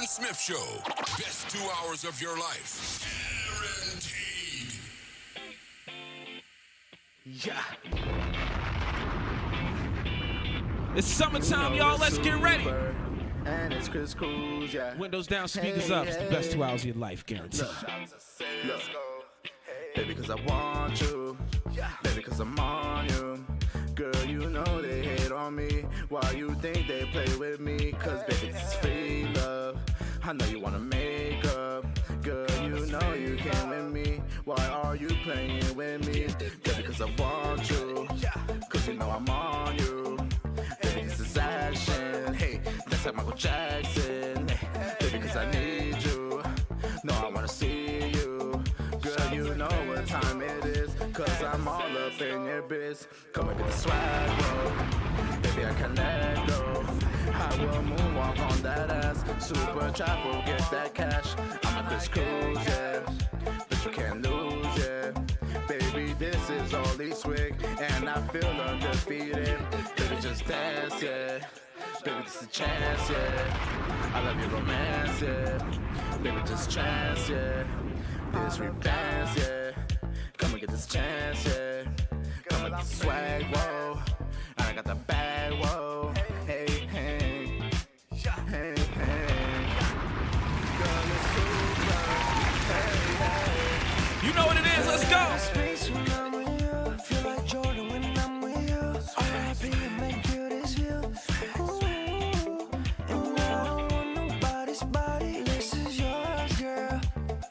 Smiff Show. Best 2 hours of your life. Guaranteed. Yeah. It's summertime, y'all. Let's get ready. And it's Chris Cruz, yeah. Windows down, speakers up. It's the best 2 hours of your life, guaranteed. Look. Baby, cause I want you. Baby, cause I'm on you. Girl, you know they hate on me. Why you think they play with me? Cause baby, this is free love. I know you wanna make up. Girl, you know you came with me. Why are you playing with me? Baby, cause I want you. Cause you know I'm on you. Baby, this is action. Hey, that's like Michael Jackson. Baby, cause I need you. No, I wanna see you. Girl, you know what time it is. Cause I'm all up in your biz. Come and get the swag, bro. Baby, I can't let go. I will moonwalk on that ass. Super trap will get that cash. I'm a Chris Cruz, yeah. But you can't lose, yeah. Baby, this is all Swig, and I feel undefeated. Baby, just dance, yeah. Baby, this is a chance, yeah. I love your romance, yeah. Baby, just chance, yeah. This revenge, yeah. Come and get this chance, yeah. Come with the swag, whoa. And I got the bag, whoa. Hey, hey. Hey, hey. Girl, it's super. Hey, hey. You know what it is, let's go. Space when I'm with you. Feel like Jordan when I'm with you. R.I.P. and make you this view. Ooh. And I don't want nobody's body. This is yours, girl.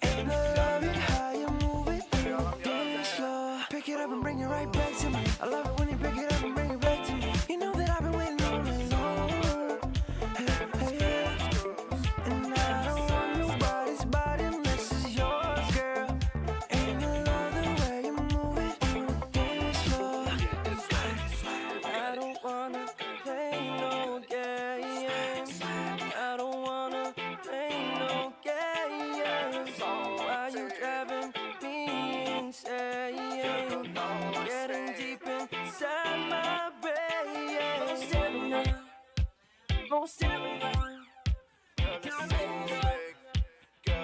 And I love it how you move it on the dance floor. Pick it up and bring it right back to me. I love it when you pick it up and bring it back to me. You know that I've been waiting all night long. Hey, hey. And I don't want nobody's body. This is yours, girl. And I love the way you move it on the dance floor. I don't wanna play no games. I don't wanna play no games. Why you driving me insane? Getting deep inside my brain. Won't stay me on.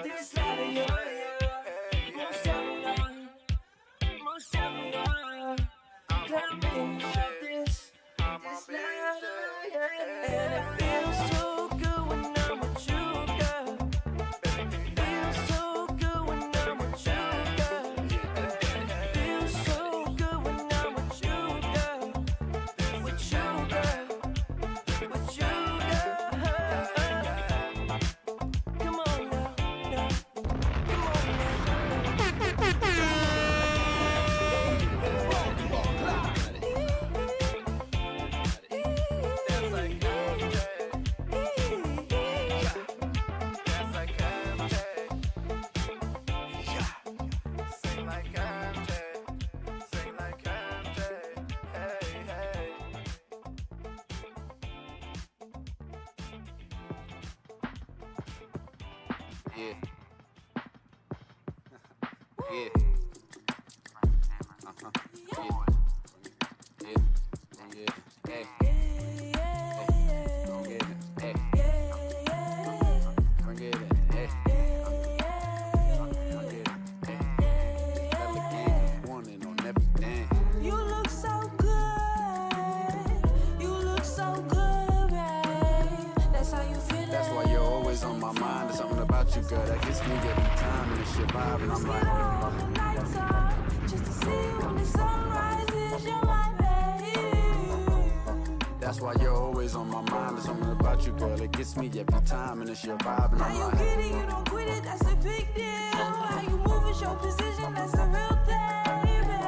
This side of you. Won't stay me on. Won't stay me on. Tell me this night. And it feels so good when I'm with you, girl. Feels so good when I'm with you, girl. Feels so good when I'm with you, girl. With you, girl. With you, girl. Come on now, come on Dance like MJ. Dance like MJ. Yeah. Sing like MJ. Sing like MJ. Hey, hey. Yeah. Yeah. Uh-huh. Yeah. Yeah. Yeah. Hey. Don't get it. Hey. Bring it in. Hey. Don't get it. Hey. That again. Warning on everything. You look so good. You look so good, babe. That's how you feel. That's why you're always on my mind. There's something about you, girl, that gets me every time. And it's your vibe, and I'm like, all the nighttime just to see you when the sun rises. You're my baby. that's why you're always on my mind. There's something about you, girl, that gets me every time. And it's your vibe, and How I'm you like, get it, you don't quit it. That's a big deal. How you move is your position. That's a real thing, baby.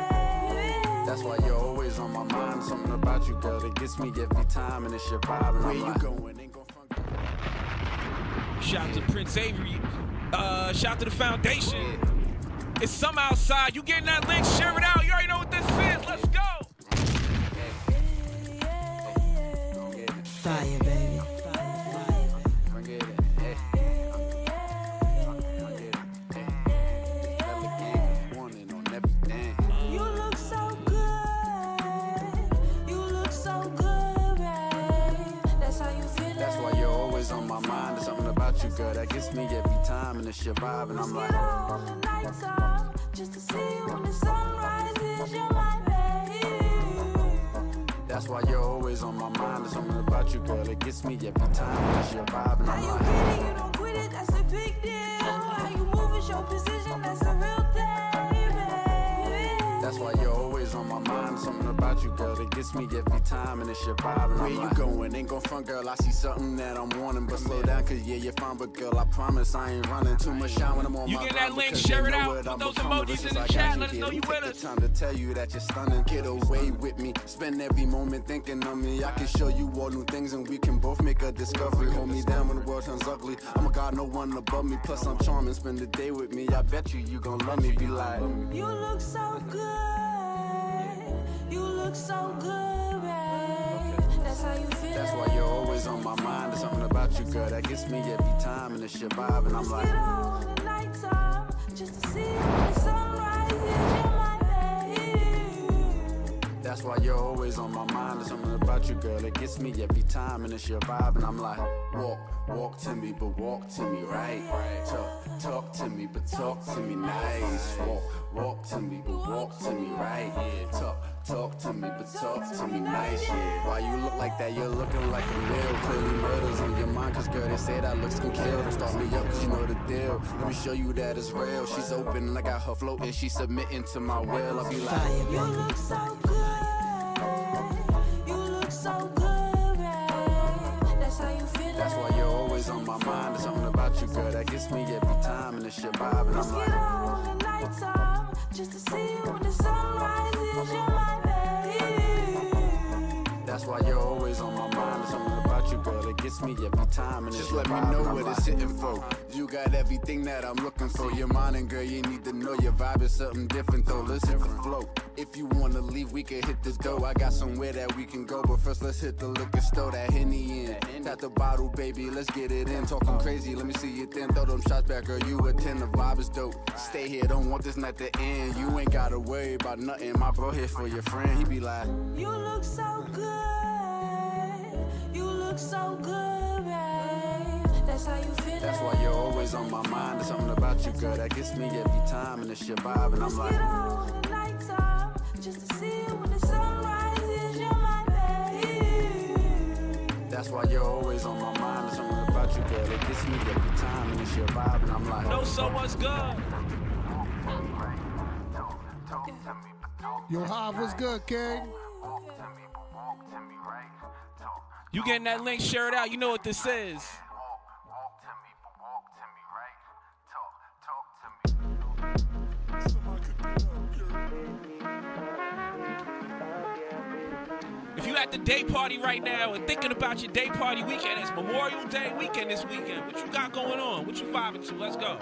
that's why you're always on my mind. There's something about you, girl, that gets me every time. And it's your vibe, and I'm like, where you going? Ain't gon' front. Shout out to Prince Avery. Shout out to the foundation. It's summer outside. You getting that link? Share it out. You already know what this is. Let's go. Fire, baby. Bring it in. Hey. Bring it in. Hey. That again. Warning on everything. You look so good. You look so good, babe. That's how you feel. That's why you're always on my mind. There's something about you, girl. That gets me every time, and it's your vibe, and I'm like, all the nighttime just to see you when the sun rises. You're my baby. that's why you're always on my mind. There's something about you, girl. It gets me every time, and it's your vibe, and How I'm you like, get it, you don't quit it, that's a big deal. How you move is your position, that's a real thing, baby. that's why you're always on my mind. There's something about you, girl. It gets me every time, and it's your vibe, and I'm like, where you going? Ain't gon' front, girl. I see something that I'm wanting, but slow down, cause yeah, you're fine, but girl, I promise I ain't running too much shine when I'm on You my get grind, that link, because share they it know out, what put I'm those becoming. emojis Since in the I chat, got let us here, know you take with the us. time to tell you that you're stunning. Get away with me, spend every moment thinking of me. I can show you all new things, and we can both make a discovery. Hold me down when the world turns ugly. I'm a god, no one above me. Plus I'm charming, spend the day with me. I bet you gon' love me. Be like, You look so good. You look so good, babe. That's how you feel. that's why you're always on my mind. There's something about you, girl, that gets me every time, and it's your vibe, and I'm like, Get all the nighttime just to see you when the sun rises. You're my baby. that's why you're always on my mind. There's something about you, girl, that gets me every time, and it's your vibe, and I'm like, walk to me, but walk to me right. Talk to me, but talk to me nice. Walk to me, but walk to me right. Talk to me, but talk to me nice. Yeah. Why you look like that? You're looking like a meal. Clearly murders on your mind, cause girl, they say that looks can kill. Don't start me up, cause you know the deal. Let me show you that it's real. She's open and I got her floating. She's submitting to my will. I'll be like, You look so good. You look so good, babe. That's how you feel. that's why you're always on my mind. There's something about you, girl, that gets me every time, and it's your vibe, and I'm Get like, all the nighttime just to see you when the sun rises. You're my baby. that's why you're always on my mind. There's something about you, girl, that gets me every time, and it's your vibe. Just let me know what it's hitting for. You got everything that I'm looking for. You're mine, and girl, you need to know your vibe is something different, though. Let's hit the flow. If you wanna leave, we can hit the dough. I got somewhere that we can go, but first let's hit the liquor store. That Henny in, tap the bottle, baby. Let's get it in. Talking crazy, let me see you then. Throw them shots back, girl. You a 10. The vibe is dope. Stay here, don't want this night to end. You ain't gotta worry about nothing. My bro here for your friend. He be like, You look so good. You look so good, babe. That's how you feel. that's why you're always on my mind. There's something about you, girl, that gets me every time, and it's your vibe, and I'm like, Get all the nighttime just to see you when the sun rises. You're my baby. that's why you're always on my mind. There's something about you, girl, that gets me every time, and it's your vibe, and I'm like, No, so what's good? Yo, Hive, what's good, King? You getting that link, share it out. You know what this is. If you at the day party right now and thinking about your day party weekend, it's Memorial Day weekend this weekend. What you got going on? What you vibing to? Let's go.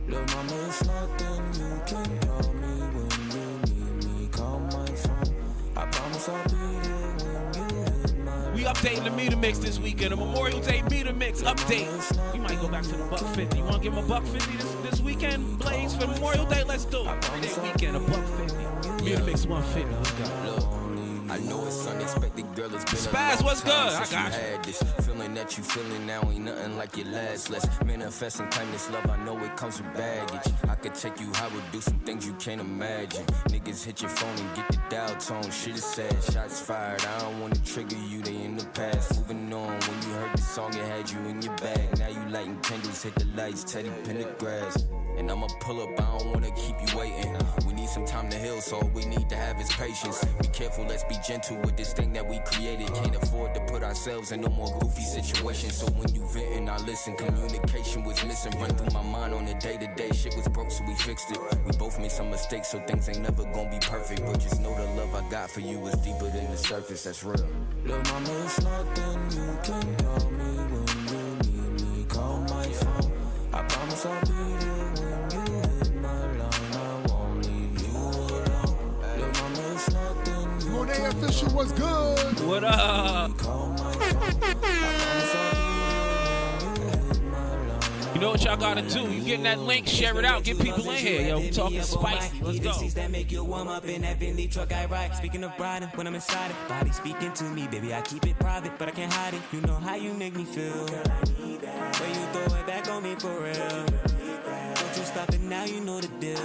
Lil' mama, it's nothing you can call me when you need me. Call my phone. I promise I'll be there when you hit my We updating the meter mix this weekend. A Memorial Day meter mix update. We might go back to the $1.50. You want to give him a $1.50 this weekend, Blaze, for Memorial Day? Let's do it. Every day weekend, a $1.50. Meter mix 150. Let's go. I know it's unexpected, girl. It's been Spaz, a long what's time good? I since got you you. had this feeling that you feeling now ain't nothing like your last. Let's manifest and claim this love. I know it comes with baggage. I could take you high, would do some things you can't imagine. Niggas hit your phone and get the dial tone. Shit is sad. Shots fired. I don't wanna trigger you. They in the past. Moving on. When you heard the song, it had you in your bag. Now you lighting candles, hit the lights, Teddy Pendergrass. And I'ma pull up. I don't wanna keep you waiting. We need some time to heal, so all we need to have is patience. Be careful. Let's be gentle with this thing that we created. Can't afford to put ourselves in no more goofy situations. So when you venting, I listen. Communication was missing. Run through my mind on a day-to-day. Shit was broke, so we fixed it. We both made some mistakes, so things ain't never gonna be perfect. But just know the love I got for you is deeper than the surface. That's real. Lil' mama, it's nothing you can call me when you need me. Call my phone. I promise I'll be there when you hit my line. I won't leave you alone. Lil' mama, it's nothing you Monet Official was good. What up? call my phone. I promise I'll be there when you hit my line. You know what y'all gotta do? You getting that link, share it out, get people in here. Yo, we talking spicy. Let's go. That make you warm up in that Bentley truck I ride. Speaking of riding, when I'm inside it, body speaking to me, baby. I keep it private, but I can't hide it. You know how you make me feel. Girl, I need that. When you throw it back on me for real. Don't you stop it now, you know the deal.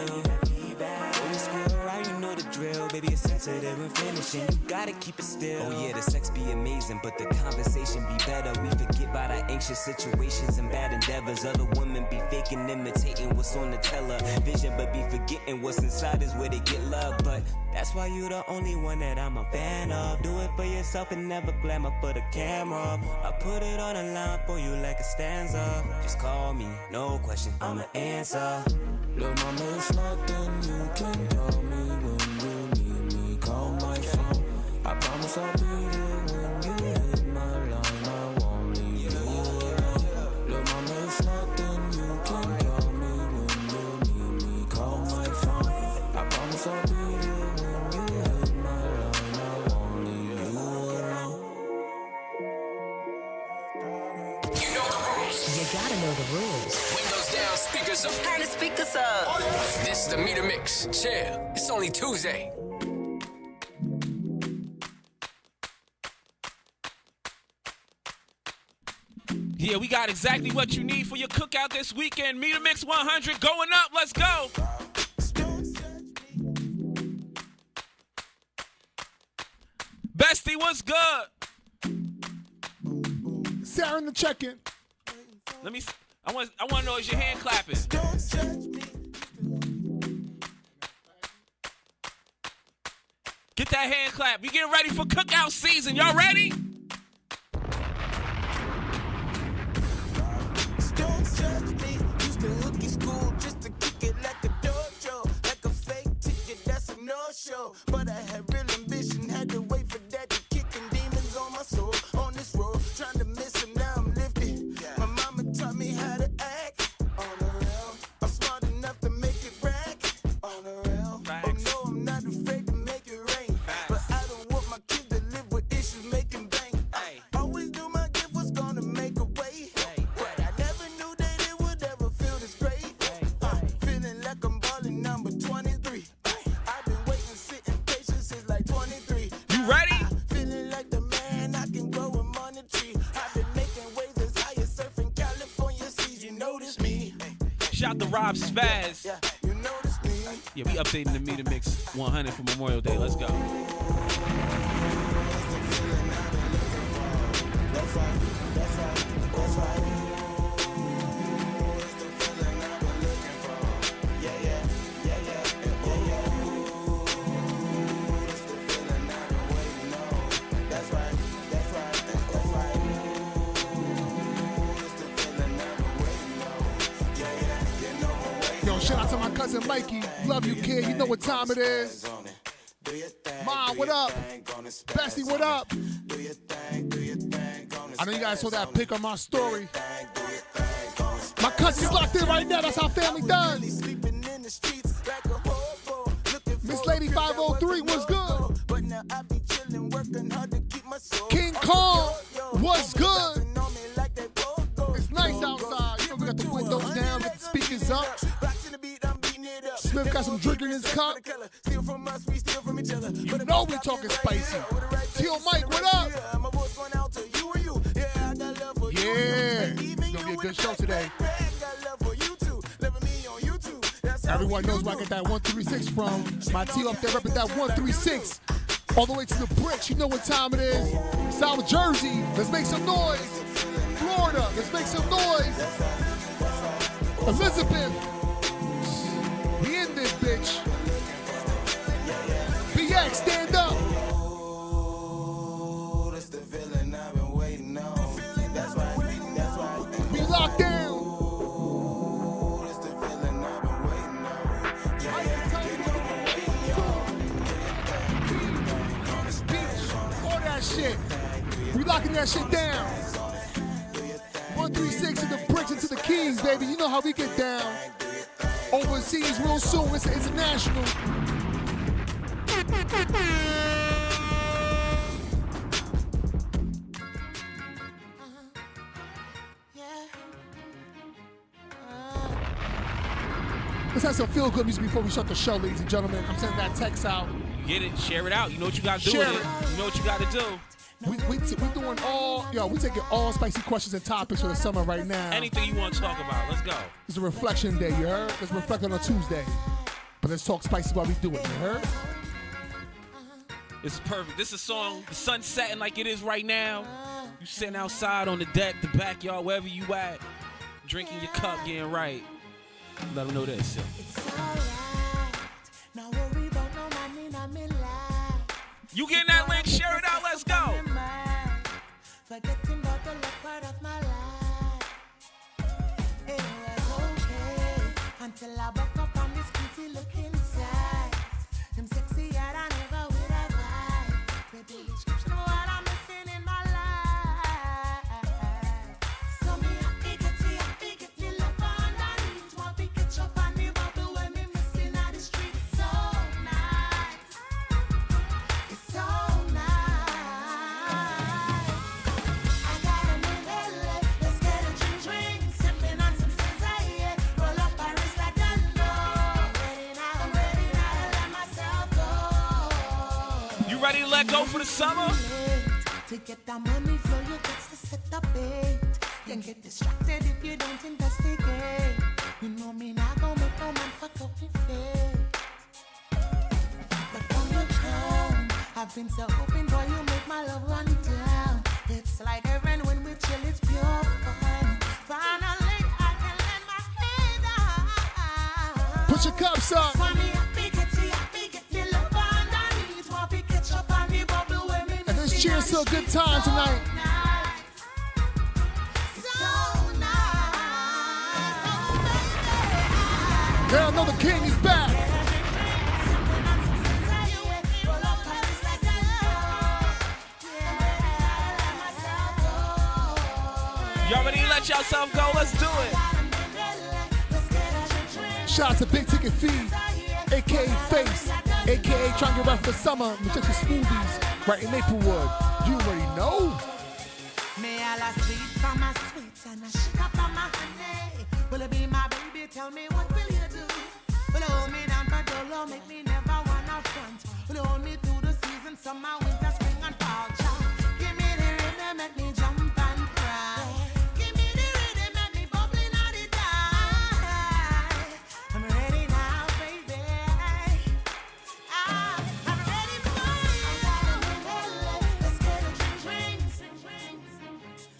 When you screw around, you know the drill. Baby, it's sensitive and finishing. You gotta keep it still. Oh yeah, the sex be amazing, but the conversation be better. We forget about our anxious situations and bad endeavors. Other women be faking, imitating what's on the television, but be forgetting what's inside is where they get love. But that's why you the only one that I'm a fan of. Do it for yourself and never glamour for the camera. I put it on the line for you like a stanza. Just call me, no question, I'ma answer. Lil' mama, it's nothing you can call me when you need me. Call my phone. I promise I'll be there when you hit my line. I won't leave you alone. Lil' mama, it's nothing you can call me when you need me. Call my phone. I promise I'll be there when you hit my line. I won't leave you alone. You know the rules. You gotta know the rules. Windows down, speakers up. Turn the speakers up. This is the Meter Mix. Chill. It's only Tuesday. Yeah, we got exactly what you need for your cookout this weekend. Meter Mix 100 going up. Let's go. Bestie, what's good? Sarah in the check-in. Let me. I want to know, is your hand clapping? Get that hand clap. We getting ready for cookout season. Y'all ready? Don't judge me. Used to hooky school just to kick it like a dojo, like a fake ticket. That's a no-show. But I had real ambition. Had to wait for that to kicking demons on my soul. On this road, trying to miss him. Now I'm lifted. My mama taught me how to act on the real. I'm smart enough to make it rack on the real. Oh no, I'm not afraid to make it rain. But I don't want my kids to live with issues making bang. Always do my gift was gonna make a way. But I never knew that it would ever feel this great. Feeling like I'm balling number 23. I've been waiting, sitting patient since like 23. You ready? Feeling like the man, I can grow a money tree. I've been making waves as high as surfing California seas. You notice me. Shout to Rob Spaz. Yeah, you notice me. Yeah, we updating the Meter Mix 100 for Memorial Day. Let's go. That's right, that's right, that's right. It's the feeling I've been looking for. Yeah, yeah, yeah, yeah, yeah, yeah. It's the feeling I've been waiting on. That's right, that's right, that's right. It's the feeling I've been waiting on. Yeah, yeah, you know I'm waiting. Yo, shout out to my cousin Mikey. Love you, kid. You know what time it is. Do your thing, Mom, what up? Bestie, what up? Do your thing, do your thing. I know you guys saw that pic on my story. My cousin's locked in right now. That's how family does. Sleeping in the streets like a hobo. Miss Lady 503, what's good? But now I be chilling, working hard to keep my soul. King Kong, what's good? Dancing on me like they pogo. It's nice outside. You know we got the windows down, get the speakers up. Rock to the beat, I'm beating it up. Smith got some drink in his cup. Steal from us, we steal from each other. You know we talking spicy. Teal Mike, what up? My voice going out to you and you. Yeah, I got love for you. Yeah, it's gonna be a good show today. Everyone knows where I get that 136 from. My team up there repping that 136. All the way to the bricks, you know what time it is. South Jersey, let's make some noise. Florida, let's make some noise. Elizabeth, we in this bitch. BX, stand up. That's the feeling I've been waiting on. That's right, that's right. We locked down. That's the feeling I've been waiting on. Yeah, All that shit. We locking that shit down. 136 to the bricks and to the keys, baby. You know how we get down. Overseas real soon. It's international. Let's have some feel-good music before we shut the show, ladies and gentlemen. I'm sending that text out. Get it, share it out. You know what you got to do. Share with it. You know what you got to do. We doing all, we taking all spicy questions and topics for the summer right now. Anything you want to talk about, let's go. It's a reflection day, you heard? Let's reflect on a Tuesday. But let's talk spicy while we do it, you heard? This is perfect. This is a song, the sun's setting like it is right now. You sitting outside on the deck, the backyard, wherever you at, drinking your cup, getting right. Let them know this. You getting that link? Share it out. Let's go. Forgetting about the left part of my life. It was okay until I woke up on this pretty looking side. Them sexy yet I never would have lied. Baby, description of what I'm missing in my life. So me happy get the love underneath. Want to catch up on the bubble when me missing on the street. It's so nice. It's so nice. Ready to let go for the summer? To get that money flow, you got to set the bait. Can get distracted if you don't investigate. You know me not gonna make no man fuck up your face. But when you come, I've been so open, boy, you make my love run down. It's like heaven when we chill, it's pure fun. Finally, I can let my head down. Put your cups up. Cheers to a good time tonight. Yeah, I know the king is back. Y'all ready to let yourself go? Let's do it. Shout out to Big Ticket Feed, a.k.a. Face, a.k.a. trying to get right for the summer. We took the smoothies. Right in Maplewood. You already know. Me all a sweet from my sweets and a sugar from my honey. Will it be my baby? Tell me what will you do? Will it hold me down for dolo? Make me never wanna front. Will it hold me through the season, summer, winter, spring and fall? Child, give me the rhythm, make me jump and cry. Give me the rhythm, make me bubbling on the die. I'm ready now, baby. I'm ready for you. Let's get a drink.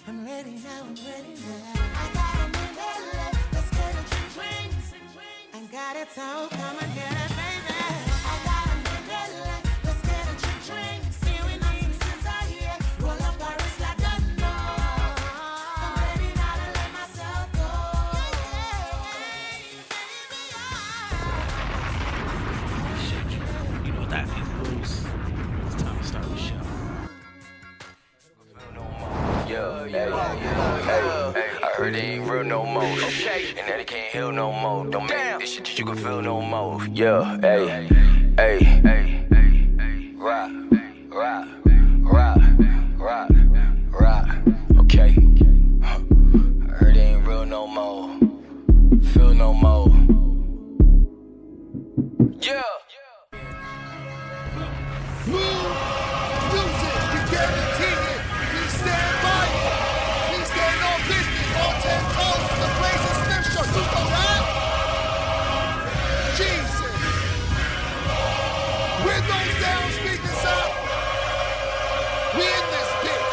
I'm ready now, I'm ready now. I got a minute, let's get a drink. I got it, so come and get it, baby. I got a minute, let's get a drink. See we need scissors here, roll up our wrist like a no. I'm ready now to let myself go. You know what that means, Bruce. It's time to start the show. I heard it ain't real no more. Okay. And that it can't heal no more. Don't make this shit that you can feel no more. Yeah, hey, rock, rock, rock, rock, rock. Okay. I heard it ain't real no more. Feel no more. Yeah. Music, we guarantee it. We stand by it. We stand on business. All 10 toes. The Blaze and Smiff show. You know that? Jesus. Windows down, speakers up. We in this bitch.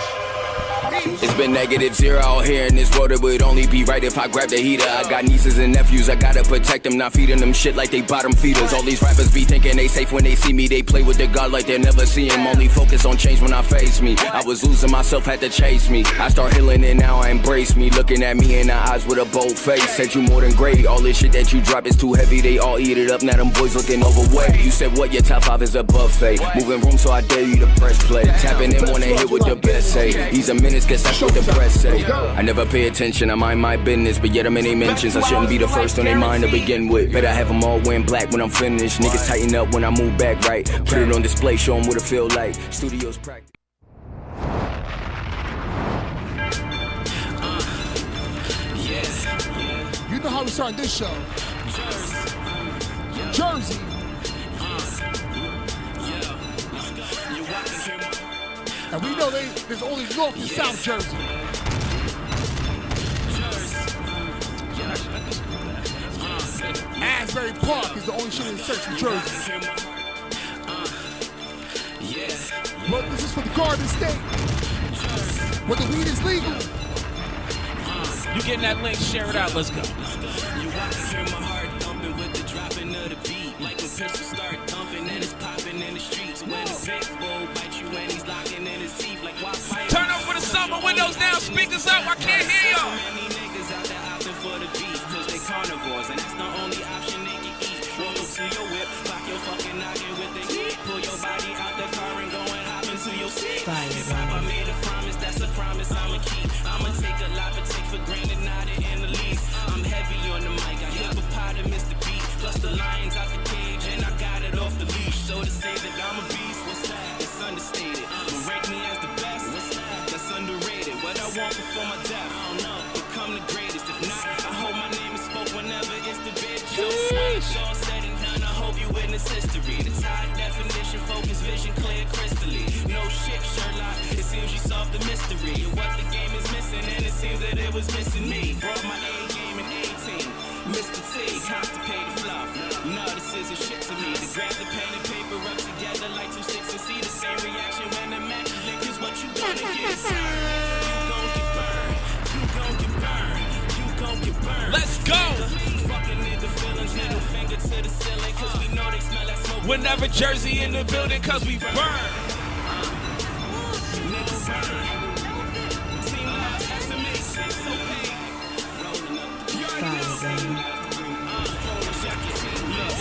It's been -0 out here in this world. It would only be right if I grabbed the heater. I got nieces and nephews, I gotta protect them. Not feeding them shit like they bottom feeders. All these rappers be thinking they safe when they see me. They play with their God like they'll never see him. Only focus on change when I face me. I was losing myself, had to chase me. I start healing and now I embrace me. Looking at me in the eyes with a bold face. Said you more than great. All this shit that you drop is too heavy. They all eat it up. Now them boys looking overweight. You said what? Your top 5 is a buffet. Moving room, so I dare you to press play. Tapping in when they hit with the best say. These are minutes, guess that's what the press say. I never pay attention, I mind my business, but yet I'm in they mentions. I shouldn't be the first on their mind to begin with. Better have them all wearing black when I'm finished. Niggas tighten up when I move back right. Put it on display, show them what it feel like. Studios practice. You know how we start this show. Jersey. And we know there's only North and South Jersey. Asbury Park is the only shit in search for Jersey. But this is for the Garden State, where the weed is legal. You getting that link? Share it out. Let's go. You watch hear my heart thumping with the dropping of the beat. Like when pistols start thumping and it's popping in the streets. When the big bull bites you and he's locking in his teeth like why fight. Turn up for the summer. Windows down. Speakers up. I can't hear y'all. Many niggas out there opting for the beef cause they carnivores and that's the only option they can eat. Roll to your whip, lock your fucking noggin with the heat. Pull your body out the car and go and hop into your seat. If I made a promise, that's a promise I'ma keep. I'ma take a lot but take for granted, not in the least. I'm heavy on the mic, I hippopotamus the beat. Plus the lions out the cage and I got it off the leash. So to say that I'm a beast, what's that? It's understated. But rank me as the best, what's that? That's underrated. What I want before my death, I don't know. Become the greatest. If not, I hope my name is spoke whenever it's the big show. When it's all said and done, I hope you witness history. The high definition, focus, vision, clear, crystally. No shit, Sherlock. It seems you solved the mystery of what the game is missing, and it seems that it was missing me. Brought my A game in 18. Mr. T, constipated fluff. No, this isn't shit to me. To grab the pen and paper up together like 2 sticks and see the same reaction when the match lick is what you gonna get. You gon' get burned. You gon' get burned. You gon' get burned. Let's go. Fucking nigga feelings, middle finger to the ceiling, cause we know they smell like smoke. Whenever Jersey in the building, cause we burn. Niggas burn. Team lives, estimate, so paid. Rolling up the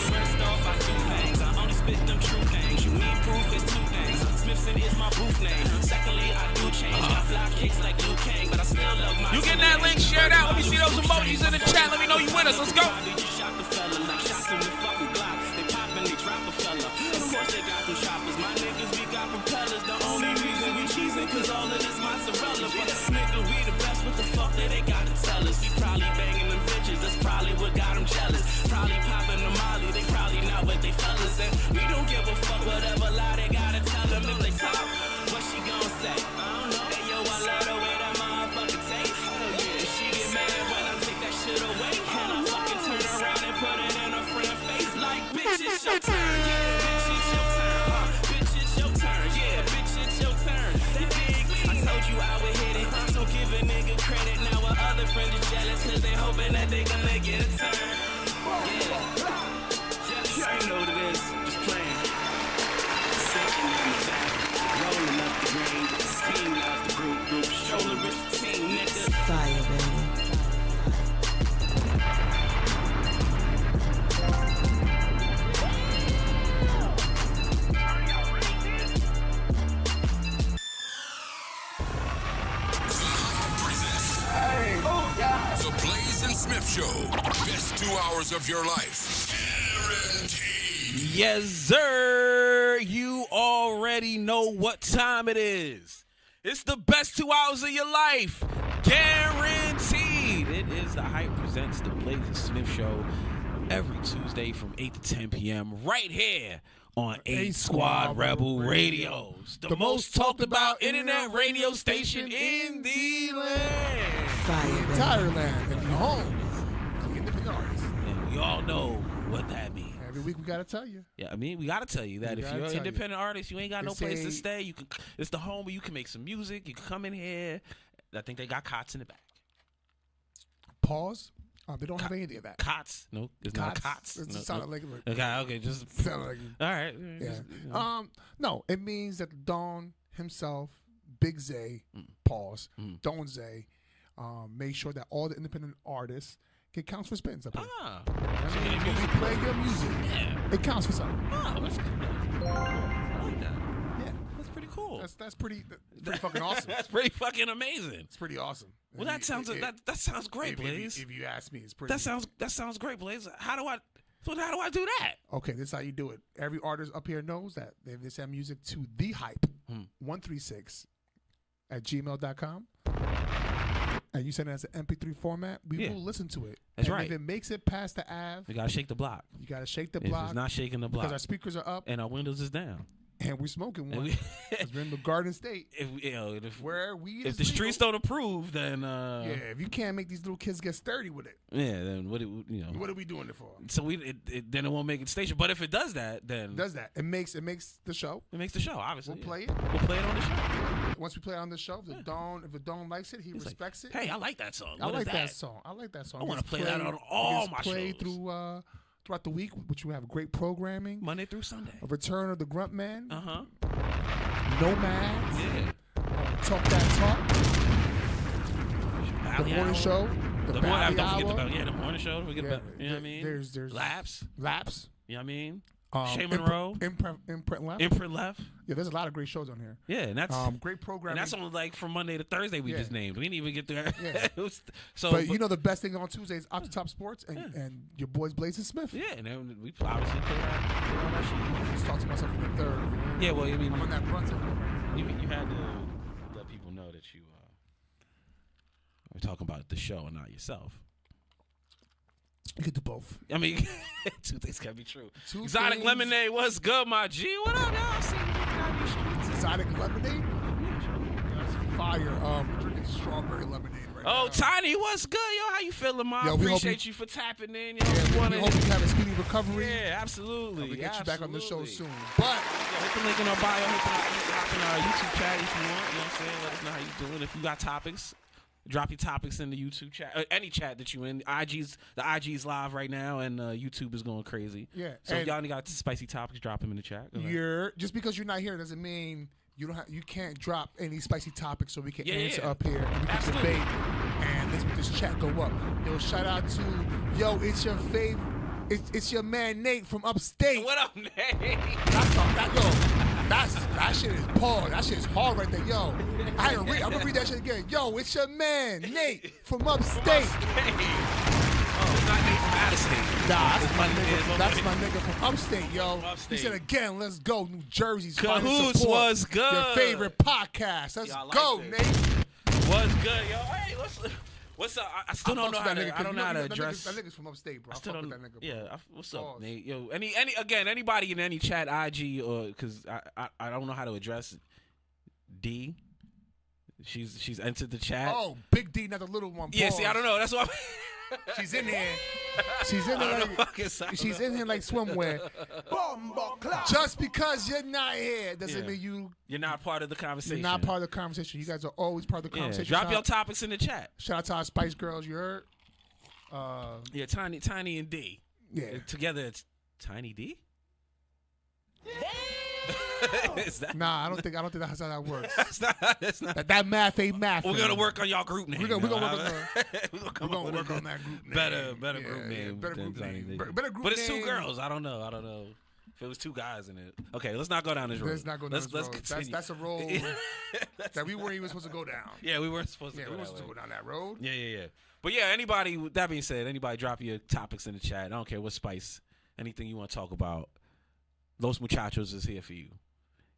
First off, I do things. I only spit them true things. You need proof, it's 2 things. Smithson is my booth name. Secondly, I do change. I fly kicks like Liu Kang, but I still love my. You getting that link? Share it out. Let me see those emojis in the chat. Let me know you with us. Let's go. They just shot the fella like shots in the fucking Glock. They pop and they drop a fella. Of course they got them choppers. My niggas, we got propellers. The only reason we cheesing cause all of this mozzarella. But this nigga, we the best. What the fuck they gotta tell us? We probably banging them bitches. That's probably what got them jealous. Probably popping the molly. They probably not what they fellas. And we don't give a fuck whatever lie they gotta tell them. If they talk, what she gon' say? I don't know. Hey yo, I love the way that motherfucker taste. And she get mad when I take that shit away. And I fucking turn around and put it in her friend's face like, bitch, it's your turn. Yeah, bitch, it's your turn. Bitch, it's your turn. Yeah, bitch, it's your turn. You dig? I told you I would hit it. So give a nigga credit. Now our other friends are jealous cause they hoping that they gonna get a turn. Yeah. You know what it is. Just playing. Sitting in the back. Rolling up the green. Team loves the group. Shoulder rich team, nigga. Fire, baby. The Blaze and Smiff Show. Best 2 hours of your life. Guaranteed. Yes, sir. You already know what time it is. It's the best 2 hours of your life. Guaranteed. It is the Hype Presents the Blaze and Smiff Show every Tuesday from 8 to 10 p.m. right here on 8 Squad Rebel Radios. The most talked about internet radio station in the land. Fire, baby. Entire land and home. The independent artists. And we all know what that means. Every week we gotta tell you. Yeah, I mean, we gotta tell you that if you're an independent artist, you ain't got no place to stay. You can. It's the home where you can make some music. You can come in here. I think they got cots in the back. Pause. They don't have any of that. Cots? No, it's not cots. It No, sounded no. like Okay, just sounded like all right. yeah. No, it means that Don himself, Big Zay, pause, Don Zay, made sure that all the independent artists get counts for spins up here. So when we play your music, it counts for something. Oh, that's good. I like that. Yeah, That's pretty cool. that's pretty fucking awesome. That's pretty fucking amazing. It's pretty awesome. Well, that sounds great, Blaze. If you ask me, it's pretty. That sounds great, Blaze. How do I do that? Okay, this is how you do it. Every artist up here knows that they send music to the hype 136 at gmail.com. and you send it as an MP3 format, we will listen to it. That's and right. If it makes it past the Ave, We gotta shake the block. you gotta shake the If block. it's not shaking the block, because our speakers are up and our windows is down. and we're smoking And one. we- 'Cause we're in the Garden State, if where weed if is the streets legal. don't approve, then Yeah, if you can't make these little kids get sturdy with it, then what what are we doing it for? So then it won't make it station. But if it does that, then It does that? It makes the show. it makes the show. Obviously, We'll play it. We'll play it on the show. Once we play it on the show, if the Don likes it, he It's like, respects it. Hey, I like that song. I What is like that song. I like that song. I It wanna gets play that played- on all it gets my played shows. throughout the week, which we have great programming. Monday through Sunday. A return of the Grunt Man. Nomads. Yeah. Talk that talk. Valley The morning Hour. show. The The Valley morning, don't forget Hour. the morning show. Don't forget Yeah, about, you know what I mean? there's Laps. Laps. You know what I mean? Shay Monroe. Imprint left. Imprint left. Yeah, there's a lot of great shows on here. Yeah, and that's great programming. And that's only like from Monday to Thursday we Yeah. just named. We didn't even get there. Yeah. So, but you know the best thing on Tuesday is Off the Top Sports and your boys Blaze and Smith. yeah, and then we obviously play all that shit. I just talked to myself in the third. Yeah, well, I mean, I'm on that Brunson. you had to let people know that you were talking about the show and not yourself. You could do both. I mean, two things can be true. Two Exotic things. Lemonade, what's good, my G? What up, y'all? See you down these streets. Exotic lemonade. That's fire. We're drinking strawberry lemonade right now. Oh, Tiny, what's good, yo? How you feeling, man? Yo, we hope Appreciate you for tapping in. Yo, Yeah, we hope you have a speedy recovery. Yeah, absolutely. And we get you back on the show Absolutely. soon. But Hit the link in our bio. Hop in our YouTube chat if you want. You know what I'm saying? Let us know how you doing. If you got topics, drop your topics in the YouTube chat. Any chat that you in. The IG's live right now, and YouTube is going crazy. Yeah, So if and y'all got spicy topics, drop them in the chat. Go ahead. you're just because you're not here doesn't mean you can't drop any spicy topics so we can answer yeah. up here and we can Absolutely. debate and let's make this chat go up. Yo, shout out to it's your favorite. It's your man Nate from upstate. What up, Nate? That shit is Paul. That shit is hard right there, yo. I'm gonna read that shit again. Yo, it's your man Nate from upstate. Oh, it's not Nate from out of state. Nah, It's that's my nigga from upstate, yo. Upstate. He said again, let's go, New Jersey's Cahoots finest support. was good. Your favorite podcast. Let's Yeah, I like go, this. Nate. What's good, yo? Hey, what's up? I still don't know how to. I don't know how to address. That nigga's from upstate, bro. I still fuck don't. with that nigga, bro. Yeah, what's up, Pause. Nate? Yo, anybody in any chat, IG, or because I don't know how to address D. She's entered the chat. Oh, Big D, not the little one. yeah. Pause. See, I don't know. That's why. She's in here. She's in I don't here know like fucking sound. she's in here like swimwear. Just because you're not here doesn't Yeah. mean You're not part of the conversation. you're not part of the conversation. You guys are always part of the Yeah. conversation. Drop Shout your out- topics in the chat. Shout out to our Spice Girls. You heard? Yeah, Tiny and D. Yeah. Together, it's Tiny D. Is that? Nah, I don't think that's how that works. That's not. That math ain't math. We're gonna work on y'all group name. We're gonna work on We're gonna We're gonna work on that group name. better Yeah, group yeah, name. better than group Tiny name. D. Better group But it's two name. girls. I don't know. If it was two guys in it. Okay, let's not go down this road. Let's not go down this road. Continue. That's a road that we weren't even supposed to go down. Yeah, we weren't supposed to Yeah, go we weren't that supposed to way. go down that road. Yeah. But yeah, anybody, with that being said, anybody drop your topics in the chat. I don't care what spice, anything you want to talk about. Los Muchachos is here for you.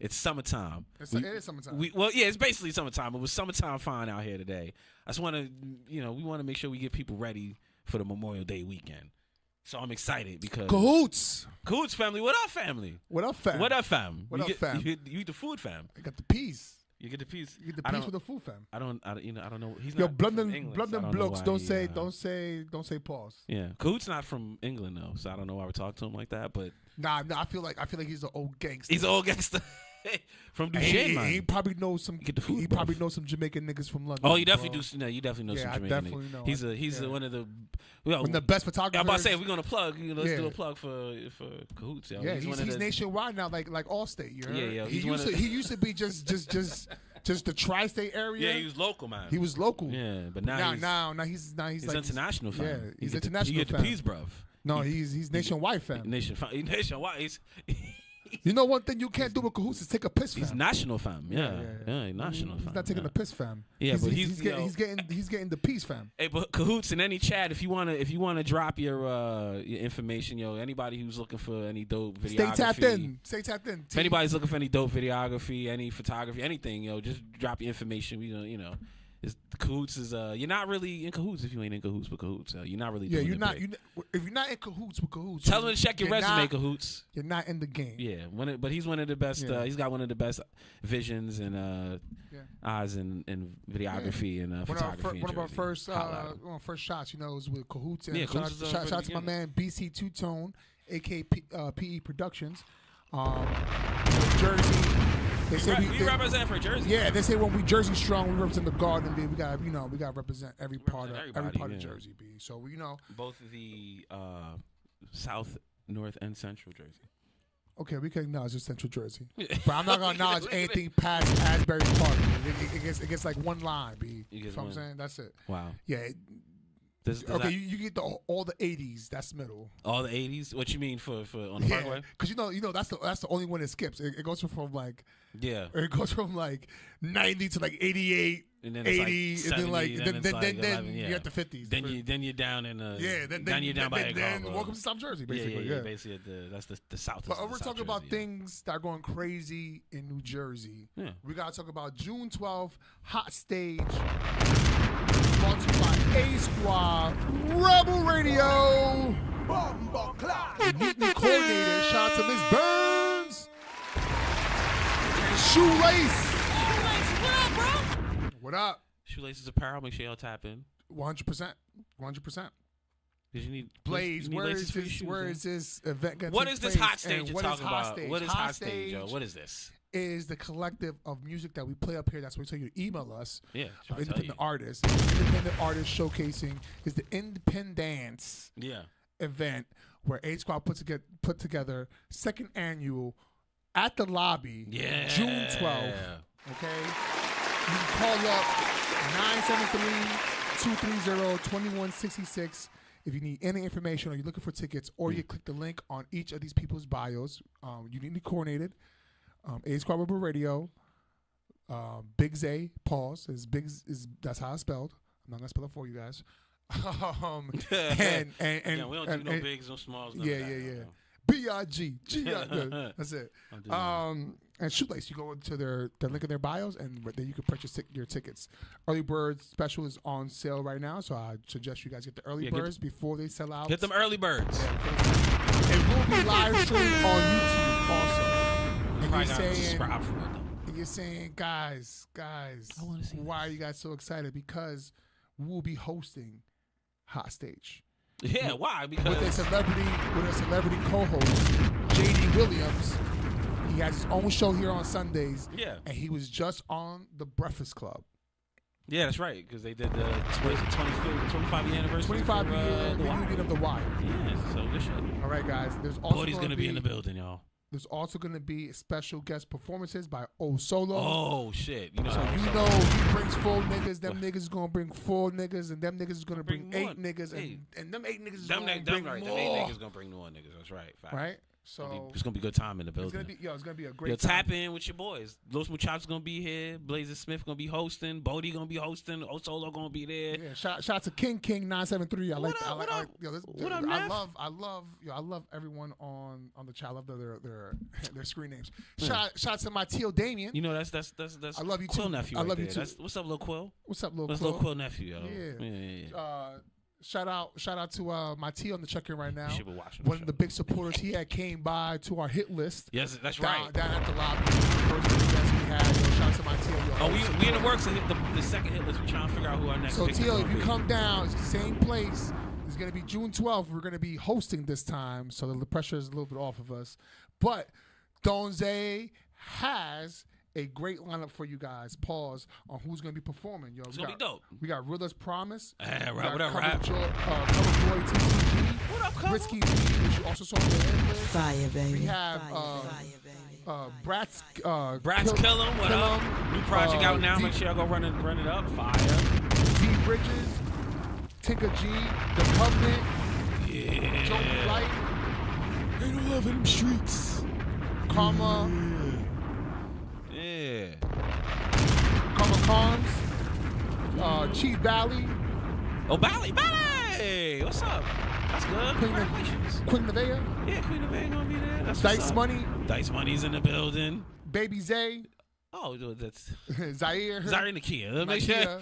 It's summertime. It is summertime. It's basically summertime. It was summertime fine out here today. I just want to, we want to make sure we get people ready for the Memorial Day weekend. So I'm excited because Cahoots. Cahoots family. What up, family? What up, fam? What up, fam? What You up, get- fam? You eat the food, fam. I got the peas. You get the piece. You get the I peas don't- with the food, fam. I don't know. He's Yo, not blood from and England, blood so I and don't know blokes. why Don't say pause. Yeah, Cahoots not from England though, so I don't know why we talk to him like that. But Nah, I feel like he's an old gangster. he's an old gangster from And Duchenne, man. he probably knows some. Get the food, he bruv. probably knows some Jamaican niggas from London. Oh, you definitely bro. do. No, you definitely know Yeah, I some Jamaican. definitely niggas. know. He's Yeah. one of the. One of the best photographers. I'm about to say we're gonna plug. Let's do Yeah. a plug for Cahoots. Yo. Yeah, one he's of the, nationwide now, like Allstate. You heard? Yeah, He he's one used to be just the tri-state area. Yeah, he was local, man. He was local. Yeah, but now he's he's like international, fam. Yeah, he's You get international. You get the fam. peas, bruv. No, he's nationwide, fam. Nationwide. You know one thing you can't do with Cahoots is take a piss, fam. He's national, fam. Yeah, yeah. national, fam. He's not taking yeah. a piss, fam. Yeah, but he's he's getting the peace, fam. Hey, but Cahoots in any chat, if you wanna drop your information, anybody who's looking for any dope videography. Stay tapped in. If anybody's looking for any dope videography, any photography, anything, just drop your information. We Cahoots is you're not really in cahoots if you ain't in cahoots with cahoots. You're not really. Yeah, doing you're it not. big. If you're not in cahoots with cahoots, Tell them to check your resume, cahoots. You're not in the game. Yeah, but he's one of the best. Yeah. He's got one of the best visions and eyes and videography and photography. One of our first shots, was with cahoots. And Yeah, shout out to my man BC Two Tone, aka PE Productions, Jersey. They say we represent for Jersey. Yeah, they say when we Jersey strong, we represent the Garden. B. We got we got to represent every part of Jersey. B. So both the South, North, and Central Jersey. Okay, we can acknowledge just Central Jersey, but I'm not gonna acknowledge anything past Asbury Park. It gets like one line. B. You know what I'm saying? That's it. Wow. Yeah. Okay, you get all the 80s. That's middle. All the 80s. What you mean for on the Parkway? Because that's the only one it skips. It goes from like It goes from like 90 to like 88, and then 80, like 70, and then you get the 50s. Then you're down in then you're down by Egg Harbor. Welcome to South Jersey, basically. Yeah. Basically that's the South. But we're talking about things that are going crazy in New Jersey. Yeah. We gotta talk about June 12th, Hot Stage. Brought to you by A Squad, Rebel Radio. Neatly coordinated. Shout out to Miss Burns. And Shoelace. What up, bro? What up? Shoelaces apparel. Make sure y'all tap in. 100%. 100%. Because you need Blaze. Where is this event going to What is this hot stage you're talking about? What is hot stage, yo? What is this? Is the collective of music that we play up here. That's what we tell you to email us. Yeah, independent artists. Independent artists showcasing is the Independence event where A Squad put together second annual at the lobby June 12th. Okay? You can call up 973-230-2166 if you need any information or you're looking for tickets, or you click the link on each of these people's bios. Uniquely coordinated. A Squad Rebel Radio, Big Zay, pause, that's how it's spelled. I'm not gonna spell it for you guys. And we don't do no bigs, no smalls. Yeah. B-I-G. That's it. And Shoelace, you go into their link in their bios, and then you can purchase your tickets. Early Bird special is on sale right now, so I suggest you guys get the early birds before they sell out. Get them early birds. It will be live streamed on YouTube also. And you're saying, guys, why are you guys so excited? Because we'll be hosting Hot Stage. Yeah, why? Because with a celebrity co-host, JD Williams. He has his own show here on Sundays. Yeah, and he was just on the Breakfast Club. Yeah, that's right, because they did the 25th anniversary. 25-year reunion of The Wire. Yeah, so good shit. All right, guys. There's also Bodie's going to be in the building, y'all. There's also going to be special guest performances by O Solo. Oh, shit. He brings 4 niggas. Them niggas is going to bring 4 niggas, and them niggas is going to bring 8 niggas. And them 8 niggas is going to bring more. Them 8 niggas going to bring more niggas. That's right. Fact. Right? So it's gonna be a good time in the building. It's gonna be a great time. Tap in with your boys. Los Muchachos gonna be here. Blaze Smith gonna be hosting. Bodie gonna be hosting. Osolo gonna be there. Yeah, shout to King 973. I love everyone on the chat. I love their screen names. Shout to my Teal Damien. That's I love you Quill too. nephew. I love right you too. What's up, Lil Quill? What's up, Lil Quill? That's Lil Quill nephew, yo. Yeah. Shout out to my T on the check-in right now. One of the big supporters. He came by to our hit list. Yes, that's right. Down at the lobby. First events we had. Shout out to my T. We in the works to hit the second hit list. We're trying to figure out who our next. So T, if you come down, it's the same place. It's gonna be June 12th. We're gonna be hosting this time, so the pressure is a little bit off of us. But Donze has a great lineup for you guys. Pause on who's gonna be performing. Yo, it's gonna be dope. We got Realist Promise. What up, Rap? Cover Boy TCG. What up, Cover? Risky B, which you also saw on the end. Fire, baby. We have Bratz Kill 'em. What up? New project out now. Make sure y'all go run it up. Fire. D Bridges, Tinker G, The Covenant. Yeah. Joe Light. Ain't no love in them streets. Karma. Yeah. Karma Cons. Chief Valley. Oh, Valley. What's up? That's good. Congratulations. Queen Nevaeh. Yeah, Queen Nevaeh gonna be there. That's Dice Money. Dice Money's in the building. Baby Zay. Oh, that's Zaire. Zaire Nakia. Make sure.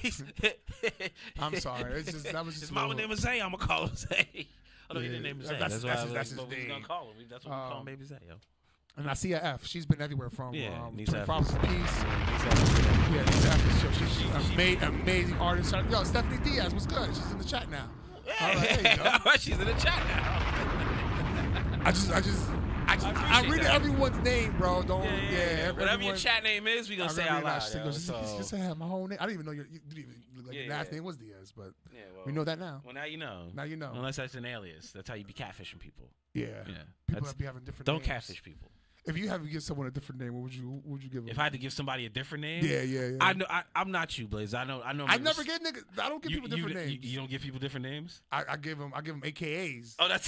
Nakia. I'm sorry. It's just, that was just His mama name is Zay. I'm gonna call him Zay. Oh no, Yeah, his name is Zay. that's his what we name. gonna call him. That's what we call him, baby Zay, yo. And I see her F. She's been everywhere from Nisa 24 Hours of Peace. Yeah, Nisa F. She's amazing artist. Yo, Stephanie Diaz, what's good? She's in the chat now. All right, there you go. She's in the chat now. I read everyone's name, bro. Don't Whatever your chat name is, we gonna say out loud. Just say my whole name. I didn't even know your last name was Diaz, but we know that now. Well, now you know. Now you know. Unless that's an alias. That's how you be catfishing people. Yeah. People be having different names. Don't catfish people. If you have to give someone a different name, what would you give them? If I had to give somebody a different name, yeah. I know I'm not you, Blaze. I know. I never get niggas. I don't give people different names. You don't give people different names. I give them AKAs. Oh, that's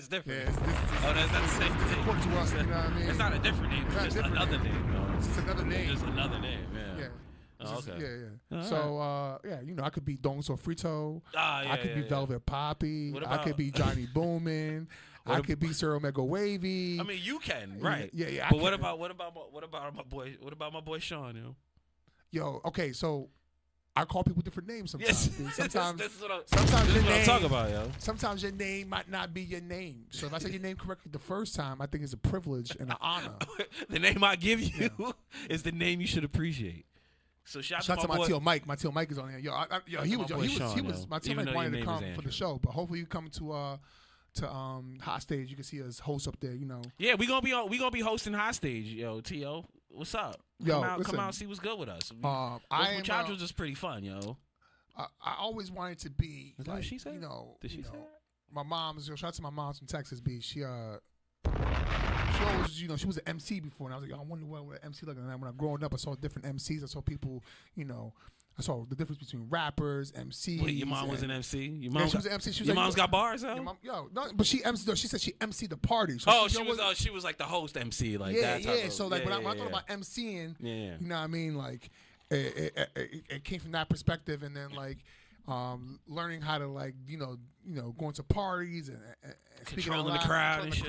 different. Yeah, that's the same thing. Important to us. You know what I mean? It's not a different name. It's just another name. It's just another name. Just another name. Yeah. Oh, okay. Yeah. So I could be Don Sofrito. I could be Velvet Poppy. I could be Johnny Boomin. I could be Sir Omega Wavy. I mean, you can, right? Yeah. But what about my boy? What about my boy Sean? Yo, okay, so I call people different names sometimes. Yes. Sometimes, this is what I'm talking about, yo. Sometimes your name might not be your name. So if I say your name correctly the first time, I think it's a privilege and an honor. The name I give you is the name you should appreciate. So shout out to my Teal Mike. My Teal Mike is on here. He was my Teal Mike wanted to come for the show, but hopefully you come to Hot Stage. You can see us host up there. Yeah, we gonna be hosting Hot Stage. Yo, T.O., what's up? Yo, come out, see what's good with us. Children's is pretty fun, yo. I always wanted to be. Is that what she said? Did she say that? My mom's. Shout out to my mom's from Texas. She always, she was an MC before, and I was like, I wonder what an MC like. And when I growing up, I saw different MCs. I saw people, I saw the difference between rappers, MCs. Wait, your mom was an MC? Your she was an MC. Your mom's got bars, though? No, but she said she MC'd the party. So she was like the host MC, like that. Yeah. So like when I thought about MCing, you know what I mean? Like it came from that perspective, and then like learning how to like going to parties and speaking controlling the crowd and shit.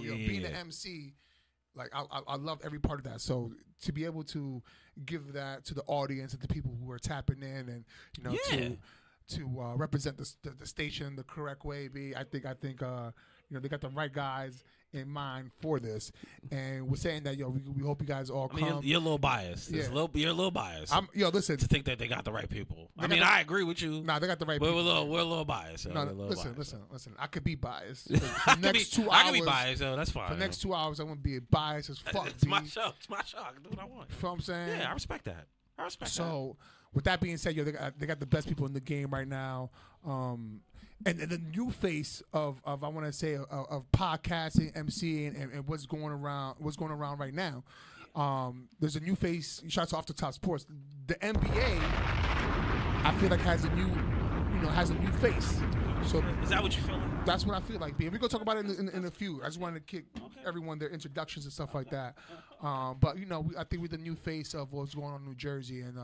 Being an MC. Like I love every part of that. So to be able to give that to the audience and the people who are tapping in, and to represent the station the correct way, I think they got the right guys in mind for this. And we're saying that we hope you guys all come. You're a little biased. Yeah. You're a little biased. Listen, to think that they got the right people. I agree with you. Nah, they got the right people. We're a little biased. No, listen. I could be biased. I could be biased. That's fine. For the next 2 hours, I'm gonna be biased as fuck. It's my show. It's my show. I can do what I want. You know what I'm saying? Yeah, I respect that. So, with that being said, they got the best people in the game right now. And the new face of I want to say of podcasting, MCing, and what's going around right now. There's a new face. Shots off the top sports. The NBA, I feel like has a new face. So is that what you feel like? That's what I feel like. We're gonna talk about it in a few. I just wanted to kick everyone their introductions and stuff like that. But I think we're the new face of what's going on in New Jersey, and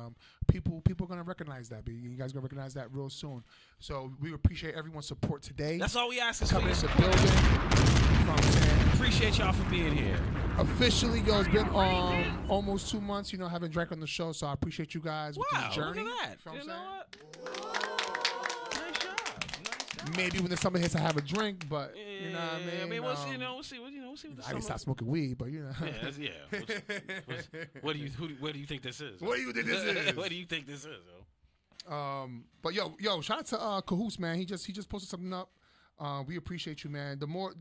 people are gonna recognize that. You guys gonna recognize that real soon. So we appreciate everyone's support today. That's all we ask is coming in the building. Appreciate y'all for being here. Officially, it's been almost 2 months. Haven't drank on the show, so I appreciate you guys with this journey. Look at that. You know what? Maybe when the summer hits, I have a drink, but you know what I mean. I mean, we'll see. We'll see. We'll see. I didn't stop smoking weed, but What do you think this is? What do you think this is? What do you think this is? But yo, shout out to Cahoots, man. He just posted something up. We appreciate you, man. The more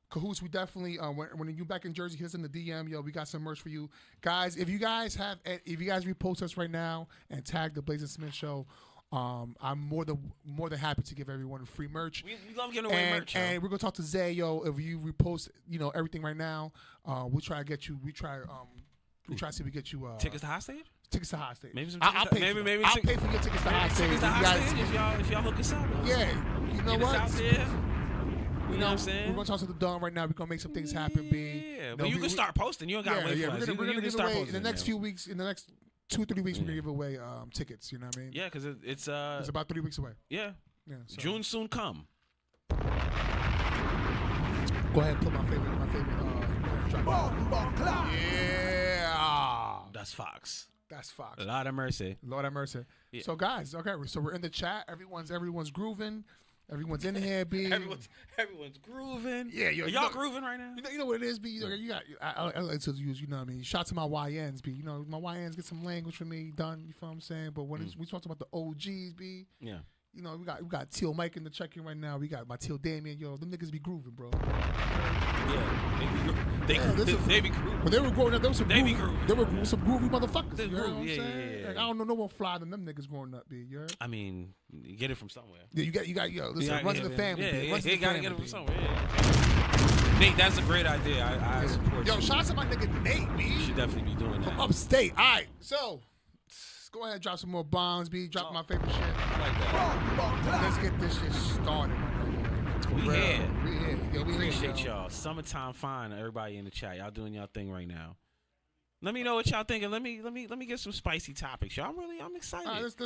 Cahoots, we definitely when you back in Jersey, hit us in the DM. We got some merch for you guys. If you guys repost us right now and tag the Blaze and Smith Show. I'm more than happy to give everyone free merch. We love giving away merch. And we're gonna talk to Zay, if you repost, everything right now, we'll try to get you. We try to see if we get you tickets to Hot Stage. Tickets to Hot Stage. Maybe I'll pay for your tickets to Hot Stage. If y'all hook us up. Yeah, you know what? Out there. You know what I'm saying? We're gonna talk to the Dawn right now. We're gonna make some things happen. Yeah, but you can start posting. You don't gotta wait for us. We're gonna give away in the next few weeks. In the next 2-3 weeks, we're gonna give away tickets. You know what I mean? Yeah, because it's about 3 weeks away. Yeah. So. June soon come. Go ahead and put my favorite. Drop it. Yeah, That's Fox. That's Fox. Lord have mercy. Lord have mercy. Yeah. So guys, okay, so we're in the chat. Everyone's grooving. Everyone's in here, B. Everyone's grooving. Yeah, yo, y'all grooving right now. You know what it is, B. You got. I like to use. You know what I mean. Shout to my YNs, B. You know my YNs get some language for me done. You feel what I'm saying? But when we talking about the OGs, B. Yeah. You know we got Teal Mike in the check-in right now. We got my Teal Damien. Yo, them niggas be grooving, bro. Yeah, they be grooving. When they were growing up, there was some They be groovy. groovy. There were some groovy motherfuckers. They You know what I'm groovy, saying? yeah. Like, I don't know no more fly than them niggas growing up, B. You heard? I mean, you get it from somewhere. Yeah, you got. Yo, listen, it runs in the family. Yeah, B. Runs in you the gotta family, get it from B. somewhere. Yeah. Nate, that's a great idea. I support Yo, you. shout out to my nigga Nate, B. You should definitely be doing that. From upstate. All right, so let's go ahead and drop some more bombs, B. Drop my favorite shit. I like that. Let's get this shit started. We here. We here. Yo, we Appreciate here, yo. y'all. Summertime fine. Everybody in the chat, y'all doing y'all thing right now. Let me know what y'all thinking. Let me get some spicy topics, y'all. I'm excited. All right, let's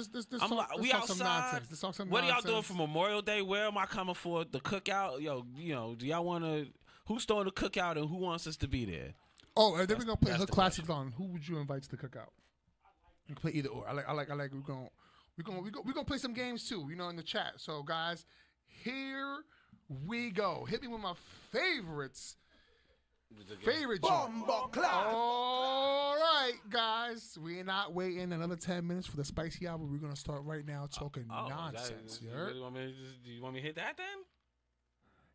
we talk some outside. nonsense. Let's talk some what nonsense. are y'all doing for Memorial Day? Where am I coming for the cookout? Yo, you know, do y'all want to? Who's throwing the cookout and who wants us to be there? Oh, and then we're gonna play that's hood the classics on. Who would you invite to the cookout? We can play either or. I like. We're gonna play some games too. You know, in the chat. So guys, here we go. Hit me with my favorites. Favorite joint. All right, guys. We're not waiting another 10 minutes for the spicy album. We're gonna start right now talking nonsense. You heard? Do you want me to hit that then?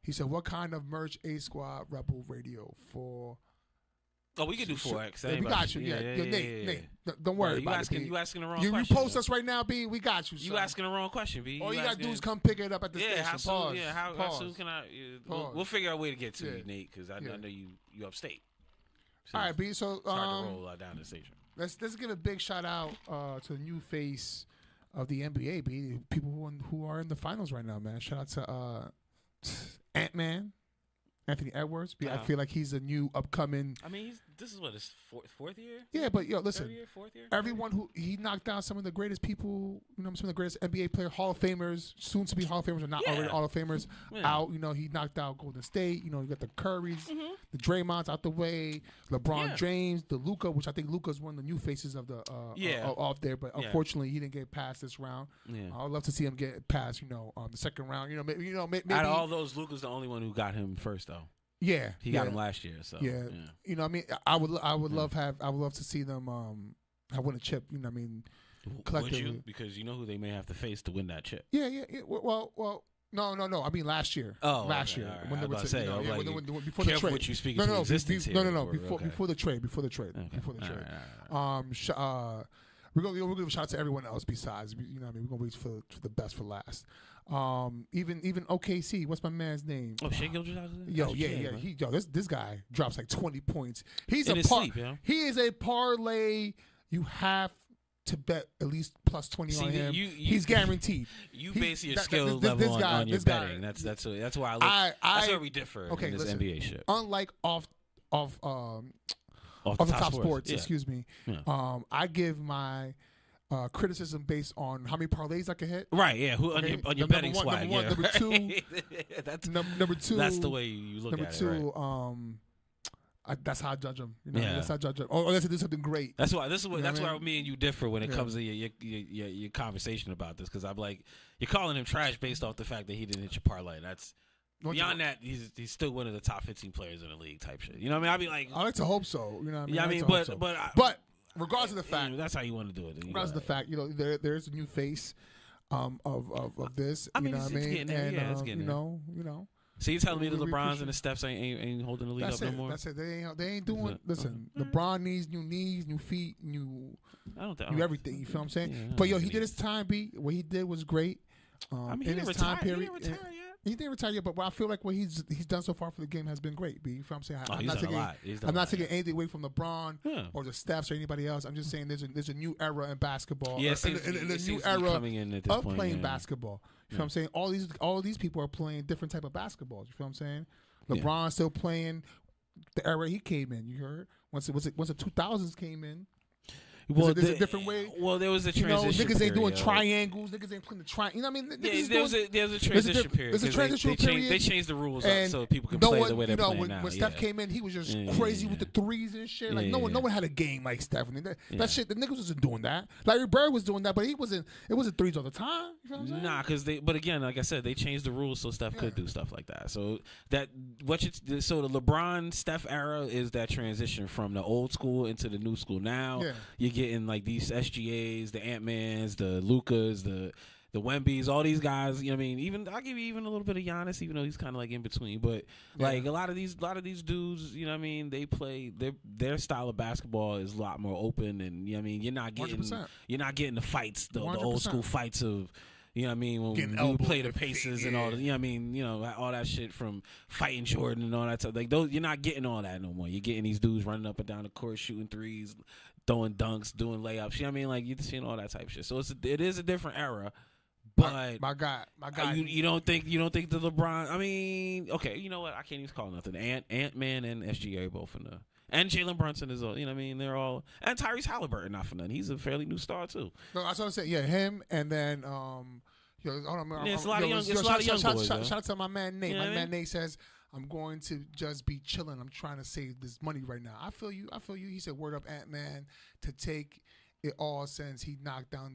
He said, "What kind of merch A Squad Rebel Radio for?" Oh, we can do 4X. Yeah, we got you. Yeah. Nate, don't worry about it. You asking the wrong You question. post us right now, B. We got you. You asking the wrong question, B. All you gotta do is come pick it up at the station. How soon? Pause. How soon can I? We'll figure out a way to get to you, Nate, because I know you upstate. So all right, B. So it's hard to roll down the station. Let's give a big shout out to the new face of the NBA, B. People who are in the finals right now, man. Shout out to Ant-Man. Anthony Edwards. I feel like he's a new upcoming. I mean, this is what his fourth year. Yeah, but yo, listen. Third year, fourth year. Everyone who he knocked down some of the greatest people. You know, some of the greatest NBA player, Hall of Famers, soon to be Hall of Famers or not already Hall of Famers out. You know, he knocked out Golden State. You know, you got the Currys, the Draymonds out the way, LeBron James, the Luka, which I think Luka's one of the new faces of the off there. But unfortunately, he didn't get past this round. Yeah. I would love to see him get past. You know, the second round. Maybe out of all those, Luka's the only one who got him first though. Yeah, he got him last year. So you know, what I mean, I would love to see them have win a chip. You know, what I mean, collectively. Would you? Because you know who they may have to face to win that chip. Yeah. Well, no. I mean, last year. Oh, last year. Right. When I they was were about to say, before the trade. What you speak into existence here. No. Before the trade. Before the trade. Right. We're gonna give a shout out to everyone else besides. You know, what I mean, we're gonna wait for the best for last. Even OKC. What's my man's name? Oh, Shai Gilgeous-Alexander. Yeah. This guy drops like 20 points. He is a parlay. You have to bet at least plus 20 on him. He's guaranteed. You base your skill level on your betting. That's why I look. That's where we differ in this NBA shit. Unlike off the top sports. Excuse me. Yeah. I give my criticism based on how many parlays I can hit. Right. Yeah. On your betting swag. Number one. Number two. Number two. That's the way you look at it. Number two. Right? That's how I judge them. You know, that's how I judge them. Or unless they do something great. That's why. That's why me and you differ when it comes to your conversation about this. Because I'm like, you're calling him trash based off the fact that he didn't hit your parlay. That's. Beyond that, he's still one of the top 15 players in the league type shit. You know what I mean? I'd be like, I like to hope so. You know what I mean? But regardless of the fact, that's how you want to do it. Regardless of the fact, you know, there's a new face of this. I mean, you know what I mean? It's getting there. You know. So you telling me the LeBrons and the Stephs ain't holding the league up no more? That's it. They ain't doing. Listen, LeBron needs new knees, new feet, new everything. You feel what I'm saying? Yeah, but he did his time beat. What he did was great. In his time period. He didn't retire yet. He didn't retire yet, but I feel like what he's done so far for the game has been great. You feel what I'm saying? I'm not taking anything away from LeBron or the Stephs or anybody else. I'm just saying there's a new era in basketball. Yeah, and a new era of playing basketball. You feel what I'm saying? All these people are playing different type of basketballs. You feel what I'm saying? LeBron's still playing the era he came in. You heard? Once the 2000s came in. There's a different way. Well, there was a You know, transition. niggas ain't doing period. triangles. Niggas ain't playing the triangle. You know what I mean? Niggas There's a transition period. There's a 'cause transition period. They changed the rules up And so people can no play one, the way they're playing when, now. when Steph came in, he was just Yeah, crazy yeah, with the threes and shit. Like Yeah, no one had a game like Steph. I mean, that shit, the niggas wasn't doing that. Larry Bird was doing that, but he wasn't. It wasn't threes all the time. You know what I'm saying? Nah, because but again, like I said, they changed the rules so Steph could do stuff like that. So the LeBron Steph era is that transition from the old school into the new school. Now you're getting like these SGAs, the Ant-Mans, the Lukas, the Wembys, all these guys. You know what I mean? Even I'll give you even a little bit of Giannis, even though he's kind of like in between. But like a lot of these dudes, you know what I mean? They play their style of basketball is a lot more open, and you know what I mean? You're not getting 100%. the fights, the 100%. old school fights of. You know what I mean? When we would play the Pacers and all that, you know what I mean? You know, all that shit from fighting Jordan and all that stuff. Like those, you're not getting all that no more. You're getting these dudes running up and down the court, shooting threes, throwing dunks, doing layups. You know what I mean? Like you're seeing all that type of shit. So it is a different era. But my guy. You don't think the LeBron? I mean, okay, you know what? I can't even call nothing. Ant-Man and SGA both in the. And Jalen Brunson is all, you know what I mean? They're all, and Tyrese Halliburton, not for nothing. He's a fairly new star, too. No, that's what I'm saying. Yeah, him, and then, it's a lot of young boys. Shout out to my man Nate. You know my what I man mean? Nate says, I'm going to just be chilling. I'm trying to save this money right now. I feel you. He said, word up Ant-Man to take it all since he knocked out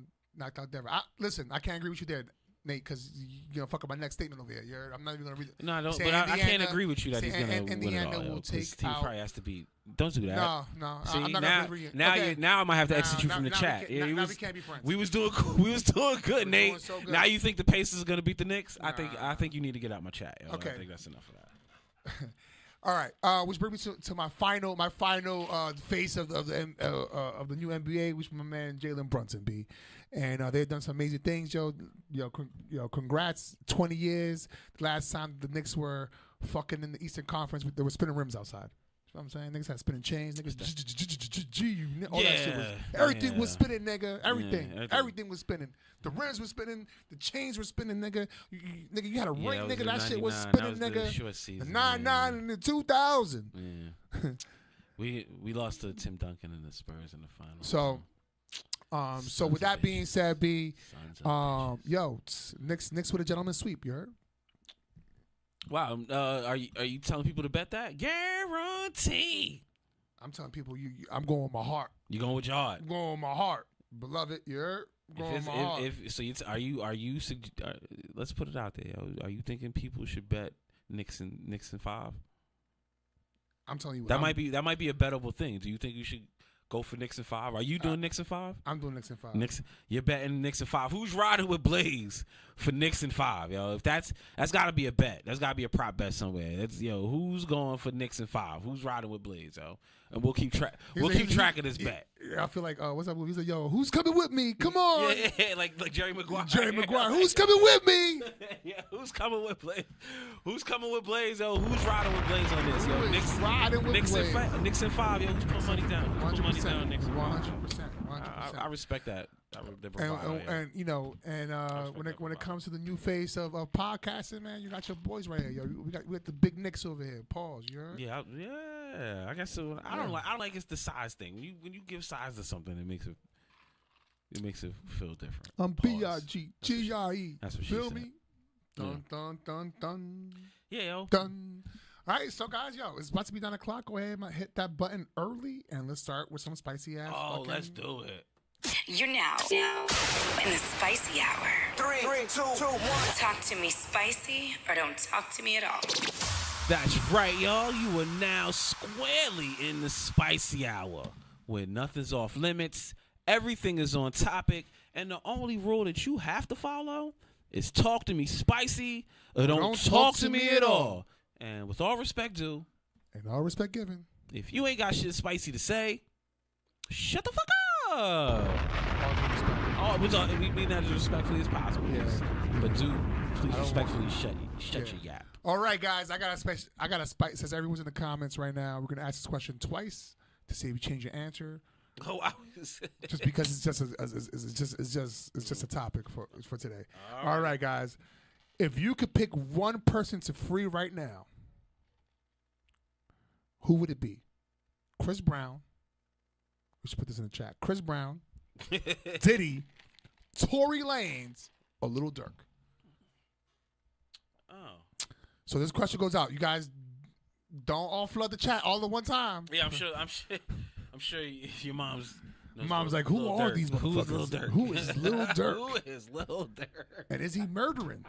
Denver. Listen, I can't agree with you there, Nate, because you're going to fuck up my next statement over here. I'm not even going to read it. No, but I can't agree with you that he's going to win it all. Will take he probably has to beat. Don't do that. No. See, I'm not now I might have to exit you from the chat. Now we can't be friends. We was doing good, Nate. So good. Now you think the Pacers are going to beat the Knicks? I think you need to get out my chat. Yo. Okay. I think that's enough of that. All right, which brings me to my final face of the new NBA, which my man Jalen Brunson be, and they've done some amazing things, yo. Congrats, 20 years. The last time the Knicks were fucking in the Eastern Conference, there were spinning rims outside. You know what I'm saying? Niggas had spinning chains. Niggas, all that shit was. Everything was spinning, nigga. Everything was spinning. The rims were spinning. The chains were spinning, nigga. Nigga, you had a ring, nigga. That shit was spinning, nigga. The 99 and the 2000. Yeah. we lost to Tim Duncan and the Spurs in the final. So with that being said, Knicks with a gentleman's sweep. You heard? Wow, are you telling people to bet that? Guarantee. I'm telling people, I'm going with my heart. You going with your heart? I'm going with my heart, beloved. You heard? Let's put it out there. Are you thinking people should bet Knicks in 5? I'm telling you, that might be a bettable thing. Do you think you should go for Knicks in 5? Are you doing Knicks in 5? I'm doing Knicks in 5. You're betting Knicks in 5. Who's riding with Blaze for Knicks in 5, yo? If that's got to be a bet. That's got to be a prop bet somewhere. Who's going for Knicks in 5? Who's riding with Blaze, yo? And we'll keep track. We'll keep track of this bet. I feel like what's up? He's like, yo, who's coming with me? Come on. Yeah, like Jerry Maguire. Who's coming with me? Yeah, who's coming with Blaze? Who's coming with Blaze, yo? Who's riding with Blaze on this, yo? Knicks in 5, yo. Who's putting money down? 100%. Knicks in 5. 100%. I respect that. And when it comes to the new face of podcasting, man, you got your boys right here. Yo, we got the big Knicks over here. Pause. You heard? Yeah. I guess so. I don't like it's the size thing. When you give size to something, it makes it feel different. I'm BIGGIE. That's what she Feel said. me? Dun. Yeah, yo. Done. All right, so guys, it's about to be 9 o'clock. Go ahead and hit that button early, and let's start with some spicy ass. Let's do it. You're now in the spicy hour. 3, 2, 1. Talk to me spicy or don't talk to me at all. That's right, y'all. You are now squarely in the spicy hour, where nothing's off limits, everything is on topic, and the only rule that you have to follow is talk to me spicy or don't talk to me at all. And with all respect due, and all respect given, if you ain't got shit spicy to say, shut the fuck up. We mean that as respectfully as possible. Yeah. But please respectfully shut your gap. All right, guys, I got a spice. Since everyone's in the comments right now, we're gonna ask this question twice to see if you change your answer. Oh, just because it's just a topic for today. All right, guys. If you could pick one person to free right now, who would it be? Chris Brown, We should put this in the chat. Chris Brown, Diddy, Tory Lanez, or Lil Durk. Oh. So this question goes out. You guys don't all flood the chat all at one time. Yeah, I'm sure your mom's. Mom's like, who are these motherfuckers? Who's Lil Durk? Who is Lil Durk? Who is Lil Durk? And is he murdering?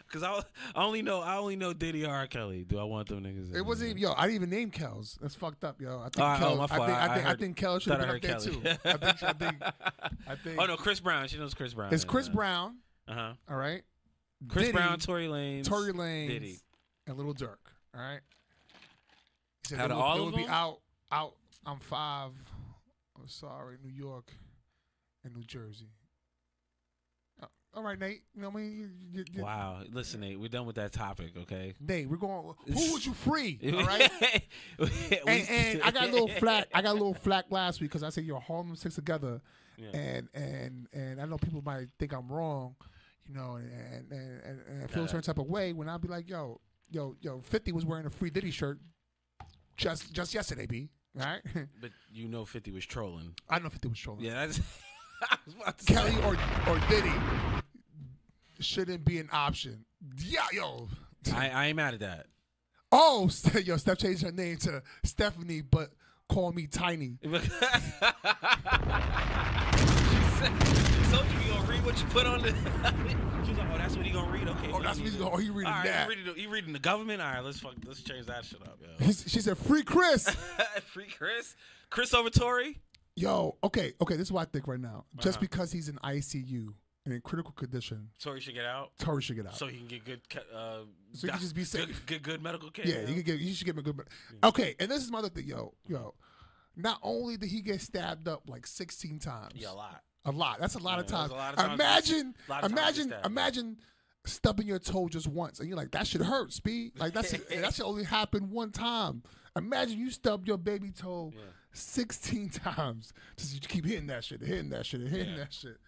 Because I only know Diddy or R. Kelly. Do I want them niggas? It wasn't even, yo. I didn't even name Kels. That's fucked up, yo. I think my fault. I think Kels should have been up there Kelly. too. I think. Oh no, Chris Brown. She knows Chris Brown. It's Chris Brown. All right. Chris Diddy, Brown, Tory Lanez, Diddy, and Lil Durk. All right. He said Out of all of would be them? out. I'm 5. I'm sorry, New York and New Jersey. All right, Nate. You know what I mean? Wow. Listen, Nate, we're done with that topic, okay? Nate, we're going. Who would you free? All right. and I got a little flack. I got a little flack last week because I said you're Harlem Six together, and I know people might think I'm wrong, you know, and I feel a certain type of way when I'll be like, yo, 50 was wearing a Free Diddy shirt just yesterday, B. All right. But you know 50 was trolling. I know 50 was trolling. Yeah, that's. I was about to Kelly say. or Diddy shouldn't be an option. Yeah, yo. I ain't mad at that. Oh, yo, Steph changed her name to Stephanie, but call me Tiny. She said, told you gonna read what you put on the. She was like, oh, that's what he gonna read. Okay. Oh, that's what he gonna. He reading all right, that. He reading the government. All right, let's change that shit up, yo. She said, "Free Chris." Free Chris. Chris over Tory. Yo, okay. This is what I think right now. Just because he's in ICU and in critical condition, Tory should get out. Tory should get out. So he can get good. So he can just be safe. Good medical care. Yeah, he should get good. Okay, and this is my other thing, yo. Not only did he get stabbed up like 16 times. Yeah, a lot. That's a lot of times. A lot of times. Imagine stubbing your toe just once, and you're like, that should hurt, speed. Like that should only happen one time. Imagine you stub your baby toe 16 times. Just you keep hitting that shit.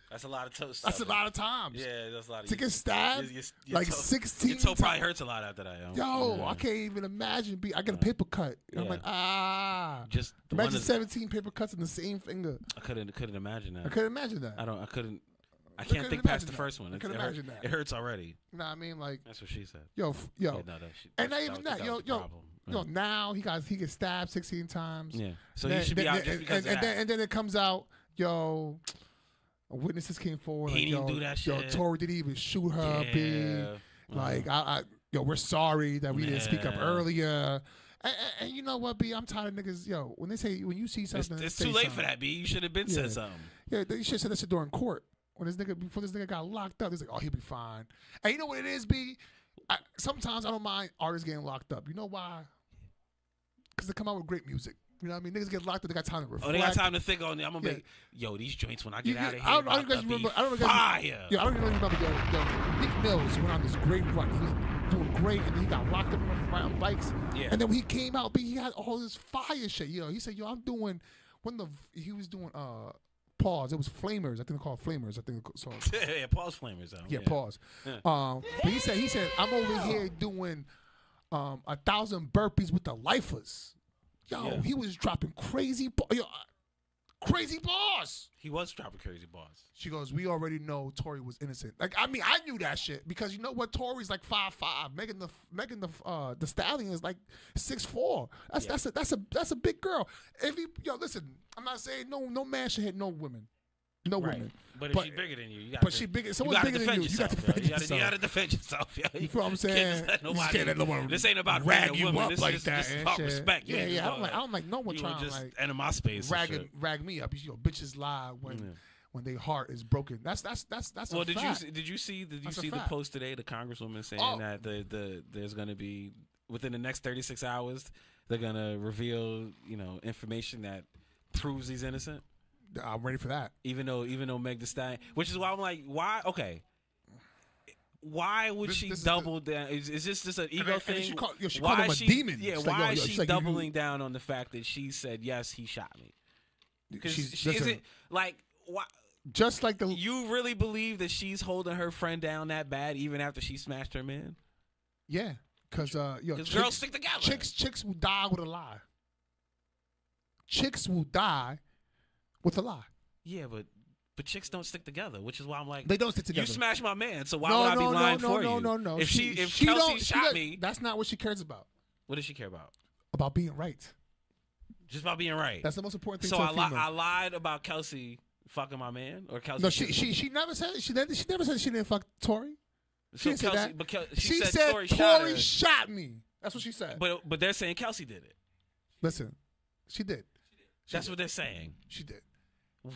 That's a lot of toes. That's a lot of times. Yeah, that's a lot of to get stabbed. Your like toe, 16. Your toe probably hurts a lot after that. Yo, I can't even imagine. I get a paper cut. And I'm like, Just imagine 17 paper cuts in the same finger. I couldn't imagine that. I couldn't imagine that. I can't think past the first one. I couldn't imagine that. It hurts already. You know what I mean? Like that's what she said. Yo. Yeah, no, and not even that. Yo, now he gets stabbed 16 times. Yeah. So he should be out just because of that. And then it comes out, yo, witnesses came forward. He like, didn't do that shit. Yo, Tory didn't even shoot her. B. Like, we're sorry that we didn't speak up earlier. And you know what, B? I'm tired of niggas. Yo, when you see something, it's too late for that, B. You should have been said something. Yeah, you should have said that shit during court. Before this nigga got locked up, he's like, oh, he'll be fine. And you know what it is, B? Sometimes I don't mind artists getting locked up. You know why? Because they come out with great music. You know what I mean? Niggas get locked up, they got time to reflect. Oh, they got time to think on it. I'm going to be, yo, these joints, when I get out of here, I don't even remember, yo, Meek Mills went on this great run. He was doing great, and then he got locked up around bikes. Yeah. And then when he came out, he had all this fire shit. Yo, he said, yo, I'm doing, he was doing, Pause. It was Flamers. I think they call it Flamers. I think so. Yeah, pause Flamers. Yeah, pause. Yeah. But he said, I'm over here doing 1,000 burpees with the lifers. Yo, he was dropping crazy bars. He was dropping crazy bars. She goes, we already know Tory was innocent. Like, I mean, I knew that shit because you know what? Tory's like 5'5". Megan the Stallion is like 6'4". That's a big girl. Listen, I'm not saying no man should hit no women. No women. But if she's bigger than you, someone's bigger than you. You got to defend yourself. You got to defend yourself. You feel what I'm saying? This ain't about rag you woman. up This like is that. Just about respect. Yeah. I don't like no one trying just like enter my space. Rag me up. Bitches lie when their heart is broken. That's a fact. Did you see the post today? The congresswoman saying that there's going to be within the next 36 hours they're going to reveal information that proves he's innocent. I'm ready for that. Even though Meg Thee Stallion, which is why I'm like, why? Okay, why would she double down? Is this just an ego thing? She called him a demon. Yeah, why is she doubling down on the fact that she said yes, he shot me? Because is it like why? Just like you really believe that she's holding her friend down that bad even after she smashed her man? Yeah, because girls stick together. Chicks will die with a lie. Chicks will die with a lie. Yeah, but chicks don't stick together, which is why I'm like, They don't stick together. You smashed my man, so why would I be lying for you? No. If she Kelsey shot me, that's not what she cares about. what does she care about? About being right. Just about being right. That's the most important thing. So to a female. I lied about Kelsey fucking my man, or Kelsey. No, she never said she never said she didn't fuck Tori. She didn't say that. But She said Tori shot me. That's what she said. But they're saying Kelsey did it. Listen, she did. That's what they're saying. She did.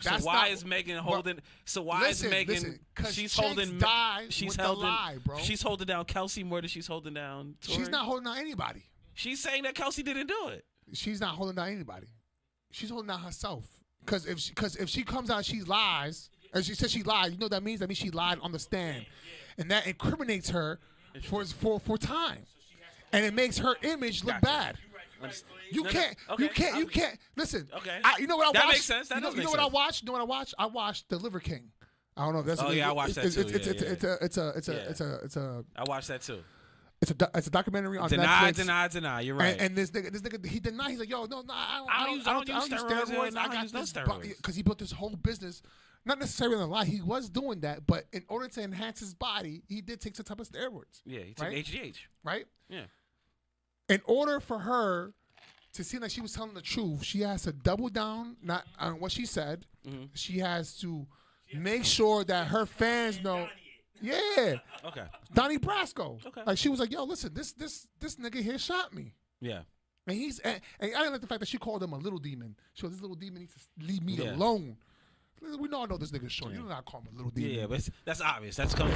So That's why not- is Megan well, holding? So why listen, is Megan? listen, 'cause she's chicks holding. die She's with the holding. lie, bro. She's holding down Kelsey more than she's holding down Tori. She's not holding down anybody. She's saying that Kelsey didn't do it. She's not holding down anybody. She's holding down herself. Because if she comes out and she lies, and she says she lied, you know what that means? That means she lied on the stand, and that incriminates her for time, and it makes her image look bad. You can't. Listen. Okay. You know what I watched? That makes sense. That you know, does you know make what I sense. watched? You know what I watched? I watched The Liver King. I don't know if that's. Oh, yeah, I watched that too. It's a. I watched that too. It's a documentary on Deny. Netflix. You're right. And this nigga, he denied. He's like, yo, no, I don't use steroids. I don't use no steroids. Because he built this whole business. Not necessarily a lie. He was doing that, but in order to enhance his body, he did take some type of steroids. Yeah, he took right? HGH. Right? Yeah. In order for her to seem like she was telling the truth, she has to double down not on what she said. Mm-hmm. She has to make sure that her fans know. Yeah. Okay. Donnie Brasco. Okay. Like she was like, yo, listen, this nigga here shot me. Yeah. And and I didn't like the fact that she called him a little demon. She goes, this little demon needs to leave me Yeah. alone. We all know this nigga's short. You don't gotta call him a little demon. Yeah, but that's obvious. That's coming.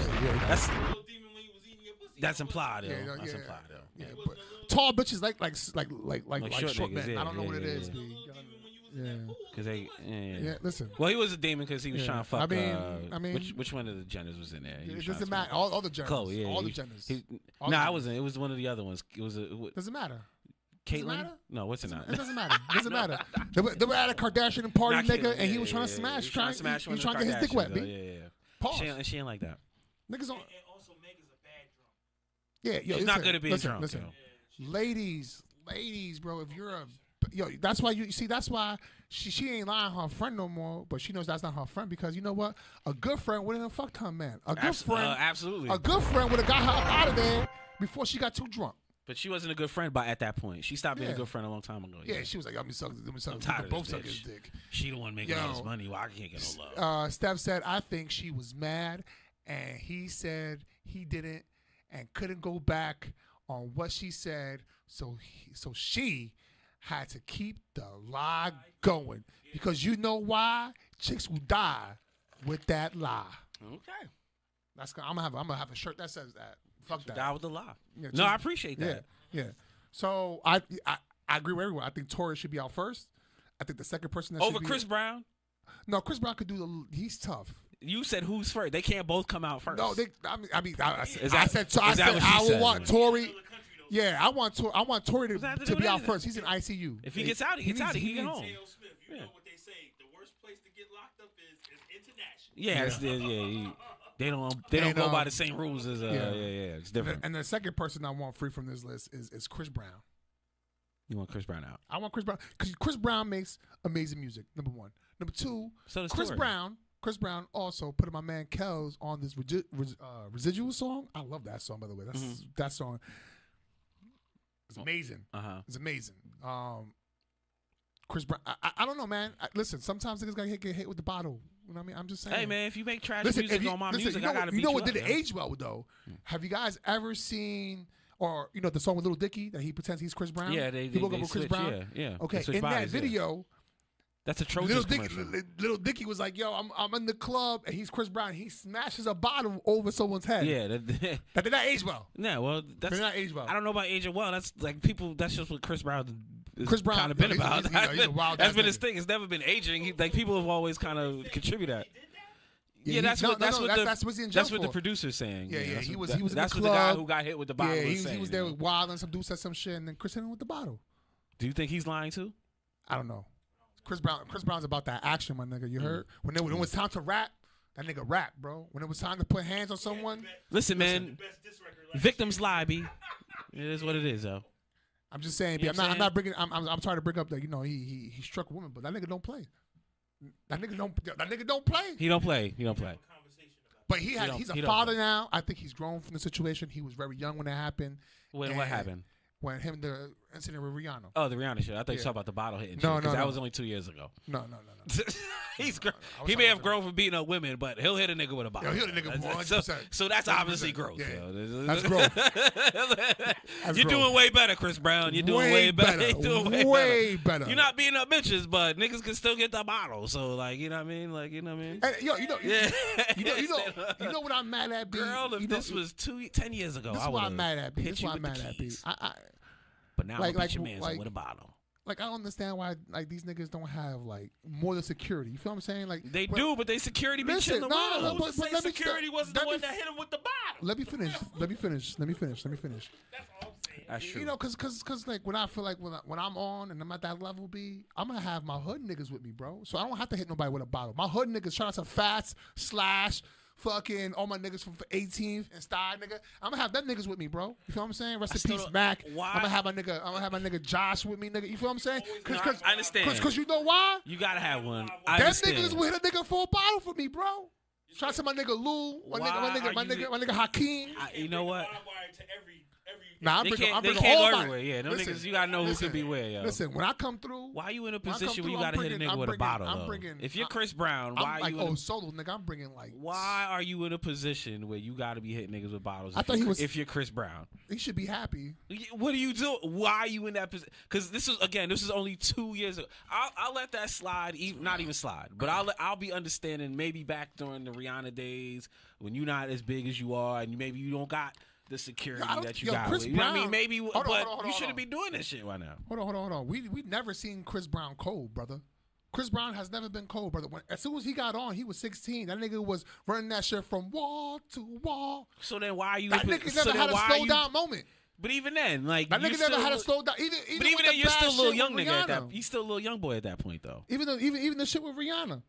That's implied. Yeah, Though. no, That's yeah. implied. Though. Yeah, but tall bitches like short short niggas, men. yeah, I don't know yeah, what it yeah, is. yeah. B. Yeah. Cause they. Yeah. Listen. Well, he was a demon because he was Yeah. trying to fuck. I mean, which one of the Jenners was in there? He It was trying doesn't to matter. fuck- All the genders. Chloe, yeah, all the he- genders. he- All No, the I genders. wasn't. It was one of the other ones. It was a Doesn't matter. Caitlyn. matter? No, what's it not? It doesn't matter. It doesn't matter. They were at a Kardashian party, Not nigga, Caitlyn, and he yeah, was trying to yeah, smash. He was trying He was to trying to get his dick wet, though. B. Yeah. Pause. She ain't like that. Niggas don't. Yeah, yo, She's not good at being listen, drunk. Listen, yo. ladies, bro, if you're that's why you see. That's why she ain't lying on her friend no more. But she knows that's not her friend because you know what? A good friend wouldn't have fucked her man. A good friend, absolutely. A good friend would have got her up out of there before she got too drunk. But she wasn't a good friend at that point. She stopped being a Yeah. good friend a long time ago. Yeah, she was like, "Let me suck. Let me suck. I'm tired of both this suck bitch. his dick." She the one making all this money. Well, I can't get no love. Steph said, "I think she was mad, and he said he didn't and couldn't go back on what she said. So she had to keep the lie going because you know why? Chicks will die with that lie. Okay. I'm gonna have a shirt that says that. Fuck that. Die with the lie. Yeah, No, I appreciate that. Yeah. So I agree with everyone. I think Tori should be out first. I think the second person that Over should be Chris Brown? No, Chris Brown could do he's tough. You said who's first? They can't both come out first. No, I Is said that what I she would want said? Tori. Yeah, I want Tori Does that have to to do be with out anything? first. He's in ICU. If he gets out, he gets out. He can get home. Smith, you know what they say. The worst place to get locked up is international. Yeah. They don't go by the same rules as it's different. And the second person I want free from this list is Chris Brown. You want Chris Brown out? I want Chris Brown because Chris Brown makes amazing music. Number one. Number two. So does Chris Tori. Brown. Chris Brown also put my man Kells on this residual song. I love that song, by the way. That song is amazing. It's amazing. Chris Brown. I don't know, man. Listen, sometimes niggas gotta get hit with the bottle. You know what I mean? I'm just saying. Hey man, if you make trash Listen, music on my music, you I gotta beat you know you what up, didn't yo. age well though? Have you guys ever seen or the song with Lil Dicky that he pretends he's Chris Brown? Yeah, he woke up with Chris switch, Brown. Yeah. Okay, They switch in that bodies, yeah. video, That's a Trojans commercial. Little Dicky was like, "Yo, I'm in the club and he's Chris Brown. He smashes a bottle over someone's head." Yeah, that did not age well. Yeah, well, that's Did not age well. I don't know about aging well. That's like people. That's just what Chris Brown. Chris Brown kind of been he's a- about. he's a wild That's ass been his nigga. thing. It's never been aging. Like people have always kind of contributed that. Yeah, that's no, what that's no, what that's- the that's what he's in jail that's what the for. producer's saying. Yeah, You know, yeah. that's He what- was in That's the what the guy club. who got hit with the bottle Yeah, was saying. he was there wild and some dude said some shit and then Chris hit him with the bottle. Do you think he's lying too? I don't know. Chris Brown's about that action, my nigga. You heard? When it was time to rap, that nigga rap, bro. When it was time to put hands on someone, Listen, man. Victims lie, B. It is what it is, though. I'm just saying, You B. know what I'm trying to bring up that he struck a woman, but that nigga don't play. That nigga don't play. He don't play. He don't play. But he's a father now. I think he's grown from the situation. He was very young when that happened. What happened? When the incident with Rihanna. Oh, the Rihanna shit. I thought you talking about the bottle hitting. No, that was only 2 years ago. No. He's he may have grown from beating up women, but he'll hit a nigga with a bottle. He'll hit a nigga 100%. So that's obviously growth. Yeah. Yo. That's growth. You're doing way better, Chris Brown. You're doing way better. You're doing way better. You're not beating up bitches, but niggas can still get the bottle. So like, you know what I mean? Like, you know what I mean? And, you know what I'm mad at, B? Girl, if this was 10 years ago, this is why I'm mad at, B. This is why I'm mad at, B. But now like, beat your man's with a bottle. Like, I don't understand why like these niggas don't have like more than security. You feel what I'm saying? Like they do, but they security be chilling around. But security wasn't the one that hit him with the bottle. Let me finish. That's all I'm saying. That's true. You know, cause like when I feel like when I'm on and I'm at that level, B, I'm gonna have my hood niggas with me, bro. So I don't have to hit nobody with a bottle. My hood niggas, shout out to Fats, Slash, fucking all my niggas from 18th and Style, nigga. I'm gonna have that niggas with me, bro. You feel what I'm saying? Rest in peace, Mac. Why? I'm gonna have my nigga Josh with me, nigga. You feel what I'm saying? Cause I understand. Cause you know why? You gotta have one. Them niggas will hit a nigga for a bottle for me, bro. Shout out to my nigga Lou, my nigga Hakeem. You know what? Nah, I'm bringing all my everywhere. Yeah, them niggas, you gotta know who can be where, yo. Listen, when I come through, why are you in a position where you gotta hit a nigga with a bottle? If you're Chris Brown, why are you solo nigga? I'm bringing like. Why are you in a position where you gotta be hitting niggas with bottles? If you're Chris Brown, he should be happy. What do you do? Why are you in that position? Because this is only 2 years ago. I'll let that slide, not even slide, but I'll be understanding maybe back during the Rihanna days when you're not as big as you are and maybe you don't got the security that you got. Chris you know Brown, what I mean? Maybe, hold on, you shouldn't be doing this shit right now. Hold on. We never seen Chris Brown cold, brother. Chris Brown has never been cold, brother. As soon as he got on, he was 16. That nigga was running that shit from wall to wall. So then why are you? That nigga never had a slow down moment. But even then, like that nigga never had a slow down. Even then, you're still a little young nigga at that. He's still a little young boy at that point, though. Even the shit with Rihanna.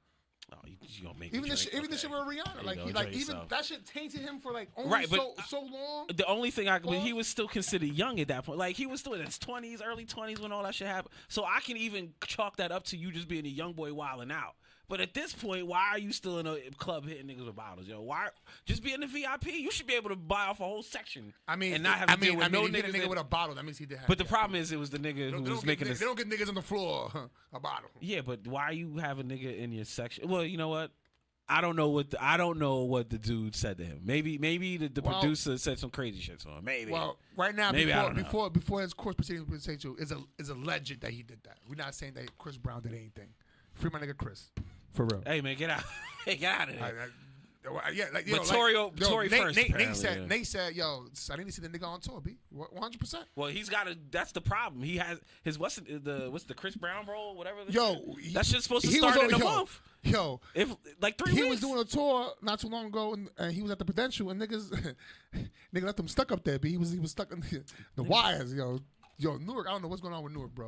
Oh, you gonna make even the shit with Rihanna, like even that shit tainted him for like only so long. The only thing he was still considered young at that point. Like he was still in his 20s, early 20s when all that shit happened. So I can even chalk that up to you just being a young boy wilding out. But at this point, why are you still in a club hitting niggas with bottles, yo? Why just be in the VIP? You should be able to buy off a whole section. And not have to deal with no nigga with a bottle. That means he did have. But the problem is, it was the nigga who was making this. They don't get niggas on the floor a bottle. Yeah, but why you have a nigga in your section? Well, you know what? I don't know what the dude said to him. Maybe the producer said some crazy shit to him. Maybe. Well, right now, before his court proceedings with St. is alleged that he did that. We're not saying that Chris Brown did anything. Free my nigga Chris. For real. Hey man, get out! Get out of there. But Tory first. Nate said, "Yo, I need to see the nigga on tour, B. 100%." Well, he's got to. That's the problem. He has his what's the Chris Brown role, whatever. That's just supposed to start in a month. Yo, if like 3 weeks. He was doing a tour not too long ago, and he was at the Prudential, and nigga left him stuck up there. B. He was stuck in the wires. Yo, Newark. I don't know what's going on with Newark, bro.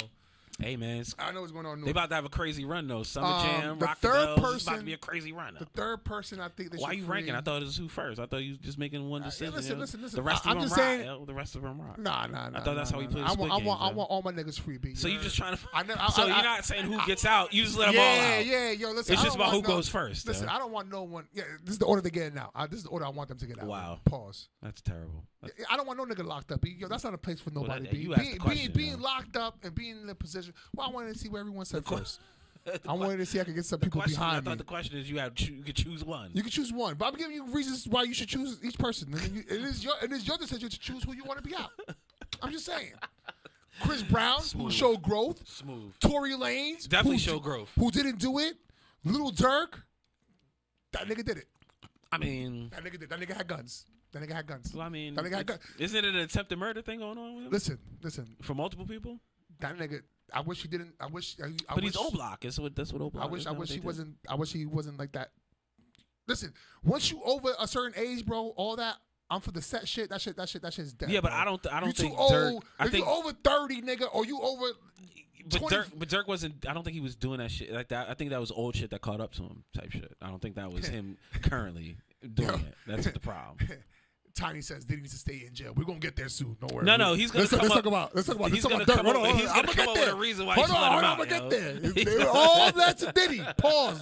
Hey man, I know what's going on. They about to have a crazy run though. Summer Jam, the Rock third the person it's about to be a crazy run. The third person, I think. Why are you ranking? I thought it was who first. I thought you was just making one decision. Listen. The rest of them rock. Saying, the rest of them rock. Nah. I thought that's how he played. I want all my niggas free, B. So you just trying to. So you're not saying who gets out. You just let them all out. Yeah. Yo, listen. It's just about who goes first. Listen, I don't want no one. Yeah, this is the order they're getting out. This is the order I want them to get out. Wow. Pause. That's terrible. I don't want no nigga locked up. Yo, that's not a place for nobody. Being locked up and being in a position. Well, I wanted to see what everyone said first. I wanted to see I could get some people behind me. I thought the question is you could choose one. You can choose one, but I'm giving you reasons why you should choose each person. It is your decision to choose who you want to be out. I'm just saying. Chris Brown, who showed growth. Smooth. Tory Lanez, definitely showed growth. Who didn't do it. Lil Durk, that nigga did it. I mean, that nigga did. That nigga had guns. That nigga had guns. Well, I mean, that nigga had guns. Isn't it an attempted murder thing going on with him? Listen. For multiple people? That nigga. I wish he didn't. But he's O Block. That's what O Block. I wish he wasn't. I wish he wasn't like that. Listen, once you over a certain age, bro, all that. I'm for the set shit. That shit's dead. Yeah, but bro. I don't you think too old. Dirk. If you over 30, nigga, or you over. But Dirk wasn't. I don't think he was doing that shit like that. I think that was old shit that caught up to him, type shit. I don't think that was him currently doing it. That's the problem. Tiny says Diddy needs to stay in jail. We're gonna get there soon. Don't worry. No, he's gonna. Let's talk about. Let's talk about He's gonna Dirk. come up. He's I'm gonna gonna come get up there. with a reason why. Hold you should let him on. out, I'm gonna yo. get there. All that's to Diddy. Pause.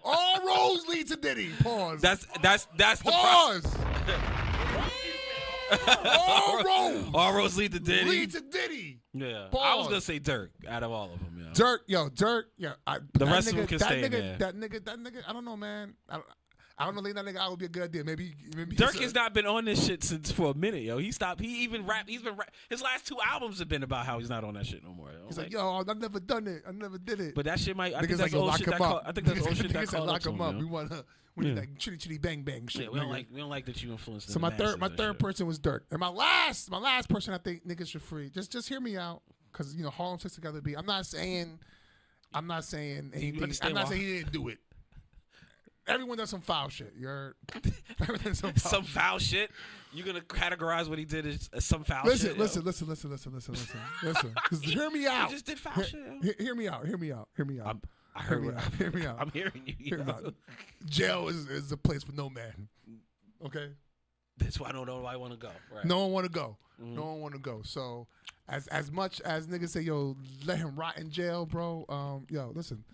All roads lead to Diddy. Pause. That's the Pause. All roads lead to Diddy. Lead to Diddy. Yeah. Pause. I was gonna say Dirk out of all of them. Dirk. The rest of them can stay in there. That nigga. I don't know, man. I don't know. Leave that nigga out would be a good idea. Maybe Dirk has not been on this shit since for a minute, yo. He stopped. He even rapped. His last 2 albums have been about how he's not on that shit no more. Yo. He's like, yo, I've never done it. I never did it. But that shit might. I think Niggas that's like, yo, old lock shit him that up. caught. I think that's old shit that Niggas said caught lock him up. yo. We need like chitty bang bang shit. Yeah, we don't like that you influenced. So my third person was Dirk, and my last person I think niggas should free. Just hear me out, because Harlem Six Together beat. I'm not saying anything. I'm not saying he didn't do it. Everyone does some foul shit. Everyone does some foul shit. You're gonna categorize what he did as some foul listen, shit. Listen. Just hear me out. He just did foul shit. Hear me out. Hear me out. Hear me out. I'm hearing you. Hear me out. Jail is a place for no man. Okay. That's why nobody want to go. Right. No one want to go. Mm-hmm. No one want to go. So as much as niggas say, yo, let him rot in jail, bro. Yo, listen.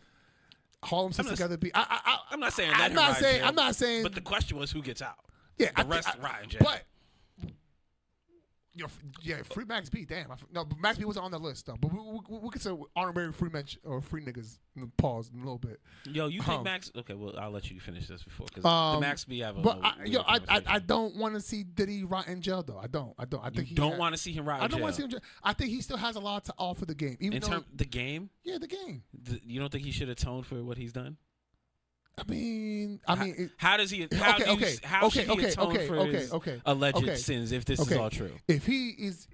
Harlem Six Together beat. I'm not saying I'm not saying. But the question was who gets out. Yeah, the rest rot in jail. But free Max B. Damn, no, but Max B wasn't on the list though. But we could say honorary free mention or free niggas. Pause in a little bit. Yo, you think Max? Okay, well I'll let you finish this before because the Max B have a. But I don't want to see Diddy rot in jail though. I don't. I think you don't want to see him rot in jail. I don't want to see him. I think he still has a lot to offer the game. Even the game. Yeah, the game. You don't think he should atone for what he's done? I mean, how does he? How should he atone for his alleged sins if this is all true? If he is,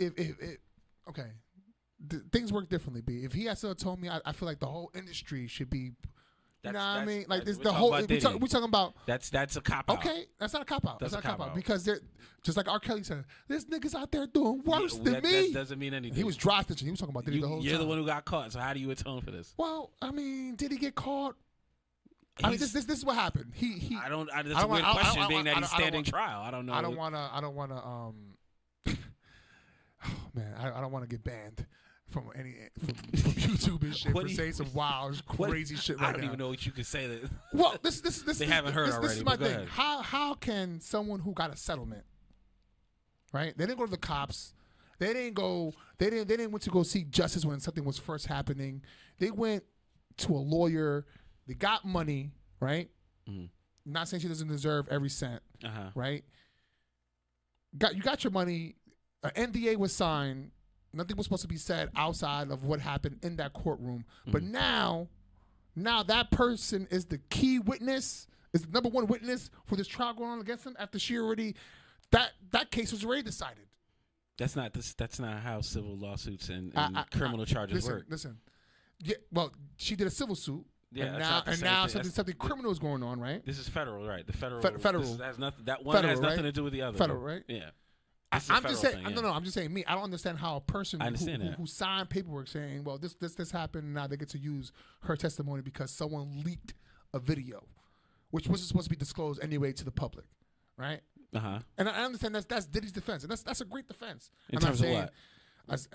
things work differently. B. If he has to atone me, I feel like the whole industry should be. You know what I mean? Like this, the whole. We're talking about. That's a cop out. Okay, that's not a cop out. That's not a cop out because they're just like R. Kelly said, there's niggas out there doing worse than me. That doesn't mean anything. He was dry stitching. He was talking about Diddy the whole time. You're the one who got caught. So how do you atone for this? Well, I mean, did he get caught? I mean, this is what happened. He. I don't. That's a weird question, being that he's standing trial. I don't know. I don't want to. Oh man, I don't want to get banned from YouTube and shit for saying some wild, crazy shit right now. I don't even know what you could say that. Well, this they haven't heard already. This is my thing. How can someone who got a settlement, right? They didn't go to the cops. They didn't went to go seek justice when something was first happening. They went to a lawyer. They got money, right? Mm-hmm. Not saying she doesn't deserve every cent, right? You got your money. An NDA was signed. Nothing was supposed to be said outside of what happened in that courtroom. Mm-hmm. But now that person is the key witness, is the number one witness for this trial going on against him after she already that case was already decided. That's not how civil lawsuits and criminal charges work. Listen. Yeah, well, she did a civil suit. Yeah, and now something criminal is going on, right? This is federal, right? The federal. Federal. Has nothing. That one has nothing to do with the other. Federal, right? Yeah. I'm just saying. No. I'm just saying. I don't understand how a person who signed paperwork saying, "Well, this happened," and now they get to use her testimony because someone leaked a video, which wasn't supposed to be disclosed anyway to the public, right? And I understand that's Diddy's defense, and that's a great defense. In terms of what? As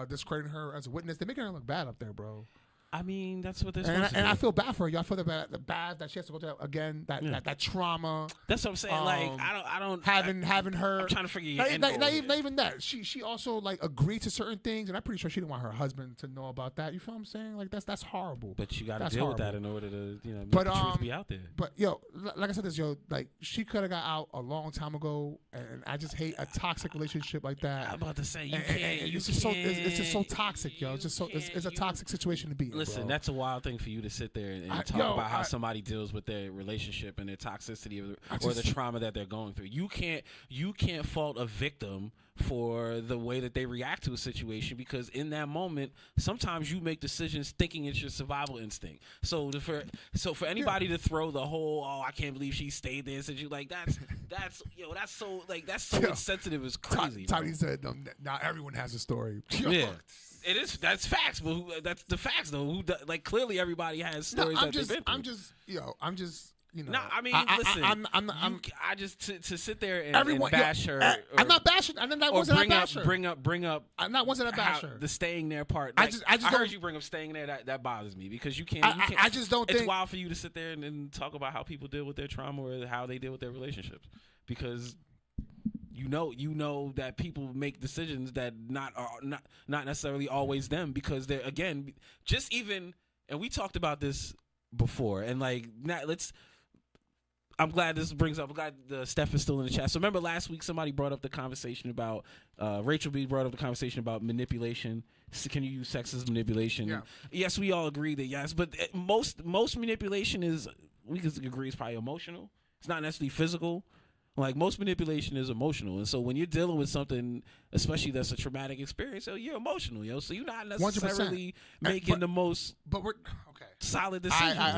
discrediting her as a witness, they're making her look bad up there, bro. I mean, that's what they're supposed to do. And I feel bad for her. I feel the bad that she has to go through again. That trauma. That's what I'm saying. I don't having her. I'm trying to figure your end goal. Not even that. She also agreed to certain things, and I'm pretty sure she didn't want her husband to know about that. You feel what I'm saying? That's horrible. But you got to deal with that in order to make the truth be out there. But like I said, she could have got out a long time ago, and I just hate a toxic relationship like that. I'm about to say it's just so toxic, yo. It's just it's a toxic situation to be in. Listen, that's a wild thing for you to sit there and talk about how somebody deals with their relationship and their toxicity or the trauma that they're going through. You can't fault a victim for the way that they react to a situation because in that moment, sometimes you make decisions thinking it's your survival instinct. So for anybody to throw the whole I can't believe she stayed there since you that's so insensitive is crazy. Tiny said now everyone has a story. Yeah. It is. That's facts, but that's the facts though. Clearly everybody has stories that they've been through. you know. No, I mean, listen. I just to sit there and bash her. I'm not bashing. And then that wasn't a basher. Bring up. I'm not wasn't a basher. The staying there part. I Like, just I don't- heard you bring up staying there. That bothers me because you can't. I just don't it's think wild for you to sit there and talk about how people deal with their trauma or how they deal with their relationships because. You know that people make decisions that not necessarily always them because they're again just even and we talked about this before and like I'm glad this brings up. I'm glad Steph is still in the chat. So remember last week somebody brought up the conversation about Rachel B brought up the conversation about manipulation. Can you use sex as manipulation? Yeah. Yes, we all agree that yes, but most manipulation is we can agree is probably emotional. It's not necessarily physical. Like most manipulation is emotional, and so when you're dealing with something, especially that's a traumatic experience, so you're emotional, So you're not necessarily 100%. making the most but we're okay. solid decisions. I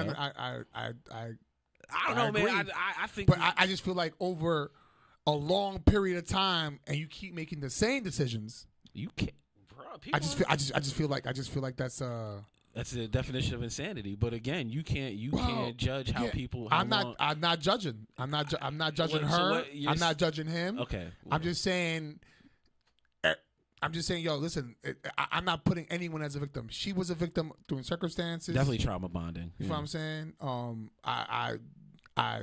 don't know, agree. man. I think, but I just feel like over a long period of time, and you keep making the same decisions. You can't, bro. I just feel like that's That's the definition of insanity. But again, you can't judge how people. I'm not judging. I'm not judging her. I'm not judging him. Okay. I'm just saying. Yo, listen. I'm not putting anyone as a victim. She was a victim through circumstances. Definitely trauma bonding. You know what I'm saying? I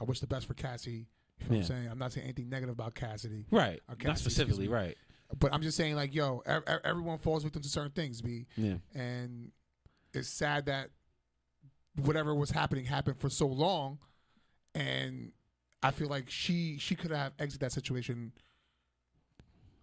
wish the best for Cassie. You know what I'm saying? I'm not saying anything negative about Cassidy. Right. Cassie, not specifically. Right. But I'm just saying, like, yo, everyone falls victim to certain things, B. Yeah. And it's sad that whatever was happened for so long, and I feel like she could have exited that situation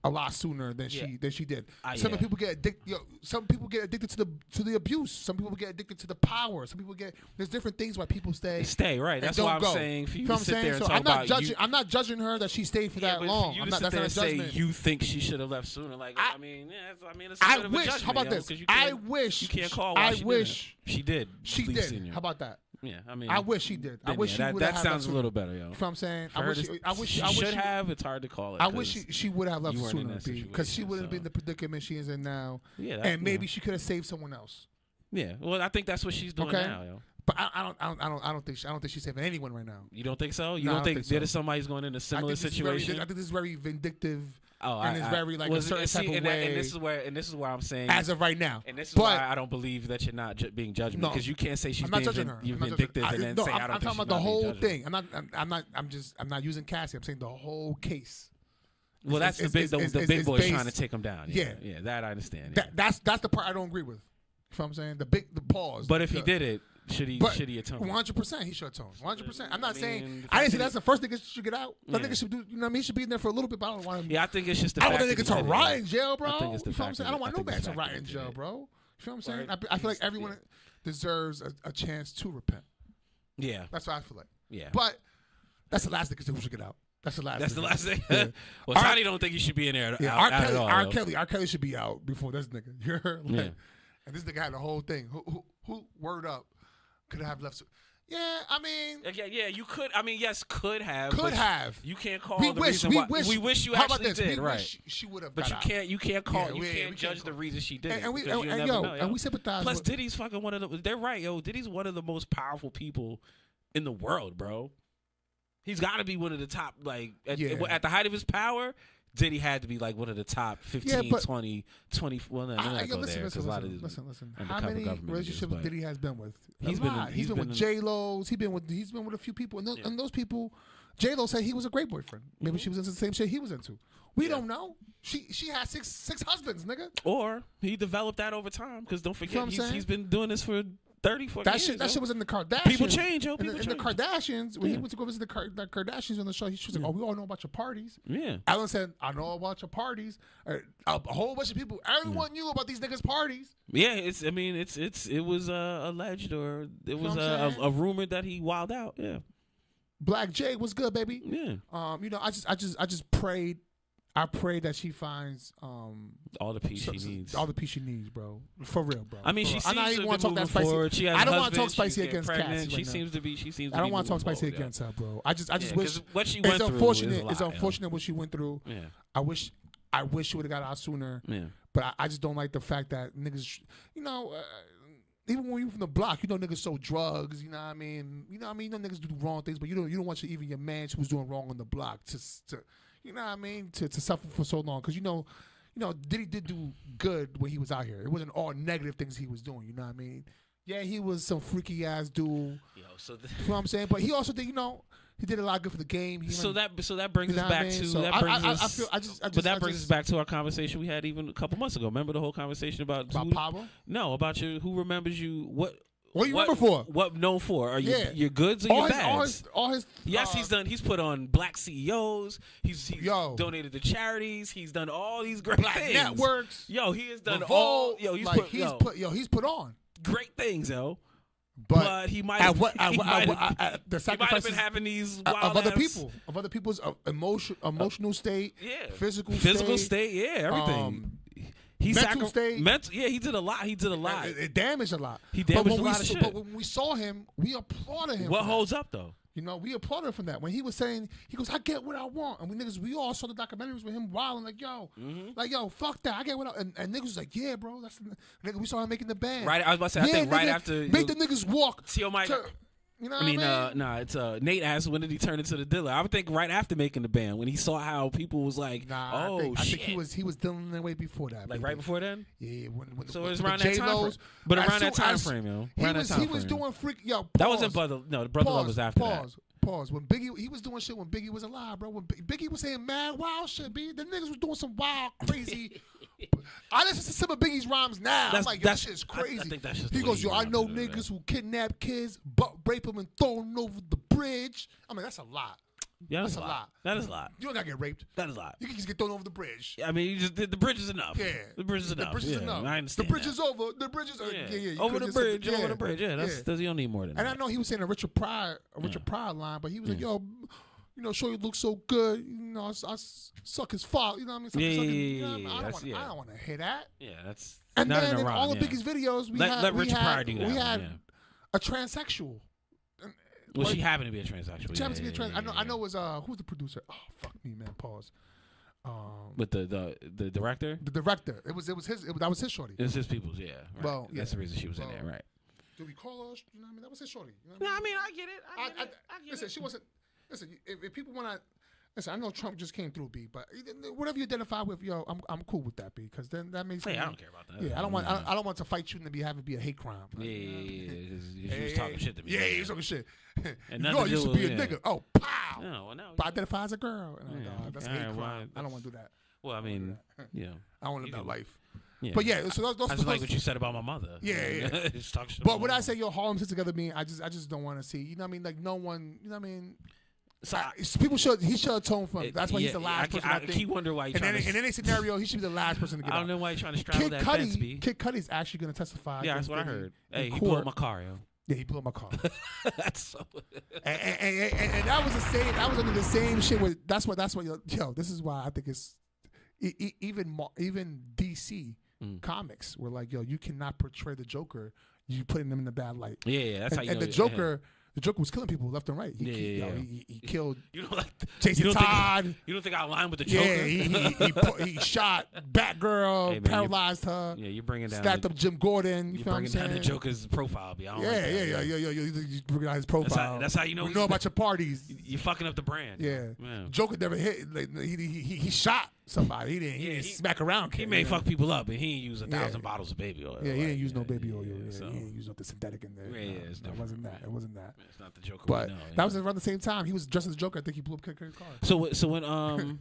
a lot sooner than she did. Some people get addicted. Some people get addicted to the abuse. Some people get addicted to the power. Some people there's different things why people stay. Right. That's why I'm saying for you to sit there and talk about. I'm not judging her that she stayed for that long. I'm not. That's not a judgment. You think she should have left sooner? Like it's a bit of a judgment. How about this? I wish you can't call. She did. She did. How about that? Yeah, I mean, I wish she did. I wish she would have. That sounds a little better, yo. You know what I'm saying? I wish she should have. It's hard to call it. I wish she would have left sooner, because she wouldn't have been in the predicament she is in now. Yeah, and maybe she could have saved someone else. Yeah, well, I think that's what she's doing now, yo. But I don't think she's saving anyone right now. You don't think so? You don't think there is somebody's going in a similar situation? I think this is very vindictive. And it's very like a certain type of way. And this is where I'm saying as of right now. And this is why I don't believe that you're not being judgmental because you can't say she's being vindictive and then say I don't think she's not being judgmental. I'm talking about the whole thing. I'm not using Cassie. I'm saying the whole case. Well, that's the big boy trying to take him down. Yeah, that I understand. That's the part I don't agree with. You know what I'm saying? The pause. But if he did it, should he atone? 100% he should atone. 100%. I'm not saying I didn't say that's the first nigga should get out. I think it should do. You know what I mean? He should be in there for a little bit, but I don't want him. Yeah, I think it's just the I fact don't want a nigga to rot in jail, bro. I think it's the you know what I'm saying? I don't want no man to rot fact in jail, bro. You know what I'm saying? I feel like everyone deserves a chance to repent. Yeah, that's what I feel like. Yeah, but that's the last nigga who should get out. That's the last thing. Yeah. Well, Tony don't think he should be in there. Out at all. R. Kelly should be out before this nigga. You heard? Like, and this nigga had the whole thing. Who word up could have left? Yeah, I mean. Yeah, you could. I mean, yes, could have. You can't call the reason why. We wish you actually did. We right. Wish she would have. But you can't call. You can't judge the reason she did. And we sympathize. Plus, Diddy's fucking one of the. They're right, yo. Diddy's one of the most powerful people in the world, bro. He's got to be one of the top, like, at the height of his power, Diddy had to be, like, one of the top 15, 20, well, no, listen. How many relationships Diddy has been with? He's been with J-Lo's. He's been with a few people. And those people, J-Lo said he was a great boyfriend. Maybe she was into the same shit he was into. We don't know. She had six husbands, nigga. Or he developed that over time, because don't forget, he's been doing this for 30, 40 years. That shit was in the Kardashians. People change, yo. In the Kardashians, when he went to go visit the Kardashians on the show, she was like, "Oh, we all know about your parties." Yeah. Ellen said, "I know about your parties." A whole bunch of people, everyone knew about these niggas' parties. Yeah, it was alleged, or it was a rumor that he wilded out. Yeah. Black Jade was good, baby. Yeah. I just prayed. I pray that she finds all the peace she needs. All the peace she needs, bro. For real, bro. I mean, she seems to be moving forward. I don't want to talk spicy against Cassie. She seems to be. I don't want to talk spicy against her, bro. I just wish what she went through. It's unfortunate what she went through. Yeah. I wish she would have got out sooner. Yeah. But I just don't like the fact that niggas, even when you from the block, you know niggas sold drugs. You know what I mean? You know what I mean? You know niggas do wrong things, but you don't want even your man who's doing wrong on the block to you know what I mean? To suffer for so long, because you know Diddy did do good when he was out here. It wasn't all negative things he was doing. You know what I mean? Yeah, he was some freaky ass dude. Yo, so you know what I'm saying? But he also did, he did a lot of good for the game. So that brings us back to but that brings us back to our conversation we had even a couple months ago. Remember the whole conversation about Pablo? No, about who remembers you. What you remember for? What known for? Are you your goods or your bads? All his yes, he's done. He's put on black CEOs. He's donated to charities. He's done all these great black things. networks. Yo, he has done Revolt, all. Yo, he's put on great things, yo. But he might have the sacrifices been having these wild of other people's emotional state, physical state, everything. Mental state. He did a lot. It damaged a lot. He damaged a lot of shit. But when we saw him, we applauded him. What holds up though? We applauded him from that. When he was saying, he goes, I get what I want. And we all saw the documentaries with him wilding like, yo, fuck that. I get what I want. And niggas was like, yeah, bro. That's nigga. We saw him making the band. Right. I was about to say, I think right after. Make the niggas walk. T.O. Mike. You know what I mean? It's Nate asked when did he turn into the dealer. I would think right after making the band, when he saw how people was like, I think he was dealing that way before that. Like right before then? Yeah. So it was around that time frame. But around that time frame, yo. He was doing freak. Yo, that wasn't Brother. No, the Brother Love was after that. Pause. When Biggie, he was doing shit when Biggie was alive, bro. When Biggie was saying mad wild shit, B, the niggas was doing some wild, crazy. I listen to some of Biggie's rhymes now. I'm like, yo, that shit's crazy. I think that's just he goes, yo, I know niggas who kidnap kids, rape them, and throw them over the bridge. I mean, that's a lot. Yeah, that's a lot. That is a lot. You don't gotta get raped. That is a lot. You can just get thrown over the bridge. I mean, the bridge is enough. Yeah, the bridge is enough. The bridge is enough. I understand. The bridge is over. The bridge is over the bridge. Over the bridge. Yeah, you don't need more than that. And I know he was saying a Richard Pryor line, but he was like, yo, Shorty looks so good. I suck his fault. You know what I mean? I don't want to hear that. Yeah, that's. And not then in all the biggest videos we let Richard Pryor do that. We had a transsexual. Well, she happened to be a transsexual. She happened to be a transsexual. I know it was who's the producer? Oh fuck me, man. Pause. With the director. The director. It was his. That was his shorty. It was his people's. Yeah. Right. Well, that's the reason she was in there, right? Did we call her? You know what I mean? That was his shorty. You know what I mean? I get it. I get listen, it. she wasn't. Listen, if people want to. Listen, I know Trump just came through, B, but whatever you identify with, yo, I'm cool with that, B, because then that makes. Hey, I don't care about that. Yeah, I don't want to fight you and have it be a hate crime. Like, he was talking shit to me. Yeah, he was talking shit. And I used to be a nigga. Oh, pow. No. But identify as a girl. That's a hate crime. I don't want to do that. Well, I mean, I want to live that life. Yeah. But yeah, so those. I just like what you said about my mother. Yeah. Just talk shit. But when I say Harlem sits together, me, I just don't want to see. You know what I mean? Like no one. You know what I mean? So he should atone for it. That's why he's the last person. I think. Keep wonder why. In any scenario, he should be the last person to get out. I don't know why he's trying to straddle that fence. Kid Cudi's actually going to testify. Yeah, that's what I heard. Hey, he blew up my car, yo. Yeah, he blew up my car. That's so. and that was the same. That was under the same shit. That's what. Yo, this is why I think it's even DC comics were like, yo, you cannot portray the Joker. You putting him in the bad light. Yeah, that's how you know. And the Joker. The Joker was killing people left and right. He killed Jason Todd. You don't think I aligned with the Joker? Yeah, he shot Batgirl, hey, man, paralyzed her. Yeah, you're bringing down. Stacked up Jim Gordon. You're bringing down the Joker's profile. Yeah. You bringing down his profile. That's how you know. We know about your parties. You're fucking up the brand. Yeah. Joker never hit. Like, he shot somebody. He didn't smack around. He may fuck people up, but he ain't use 1,000 bottles of baby oil. Yeah, he didn't use no baby oil. He didn't use no synthetic in there. Yeah, it wasn't that. It wasn't that. It's not the Joker. But that was around the same time. He was dressed as the Joker. I think he blew up Kid Cudi's car. So when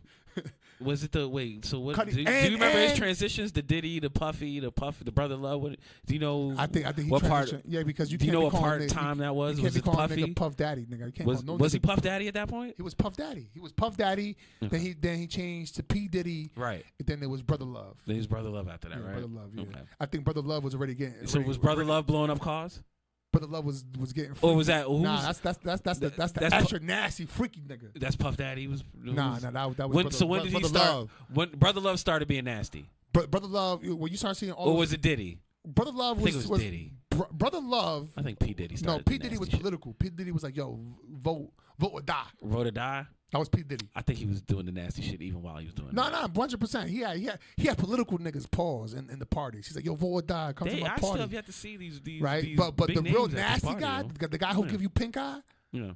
was it the wait? So what? Do you remember his transitions? The Diddy, the Puffy, the Brother Love. What, do you know? I think he what part? Yeah, because you do can't. You know what part time that was? You was can't it be calling Puffy? Nigga Puff Daddy, nigga. Was he Puff Daddy at that point? He was Puff Daddy. He was Puff Daddy. Okay. Then he changed to P Diddy. Right. Then it was Brother Love. Then he was Brother Love after that, right? Brother Love. Yeah. Okay. I think Brother Love was already getting. So was Brother Love blowing up cars? Brother Love was getting. Or was that? Nah, that's the extra nasty freaky nigga. That's Puff Daddy. That was. When did he start? When Brother Love started being nasty? Brother Love, when you start seeing all. Or was it Diddy? Brother Love was. I think it was Diddy. Brother Love. I think P Diddy started. No, P Diddy was political. P Diddy was like, yo, vote or die. Vote or die. That was P. Diddy. I think he was doing the nasty shit even while he was doing No, that. 100%. He had political niggas pause in the parties. He's like, yo, vote or die. Come to my I party. still have yet to see these right? these But big the real names at nasty this party, guy, the guy who give you pink eye, yeah.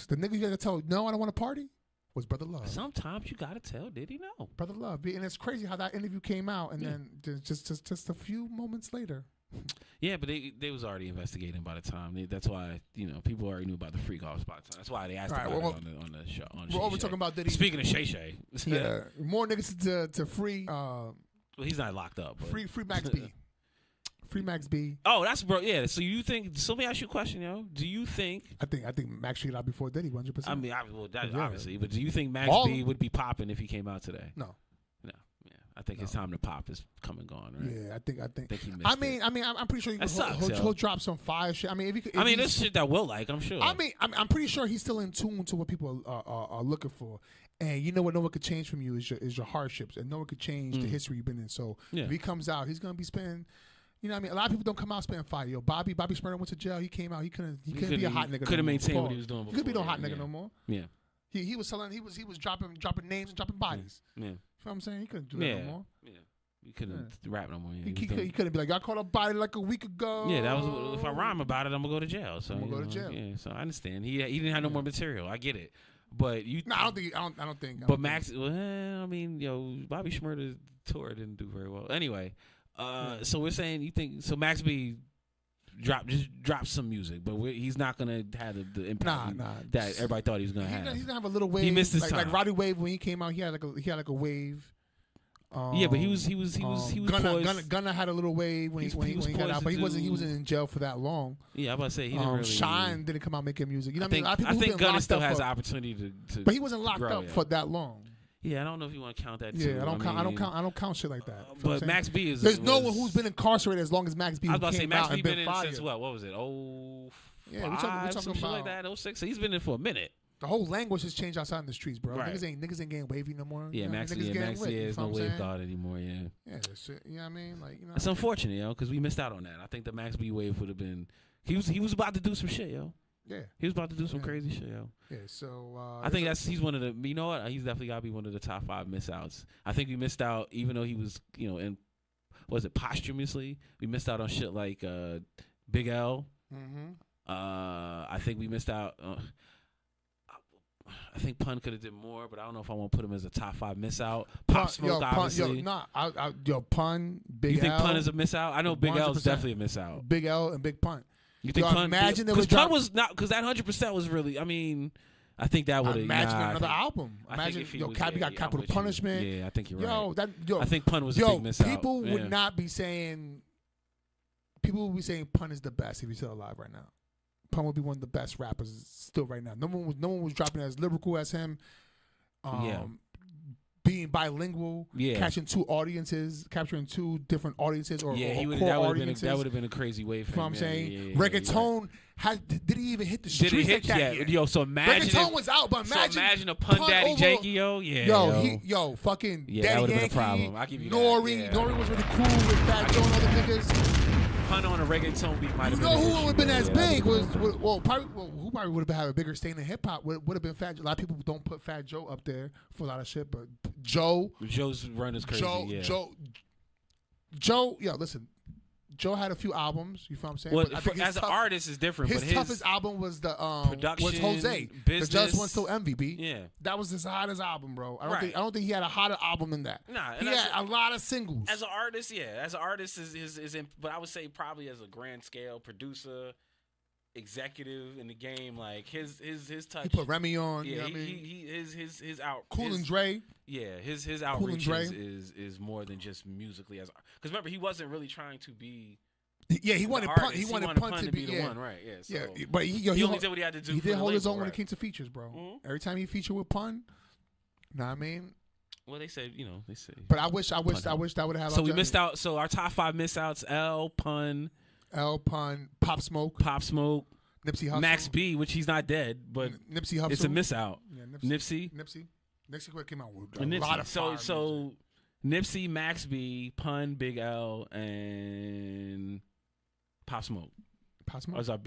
the nigga you got to tell, no, I don't want to party, was Brother Love. Sometimes you gotta tell Diddy no. Brother Love. And it's crazy how that interview came out, and then just a few moments later. Yeah, but they was already investigating by the time. That's why people already knew about the freak offs by the time. That's why they asked about it on the show. We're always talking about Diddy. Speaking of Shay Shay, yeah, more niggas to free. Well, he's not locked up. But. Free Max B. Free Max B. Oh, that's bro. Yeah. So you think? So let me ask you a question, yo. Do you think? I think Max should get out before Diddy, 100%. I mean, obviously, but do you think Max B would be popping if he came out today? No. I think his time to pop is come and gone, right? Yeah, I think he missed I'm pretty sure he'll drop some fire shit. I mean, there's shit that we'll like, I'm sure. I mean, I'm pretty sure he's still in tune to what people are looking for. And you know what? No one could change from you is your hardships, and no one could change the history you've been in. So if he comes out, he's gonna be spending. You know what I mean? A lot of people don't come out spitting fire. Yo, Bobby Smurda went to jail. He came out. He couldn't be a hot nigga. Couldn't maintain what he was doing before. He couldn't be no hot nigga no more. Yeah. He was selling. He was dropping names and dropping bodies. Yeah. You know what I'm saying? He couldn't do that no more. Yeah. He couldn't rap no more. Yeah, he couldn't be like, I caught a body like a week ago. Yeah, that was if I rhyme about it, I'm gonna go to jail. So I'm gonna go to jail. Yeah, so I understand. He didn't have no more material. I get it, but you. No, I don't think. But Max, well, I mean, Bobby Shmurda's tour didn't do very well. Anyway, so we're saying you think so? Max B drop some music, but he's not gonna have the impact that everybody thought he was gonna have. He's gonna have a little wave. He missed his time. Like Roddy Wave when he came out, he had like a wave. Yeah, but he was Gunna had a little wave when he got out, but he wasn't in jail for that long. Yeah, I'm about to say he didn't really. Shine didn't come out making music. You know what I mean? I think Gunna still has the opportunity to. But he wasn't locked up for that long. Yeah, I don't know if you want to count that. Yeah, I don't count shit like that. But Max B is. There's no one who's been incarcerated as long as Max B. I was about to say Max B been in since what? What was it? Yeah, we're talking some shit like that. 06. So he's been in for a minute. The whole language has changed outside in the streets, bro. Right. Niggas ain't getting wavy no more. Yeah, Max is no wave god anymore. Yeah. Yeah, that's it. You know what I mean? Like, it's unfortunate, because we missed out on that. I think the Max B wave would have been. He was about to do some shit, yo. Yeah. He was about to do some crazy shit, yo. Yeah. So I think he's one of the. You know what? He's definitely got to be one of the top 5 miss outs. I think we missed out, even though he was, in was it posthumously? We missed out on shit like Big L. Mm-hmm. I think we missed out. I think Pun could have did more, but I don't know if I want to put him as a top 5 miss out. Pop Smoke, obviously. Pun, Big L. You think Pun is a miss out? I know Big L is definitely a miss out. Big L and Big Pun. You think Pun? Because Pun was not, because that 100% was really. I mean, I think that would have. Imagine another album. Imagine we got Capital Punishment. Yeah, I think you're right. I think Pun was a big miss out. People would not be saying. People would be saying Pun is the best if he's still alive right now. Pun would be one of the best rappers still right now. No one was dropping as lyrical as him. Being bilingual, capturing 2 different audiences or audiences. That would have been a crazy way for him. You know what I'm saying? Reggaeton did he even hit the streets? Did it hit yet? Yo, so imagine Reggaeton was out, but imagine a Pun Daddy Janky, yo. Yeah. Fucking that Daddy would have Yankee, been a problem. I'll give you Nori. that. Nori was really cool with Fat Joe and other niggas. Pun on a reggaeton beat might have been. You know who would have been as big who probably would have had a bigger stain in hip hop would have been Fat Joe. A lot of people don't put Fat Joe up there for a lot of shit, but Joe's run is crazy. Joe, listen. Joe had a few albums. You feel what I'm saying? Well, as an artist is different. His toughest album was the production, was Jose. Business. The Just One Still Envy, B. Yeah, that was his hottest album, bro. I don't think he had a hotter album than that. Nah, he had a lot of singles. As an artist, is in, but I would say probably as a grand scale producer, executive in the game, like his touch. He put Remy on. Yeah, you know what I mean? his out. Cool and Dre. Yeah, his outreach is more than just musically as, because remember he wasn't really trying to be. Yeah, he wanted Pun. He wanted Pun to be the one, right? Yeah, so but he only did what he had to do. He did hold his own when it right? came to features, bro. Mm-hmm. Every time he featured with Pun, know what I mean? Well, they said, they say. But I wish that would have had. So we missed out. So our top 5 miss outs: Pun, Pop Smoke, Nipsey Hussle, Max B, which he's not dead, but Nipsey Hussle. It's a miss out. Yeah, Nipsey came out with a lot of fire so Nipsey, Max B, Pun, Big L, and Pop Smoke. Pop Smoke. Those are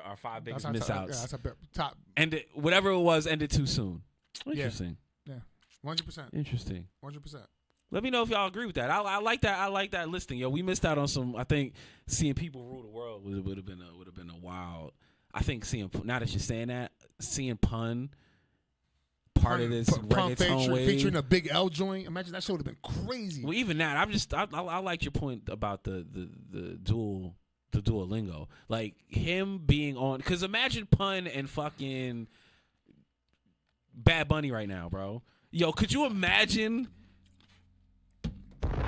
our 5 biggest That's miss our top, outs. yeah, that's our top. Ended whatever it was ended too soon. Interesting. Yeah, 100%. Interesting. 100%. Let me know if y'all agree with that. I like that. I like that listing. Yo, we missed out on some. I think seeing people rule the world would have been a wild. I think now that you're saying that, seeing Pun part of this reggaeton wave featuring a Big L joint. Imagine that show would have been crazy. Well, even that, I like your point about the dual lingo, like him being on. Because imagine Pun and fucking Bad Bunny right now, bro. Yo, could you imagine?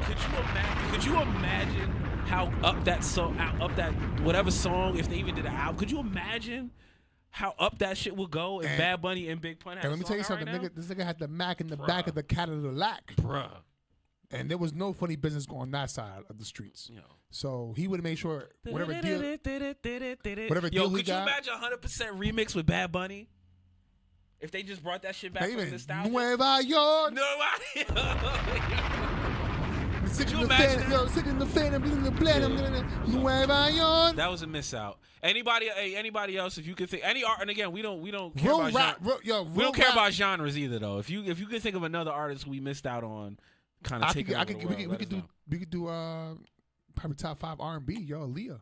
Could you imagine how up that whatever song, if they even did an album? Could you imagine how up that shit would go if Bad Bunny and Big Pun had? And let me tell you something, this nigga had the Mac in the back of the Cadillac, bruh. And there was no funny business going on that side of the streets. Yo. So he would have made sure whatever deal he could you imagine 100% remix with Bad Bunny? If they just brought that shit back from nostalgia. Nueva York. Could you imagine? Sitting in the fan, I'm getting the blend, I'm getting the Nueva York. That was a miss out. Anybody else? If you could think any art, and again, we don't care about we don't care about genres either, though. If you could think of another artist we missed out on, kind of taking over the world, we could do probably top 5 R&B. Yo, Aaliyah.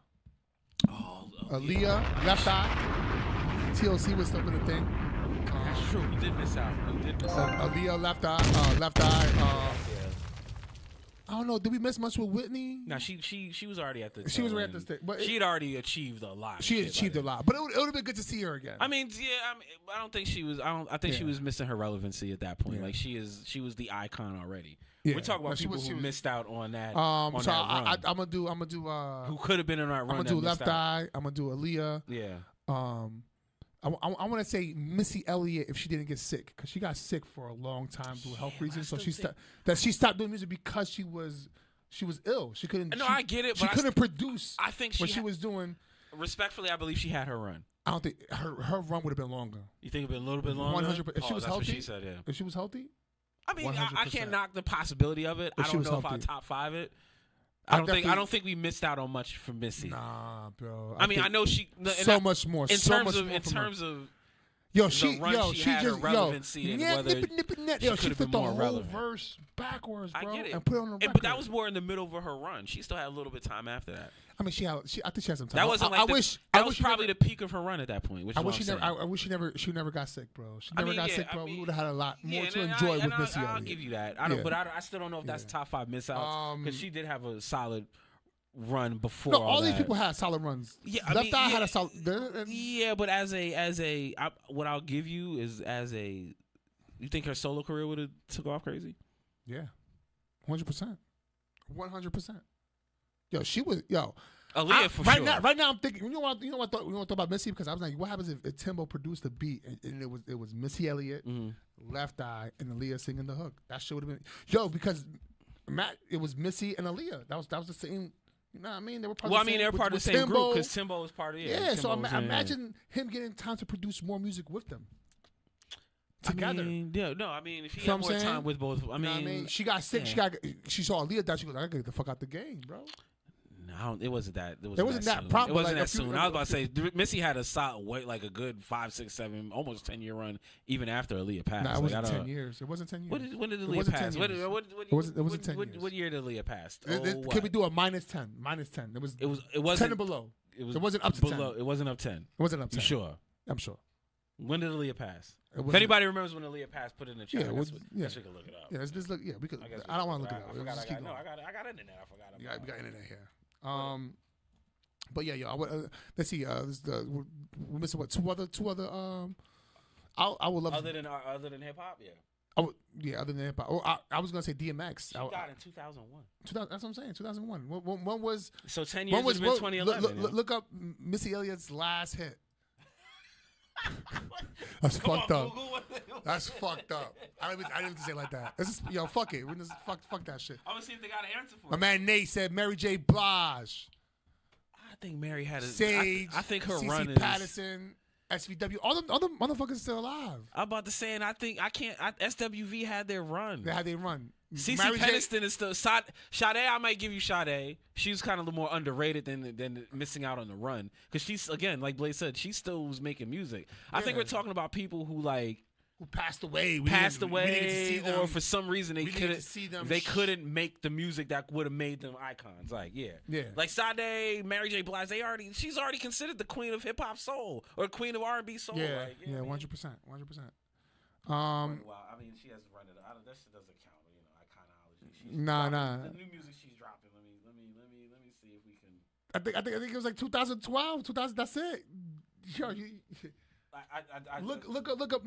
Aaliyah, Left Eye. TLC was still been a thing. That's true. We did miss out. Aaliyah, Left Eye. I don't know. Did we miss much with Whitney? No, she was already at the. She was right at the stage, but she had already achieved a lot. She had achieved a lot, but it would have been good to see her again. I mean, yeah. I don't think she was. I think she was missing her relevancy at that point. Yeah. Like she was the icon already. Yeah. We're talking about people who missed out on that. I'm gonna do. Who could have been in that run? I'm gonna do Left Eye. I'm gonna do Aaliyah. Yeah. I want to say Missy Elliott if she didn't get sick, because she got sick for a long time through health reasons. So she stopped doing music because she was ill. She couldn't. No, I get it. She couldn't produce. I think what she was doing. Respectfully, I believe she had her run. I don't think her run would have been longer. You think it'd been a little bit longer? 100%. If she was healthy, what she said, yeah. If she was healthy, I mean, I can't knock the possibility of it. I don't know if I top 5 it. I don't think we missed out on much from Missy. Nah, bro. I mean, I know she much more. In terms of. She had her relevancy and whether she flipped the whole verse backwards, bro. I get it. And put it on the record. But that was more in the middle of her run. She still had a little bit of time after that. I mean, I think she had some time. That wasn't that was probably the peak of her run at that point. I wish she never got sick, bro. She never got sick, bro. We would have had a lot more to enjoy with Missy Elliott. I'll give you that. But I still don't know if that's top 5 miss outs, because she did have a solid run before. No, all these people had solid runs. Yeah, Left Eye had a solid. Yeah, but what I'll give you is you think her solo career would have took off crazy? Yeah, 100%. Yo, she was Aaliyah for right sure. Right now, I'm thinking. You know what I thought about Missy, because I was like, what happens if Timbo produced the beat and it was Missy Elliott, Left Eye, and Aaliyah singing the hook? That shit would have been because it was Missy and Aaliyah. That was the same. You know what I mean? They were part of the same, they were part of the same group because Timbo was part of it. Yeah, so imagine him getting time to produce more music with them. Together. If he had more time with both. I mean, she got sick. Yeah. She saw Aaliyah that she was like, I gotta get the fuck out the game, bro. No, it wasn't that. It wasn't that soon. problem. It wasn't that soon. I was about to say Missy had a solid wait, like a good 5, 6, 7, almost 10-year run even after Aaliyah passed. Nah, it wasn't 10 years. It wasn't 10 years. When did Aaliyah pass? It wasn't 10 years. What year did Aaliyah pass? Can we do a minus 10? Minus 10. It wasn't 10 and below. It wasn't up to 10. It wasn't up 10. It wasn't up 10. You sure? I'm sure. When did Aaliyah pass? If anybody remembers when Aaliyah passed, put it in the chat. We can look it up. Yeah, let's look. Yeah, because I don't want to look it up. I got internet. I forgot. Yeah, we got internet here. But yeah, let's see. We're missing what? Two other. I would love other than hip hop. Yeah. Other than hip hop. I was gonna say DMX. She died in 2001. That's what I'm saying. 2001. When was? So 10 years was 2011. Look up Missy Elliott's last hit. That's fucked up. That's fucked up. I didn't say it like that. Fuck it. Fuck that shit. I'm gonna see if they got an answer for it. My man Nate said Mary J. Blige. I think Mary had a Sage. I think her CC run is Patterson, SVW. All the motherfuckers still alive. I'm about to say, and SWV had their run. They had their run. CeCe Mary J- Peniston is still Sade. I might give you Sade. She's kind of the more underrated than missing out on the run because she's again like Blaze said, she still was making music. I think we're talking about people who passed away. We passed didn't away, get to see them. or for some reason they We didn't get to see them. couldn't make the music that would have made them icons. Like like Sade, Mary J. Blige. She's already considered the queen of hip hop soul or queen of R&B soul. Yeah, like, you know what I mean? 100%. Wow, I mean, she has run it. That shit doesn't count. You know, iconology. Nah. The new music she's dropping. Let me see if we can. I think it was like 2012, 2000. That's it. Yo, look up. Look up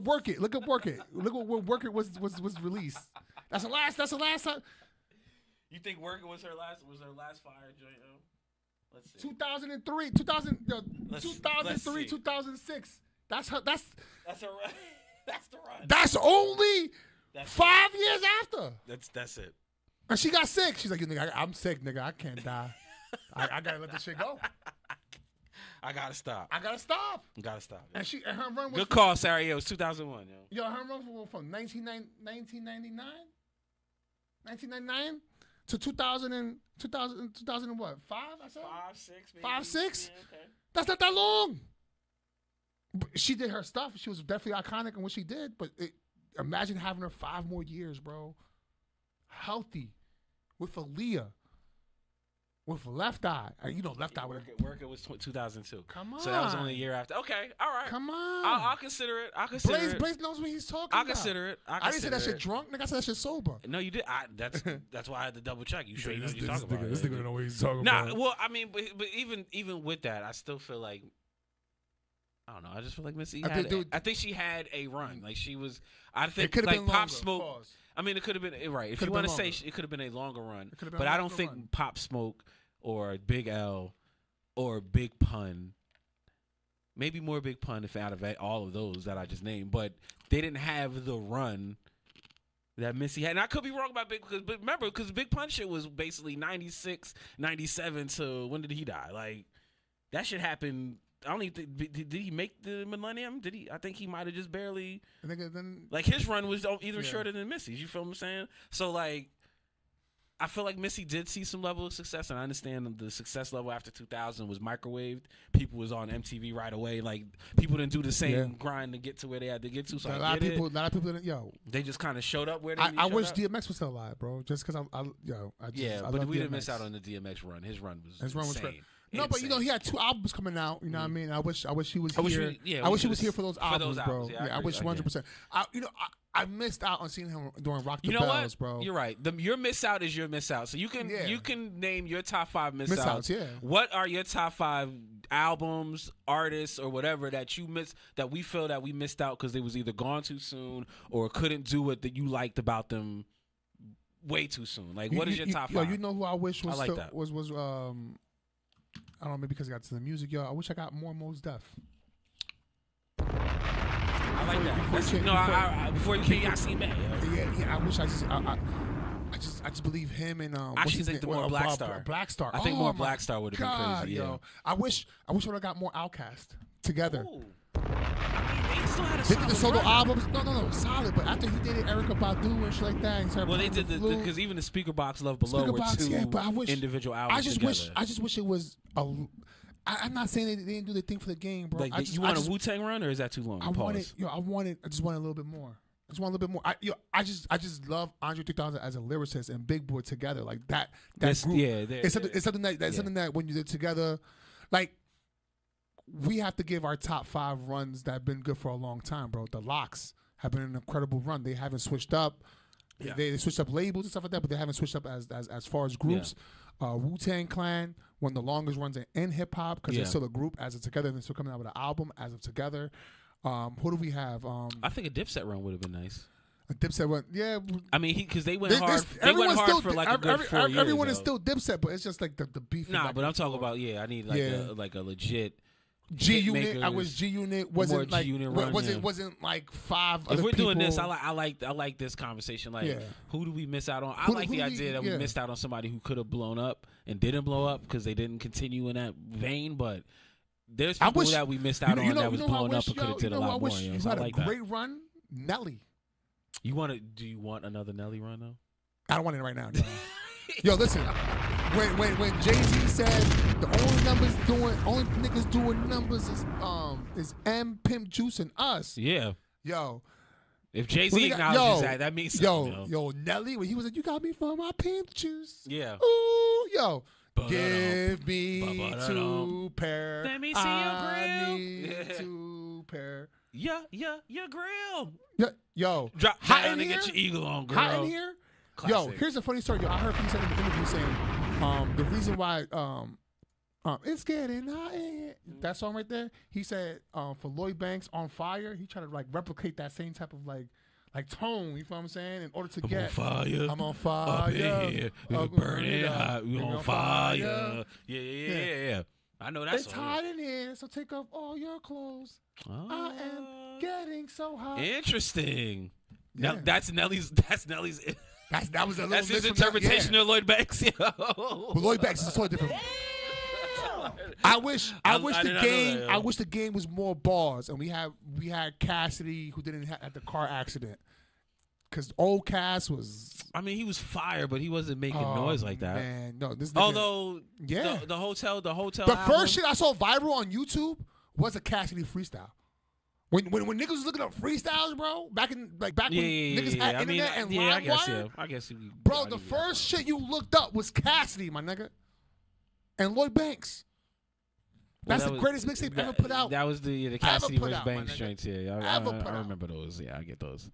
Work It. Look up Work It. Look at where Work It was released. That's the last time. You think Work It was her last fire joint? Let's see. 2003, 2003, 2006. That's her. That's her. That's the run. That's only 5 years after. That's it. And she got sick. She's like, nigga, I'm sick, nigga. I can't die. I gotta let this shit go. I gotta stop. And her run was good call, Sarah. It was 2001, yo. Her run was from 1999 to 2000 and what? 5? I said 5, 6, maybe. 5, 6. Yeah, okay. That's not that long. But she did her stuff. She was definitely iconic in what she did. But imagine having her 5 more years, bro. Healthy, with Aaliyah, with Left Eye. Left Eye. Work It was 2002. Come on. So that was only a year after. Okay, all right. Come on. I'll consider it. Blaze knows what he's talking I'll about. consider it. I didn't say that shit drunk. Nigga, I said that shit sober. No, you did. That's why I had to double check. You sure you know what you're talking about? This nigga don't know what he's talking about. Nah, well, I mean, but even with that, I still feel like I don't know. I just feel like Missy I think she had a run. Like she was. I think like Pop Smoke. Pause. I mean, it could have been right. If you want to say it could have been a longer run, but I don't think Pop Smoke or Big L or Big Pun, maybe more Big Pun if out of all of those that I just named, but they didn't have the run that Missy had. And I could be wrong about but remember, because Big Pun shit was basically 96, 97 to when did he die? Like that shit happened. I don't even think, did he make the millennium? Did he? I think he might have just barely. Like his run was even shorter than Missy's. You feel what I'm saying? So like, I feel like Missy did see some level of success, and I understand the success level after 2000 was microwaved. People was on MTV right away. Like people didn't do the same grind to get to where they had to get to. So a lot of people didn't. Yo, they just kind of showed up where they. I wish DMX was still alive, bro. Just because but we didn't miss out on the DMX run. His run was insane. No, but he had 2 albums coming out. You know what I mean? I wish he was here. I wish he was here for those albums, bro. Yeah, I wish 100%. I missed out on seeing him during Rock the Bells, Bells, bro. You're right. Your miss out is your miss out. So you can name your top 5 miss outs. Yeah. What are your top 5 albums, artists, or whatever that you missed that we feel that we missed out because they was either gone too soon or couldn't do what that you liked about them way too soon? Like, what is your top 5? You know who I wish was I like that. was I don't know, maybe because I got to the music, yo. I wish I got more Mos Def. I like that. Before you came, I seen that. Yeah. I wish I just believe him and I actually think the more Black Star. Black Star. I think more Black Star would have been crazy. Yo. I wish I would have got more Outkast together. Ooh. I mean, they still had a the solo albums. No, solid. But after he did it, Erykah Badu and shit like that. Well, they did because even the Speaker Box Love Below were 2 but I wish, individual albums. I just wish it was a. I'm not saying they didn't do the thing for the game, bro. Like, you want a Wu-Tang run, or is that too long? I just want a little bit more. I just love Andre 3000 as a lyricist and Big Boy together, like that group. Yeah, it's something that when you did together, like we have to give our top 5 runs that have been good for a long time, bro. The Lox have been an incredible run. They haven't switched up. Yeah. They switched up labels and stuff like that, but they haven't switched up as far as groups. Wu-Tang Clan, one of the longest runs in hip hop because they're still a group as of together, and they're still coming out with an album as of together. Who do we have? I think a Dipset run would have been nice. A Dipset run, yeah. I mean, because they went hard. They went hard for like a good 4 years. Everyone is still Dipset, but it's just like the beef. Nah, but I'm talking about I need like a legit. G Unit, I wish G Unit wasn't like wasn't like 5. If we're doing people. this, I like this conversation. Like, who do we miss out on? I like the idea that we missed out on somebody who could have blown up and didn't blow up because they didn't continue in that vein. But there's people that we missed out on that was blowing up and could have did a lot more. You had a great run, Nelly. Do you want another Nelly run though? I don't want it right now. No. Yo, listen. When Jay-Z said the only niggas doing numbers is M, Pimp Juice, and us. Yeah. Yo. If Jay-Z acknowledges that means something. Yo, Nelly, when he was like, you got me for my Pimp Juice. Yeah. Ooh, yo. Give me 2 pair. Let me see your grill. I need 2 pair. Yeah, your grill. Yeah, yo. Drop hot down in and here? get your eagle on, girl. Hot in here? Classic. Yo, here's a funny story. Yo, I heard him say in the interview saying the reason why it's getting hot in here. That song right there, he said for Lloyd Banks on Fire, he tried to like replicate that same type of like tone, you know what I'm saying? In order to I'm on fire. I'm on fire. Up in here. We're burning hot. We on fire. Yeah. I know that's it's hot in here, so take off all your clothes. I am getting so hot. Interesting. Yeah. Now, that's Nelly's. That was a little That's his bit from interpretation of Lloyd Banks. Well, Lloyd Banks is totally different. I wish the game was more bars, and we had Cassidy who didn't have the car accident. Cause old Cass was. I mean, he was fire, but he wasn't making noise like that. Man, no, this. Although, yeah, the hotel. The album, first shit I saw viral on YouTube was a Cassidy freestyle. When niggas was looking up freestyles, bro, back when niggas had internet and LimeWire. I guess. Bro, the first shit you looked up was Cassidy, my nigga, and Lloyd Banks. That's the greatest mixtape ever put out. That was the Cassidy vs. Banks joints. Yeah, I remember those. Yeah, I get those.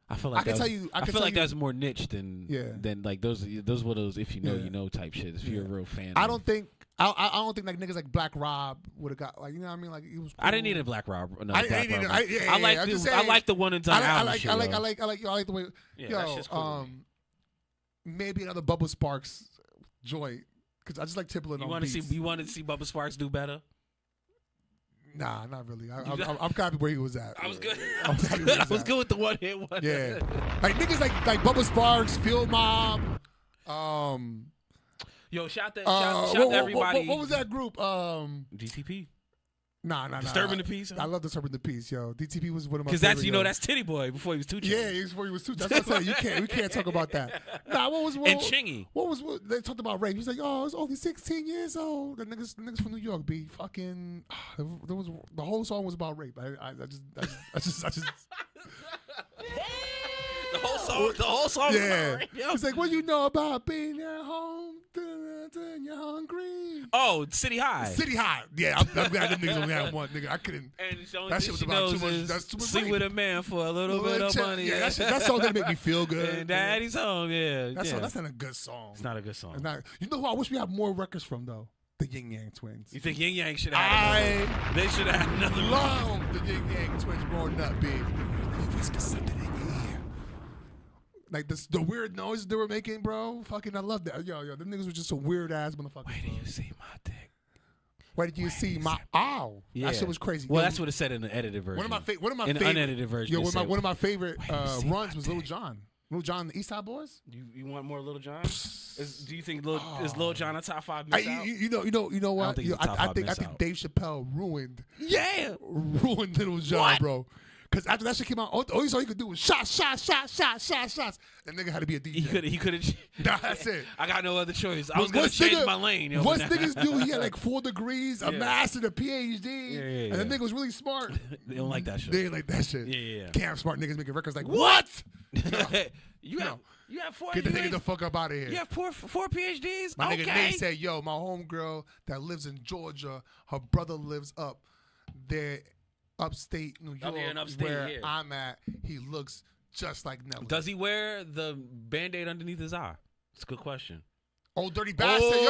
I feel like I feel like that's more niche than like those were those if you know you know type shit. If you're a real fan. I don't think like niggas like Black Rob would have got like, you know what I mean, like he was. Cool. I didn't need a Black Rob. No, I like like the one and done album. I like the way. Maybe another Bubba Sparks joint because I just like Timbaland on beats. You want to see Bubba Sparks do better? Nah, not really. I'm happy where he was at. I was good. I was good with the one hit one. Yeah, like niggas like Bubba Sparks, Field Mob. Yo, shout to everybody. What was that group? DTP. Nah. Disturbing the Peace. I love Disturbing the Peace, yo. DTP was one of my. Because that's Titty Boy before he was 2 Chainz. Yeah, before he was 2 Chainz. That's what I'm saying. We can't talk about that. Nah, and Chingy. What they talked about rape? He's like, oh, it's only 16 years old. The niggas from New York be fucking. There was the whole song was about rape. I just. The whole song. Yeah. It's like, what you know about being at home? You're hungry. Oh, City High. City High. Yeah, I'm glad them niggas only had one, nigga. I couldn't. And that shit was about too much. That's too much. Sleep with a man for a little bit of money. Yeah, that song didn't make me feel good. And Daddy's home. Yeah. That's not a good song. It's not a good song. You know who I wish we had more records from though? The Yin Yang Twins. You think Yin Yang should have? They should have had another. Love the Yin Yang Twins growing up, babe. Like the weird noises they were making, bro. Fucking, I love that. Yo, them niggas were just a weird ass motherfucker. Where did you see my dick? Where did you see my ow? Yeah. That shit was crazy. Well, that's what it said in the edited version. One of my favorite. In the unedited version. Yo, one of my favorite runs was Lil Jon. Lil Jon and the East Side Boys. You want more Lil Jon? Do you think is Lil Jon a top 5 miss out? You know what? I think Dave Chappelle ruined Lil Jon, bro. Because after that shit came out, all he could do was shots. That nigga had to be a DJ. He could have. That's it. I got no other choice. I was going to change my lane. What niggas do, he had like 4 degrees, a master, a PhD, and the nigga was really smart. They don't like that shit. They ain't like that shit. Yeah. Damn smart niggas making records like, what? You have 4 Get the nigga the fuck up out of here. You have 4 PhDs? My nigga Nate said, yo, my homegirl that lives in Georgia, her brother lives up there. Upstate New York, where I'm at, he looks just like Nelly. Does he wear the Band-Aid underneath his eye? It's a good question. Oh, dirty bastard. Dirty.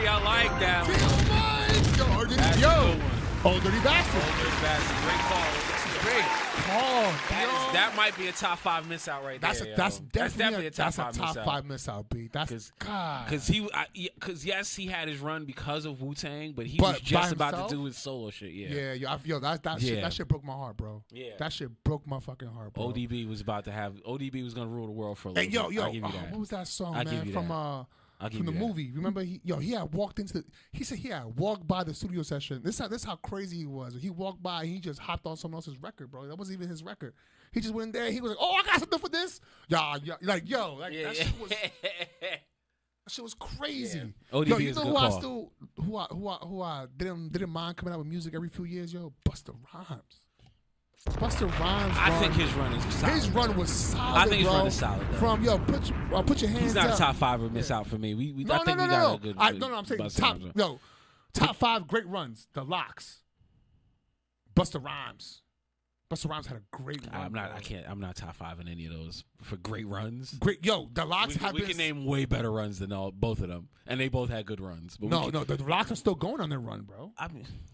I like that one. Yo. Oh, dirty bastard. Great call. Great call. That might be a top 5 miss out right there. That's definitely a top 5 miss out, B. That's because yes, he had his run because of Wu-Tang, but he was just about to do his solo shit. That shit broke my heart, bro. Yeah, that shit broke my fucking heart, bro. ODB was gonna rule the world for a little bit. Yo, I'll give you that. What was that song, man? From from the movie. Remember, he had walked into. He said he had walked by the studio session. This how crazy he was. He walked by and he just hopped on someone else's record, bro. That wasn't even his record. He just went in there. He was like, "Oh, I got something for this." That shit was. That shit was crazy. Yeah. ODB you is know a good who I didn't mind coming out with music every few years, yo? Busta Rhymes. Busta Rhymes. I think his run is solid. His run was solid. I think his run is solid. Though. From put your hands. He's not up. a top 5 or miss out for me. I think we got a good. I'm saying top 5 great runs. The Locks. Busta Rhymes. Busta Rhymes had a great run. I'm not top 5 in any of those for great runs. Great, the Locks we can name way better runs than both of them, and they both had good runs. But the Locks are still going on their run, bro.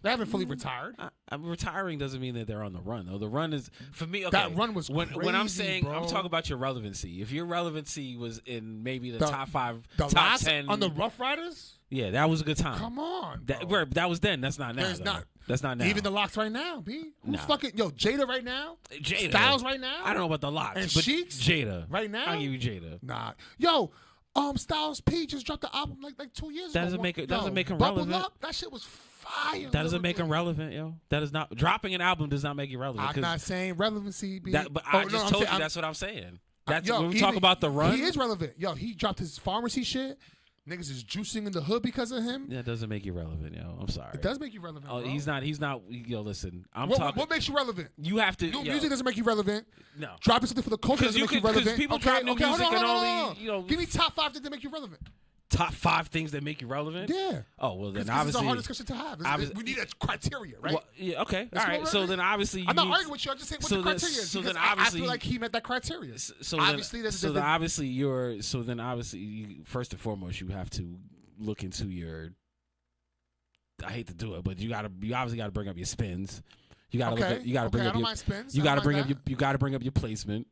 They haven't fully retired. Retiring doesn't mean that they're on the run, though. The run is for me. Okay, that run was when I'm saying, bro. I'm talking about your relevancy. If your relevancy was in maybe the top 5, the top Locks 10 on the Rough Riders. Yeah, that was a good time. Come on, bro. That was then. That's not now. That's not now. Even the Locks right now, B. Who's fucking Jada right now? Jada. Styles right now? I don't know about the Locks. And but Sheeks? Jada. Right now? I'll give you Jada. Nah. Styles P just dropped the album like 2 years ago. Doesn't make him Bubble relevant. Up, that shit was fire. That doesn't make him relevant, yo. That is not dropping an album does not make you relevant. I'm not saying relevancy, B. But I just told you that's what I'm saying. That's when we talk about the run. He is relevant. He dropped his pharmacy shit. Niggas is juicing in the hood because of him. That doesn't make you relevant, yo. I'm sorry. It does make you relevant. Oh, bro. he's not. Yo, listen. What makes you relevant? You have to. Music doesn't make you relevant. No. Dropping something for the culture doesn't make you relevant. Because people drop new music and only. Give me top 5 things that make you relevant. Top 5 things that make you relevant? Yeah. Oh, well, then obviously. It's a hard discussion to have. We need a criteria, right? Well, yeah, okay. All right. So then obviously. I'm not arguing with you. I'm just saying what the criteria is. So then obviously. I feel like he met that criteria. So then obviously, first and foremost, you have to look into your. I hate to do it, but you obviously got to bring up your spins. You got to look at. You got to bring up your spins. You got to bring up your. You got to bring up your placement.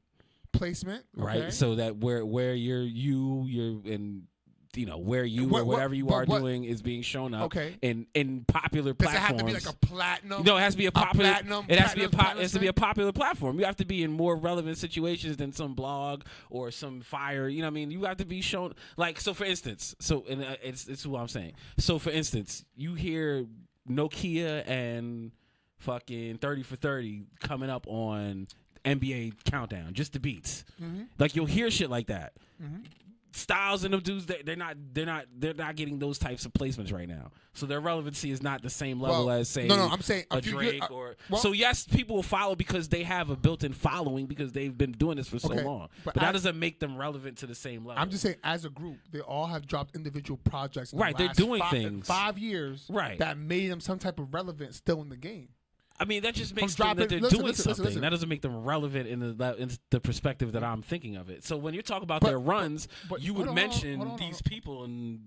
Right. So that where you're in. Where you or whatever you are doing is being shown up in popular platforms. Does it have to be like a platinum? No, it has to be a popular. It has to be a popular platform. You have to be in more relevant situations than some blog or some fire. You know what I mean? You have to be shown. Like, so for instance, it's what I'm saying. So for instance, you hear Nokia and fucking 30 for 30 coming up on NBA Countdown, just the beats. Mm-hmm. Like, you'll hear shit like that. Mm-hmm. Styles and them dudes, they're not getting those types of placements right now. So their relevancy is not the same level as saying I'm saying a Drake so yes, people will follow because they have a built-in following because they've been doing this for so long. But that doesn't make them relevant to the same level. I'm just saying, as a group, they all have dropped individual projects. In they're doing things 5 years. That made them some type of relevance still in the game. I mean, that just makes them that they're doing something. Listen. That doesn't make them relevant in the perspective that I'm thinking of it. So when you talk about their runs, you would mention these people, and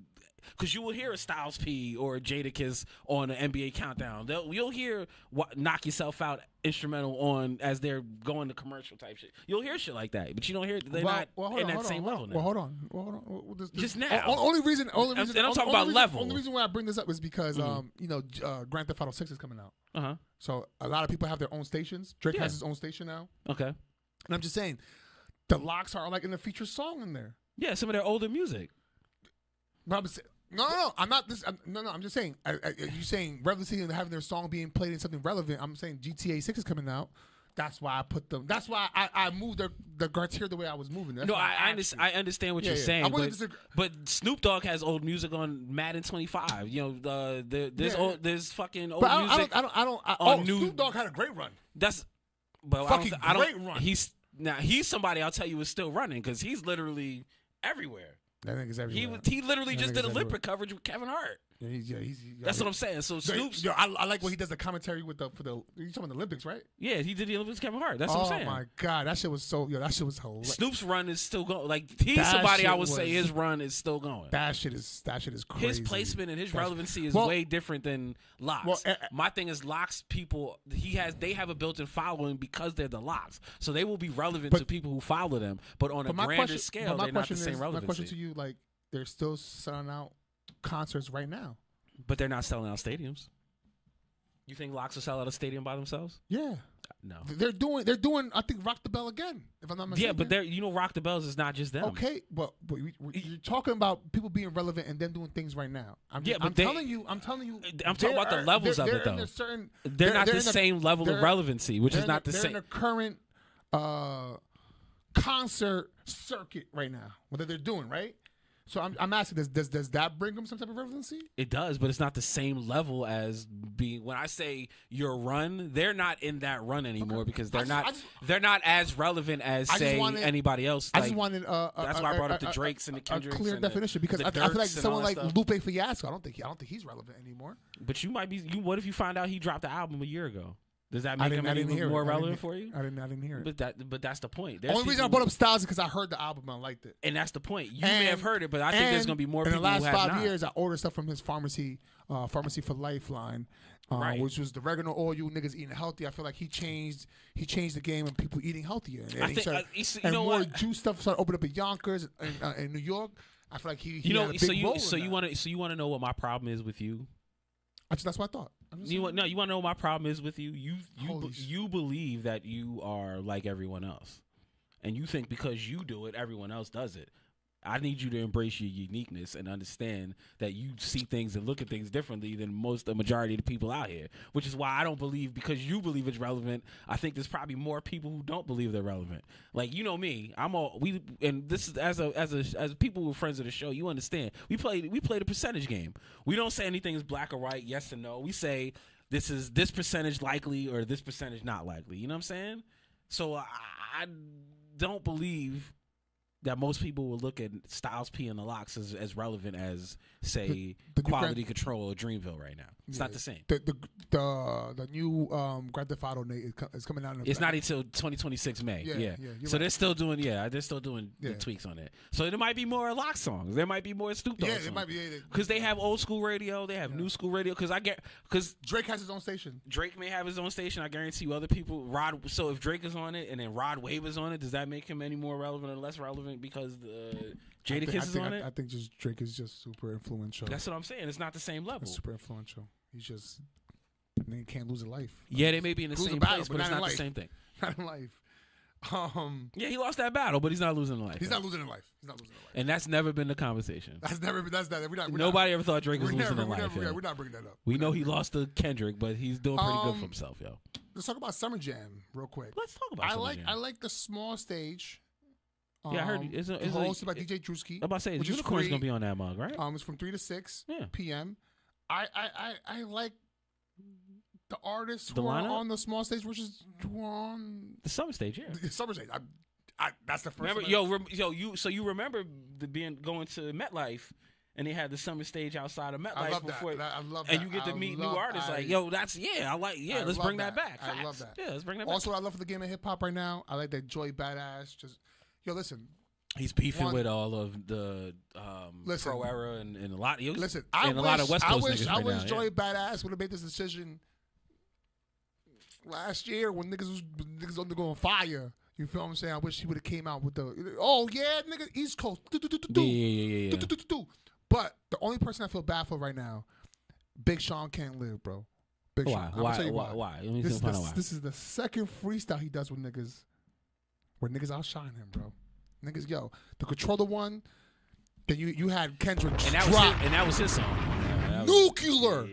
because you will hear a Styles P or a Jadakiss on an NBA Countdown. You'll hear Knock Yourself Out instrumental on as they're going to commercial type shit. You'll hear shit like that, but you don't hear they're not in that same level now. Well, hold on. Just now. Only reason. And I'm talking about level. Only reason why I bring this up is because Grand Theft Auto 6 is coming out. Uh-huh. So a lot of people have their own stations. Drake has his own station now. Okay. And I'm just saying, the Locks are like in the featured song in there. Yeah, some of their older music. No, I'm not this. I'm just saying. You saying relevancy and having their song being played in something relevant. I'm saying GTA 6 is coming out. That's why I put them. That's why I moved the criteria the way I was moving. That's I understand what you're saying. But Snoop Dogg has old music on Madden 25. There's fucking old music. Snoop Dogg had a great run. That's fucking great run. He's somebody I'll tell you is still running because he's literally everywhere. That nigga's everywhere. He literally just did Olympic coverage with Kevin Hart. That's what I'm saying. So Snoop's. I like when he does the commentary you talking about the Olympics, right? Yeah, he did the Olympics with Kevin Hart. That's what I'm saying. Oh my God, that shit was hilarious. Snoop's run is still going. Like, he's somebody I would say his run is still going. That shit is crazy. His placement and his relevancy is way different than Locks. My thing is Locks people. They have a built-in following because they're the Locks, so they will be relevant to people who follow them. But on a grander scale, they're not the same relevancy. My question to you, like, they're still selling out concerts right now, but they're not selling out stadiums. You think Locks will sell out a stadium by themselves? Yeah. No. They're doing. I think Rock the Bell again. If I'm not mistaken. Yeah, but Rock the Bells is not just them. Okay, but you're talking about people being relevant and them doing things right now. I'm telling you. I'm talking about the levels of it though. They're not the same level of relevancy, which is not the same. They're in a current concert circuit right now. What they're doing, right? So I'm asking, does that bring them some type of relevancy? It does, but it's not the same level as being. When I say your run, they're not in that run anymore because they're not as relevant as anybody else. I just wanted that's why I brought up the Drakes and the Kendricks. A clear definition because I feel like someone like Lupe Fiasco. I don't think he's relevant anymore. But you might be. What if you find out he dropped the album a year ago? Does that make him any more relevant for you? I didn't hear it. But that's the point. The only reason I brought up Styles is because I heard the album and I liked it. And that's the point. You may have heard it, but I think there's going to be more people who have not. In the last 5 years, I ordered stuff from his Pharmacy for Life line, which was the oregano oil. You niggas eating healthy. I feel like he changed the game and people eating healthier. And more juice stuff started opening up in Yonkers in New York. I feel like he had a big role in that. So you want to know what my problem is with you? That's what I thought. You want to know what my problem is with you? You believe that you are like everyone else, and you think because you do it, everyone else does it. I need you to embrace your uniqueness and understand that you see things and look at things differently than the majority of the people out here. Which is why I don't believe because you believe it's relevant. I think there's probably more people who don't believe they're relevant. Like you know me, and this is as people who are friends of the show. You understand? We play the percentage game. We don't say anything is black or white, yes or no. We say this is this percentage likely or this percentage not likely. You know what I'm saying? So I don't believe that most people will look at Styles P and the Locks as relevant as, say, the Quality Control or Dreamville right now. It's not the same. The new Grand Theft Auto is coming out. It's not until 2026 May. Yeah. So they're still doing the tweaks on it. So there might be more Lock songs. There might be more Snoop Dogg songs. Yeah, there might be. Because they have old school radio. They have new school radio. Because Drake has his own station. Drake may have his own station. I guarantee you other people. So if Drake is on it and then Rod Wave is on it, does that make him any more relevant or less relevant? Because Jadakiss is on it? I think just Drake is just super influential. That's what I'm saying. It's not the same level. It's super influential. He's just they can't lose a life. Yeah, they may be in the same place, but it's not the same thing. Not in life. Yeah, he lost that battle, but he's not losing in life. He's not losing in life. And that's never been the conversation. Nobody ever thought Drake was losing in life. We're not bringing that up. We know he lost to Kendrick, but he's doing pretty good for himself, yo. Let's talk about Summer Jam real quick. Let's talk about Summer Jam. I like the small stage. Yeah, I heard it's hosted by DJ Drewski. I'm about to say, Unicorn's going to be on that mug, right? It's from 3 to 6 p.m. I like the artists who are on the small stage, which is on the summer stage, The summer stage. That's the first. Remember, you remember going to MetLife, and they had the summer stage outside of MetLife. I love that. I love that. And you get to meet new artists. Let's bring that back. I love that. Yeah, let's bring that back. Also, what I love for the game of hip hop right now, I like that Joey Badass. Listen. He's beefing with all of the Pro Era and a lot. A lot of West Coast niggas I wish Joey Badass would have made this decision last year when niggas undergoing fire. You feel what I'm saying? I wish he would have came out with nigga, East Coast. Yeah. But the only person I feel bad for right now, Big Sean can't live, bro. Big Sean. Why? This is the second freestyle he does with niggas where niggas outshine him, bro. Niggas, the Controller one. Then you had Kendrick and that was his song. Nuclear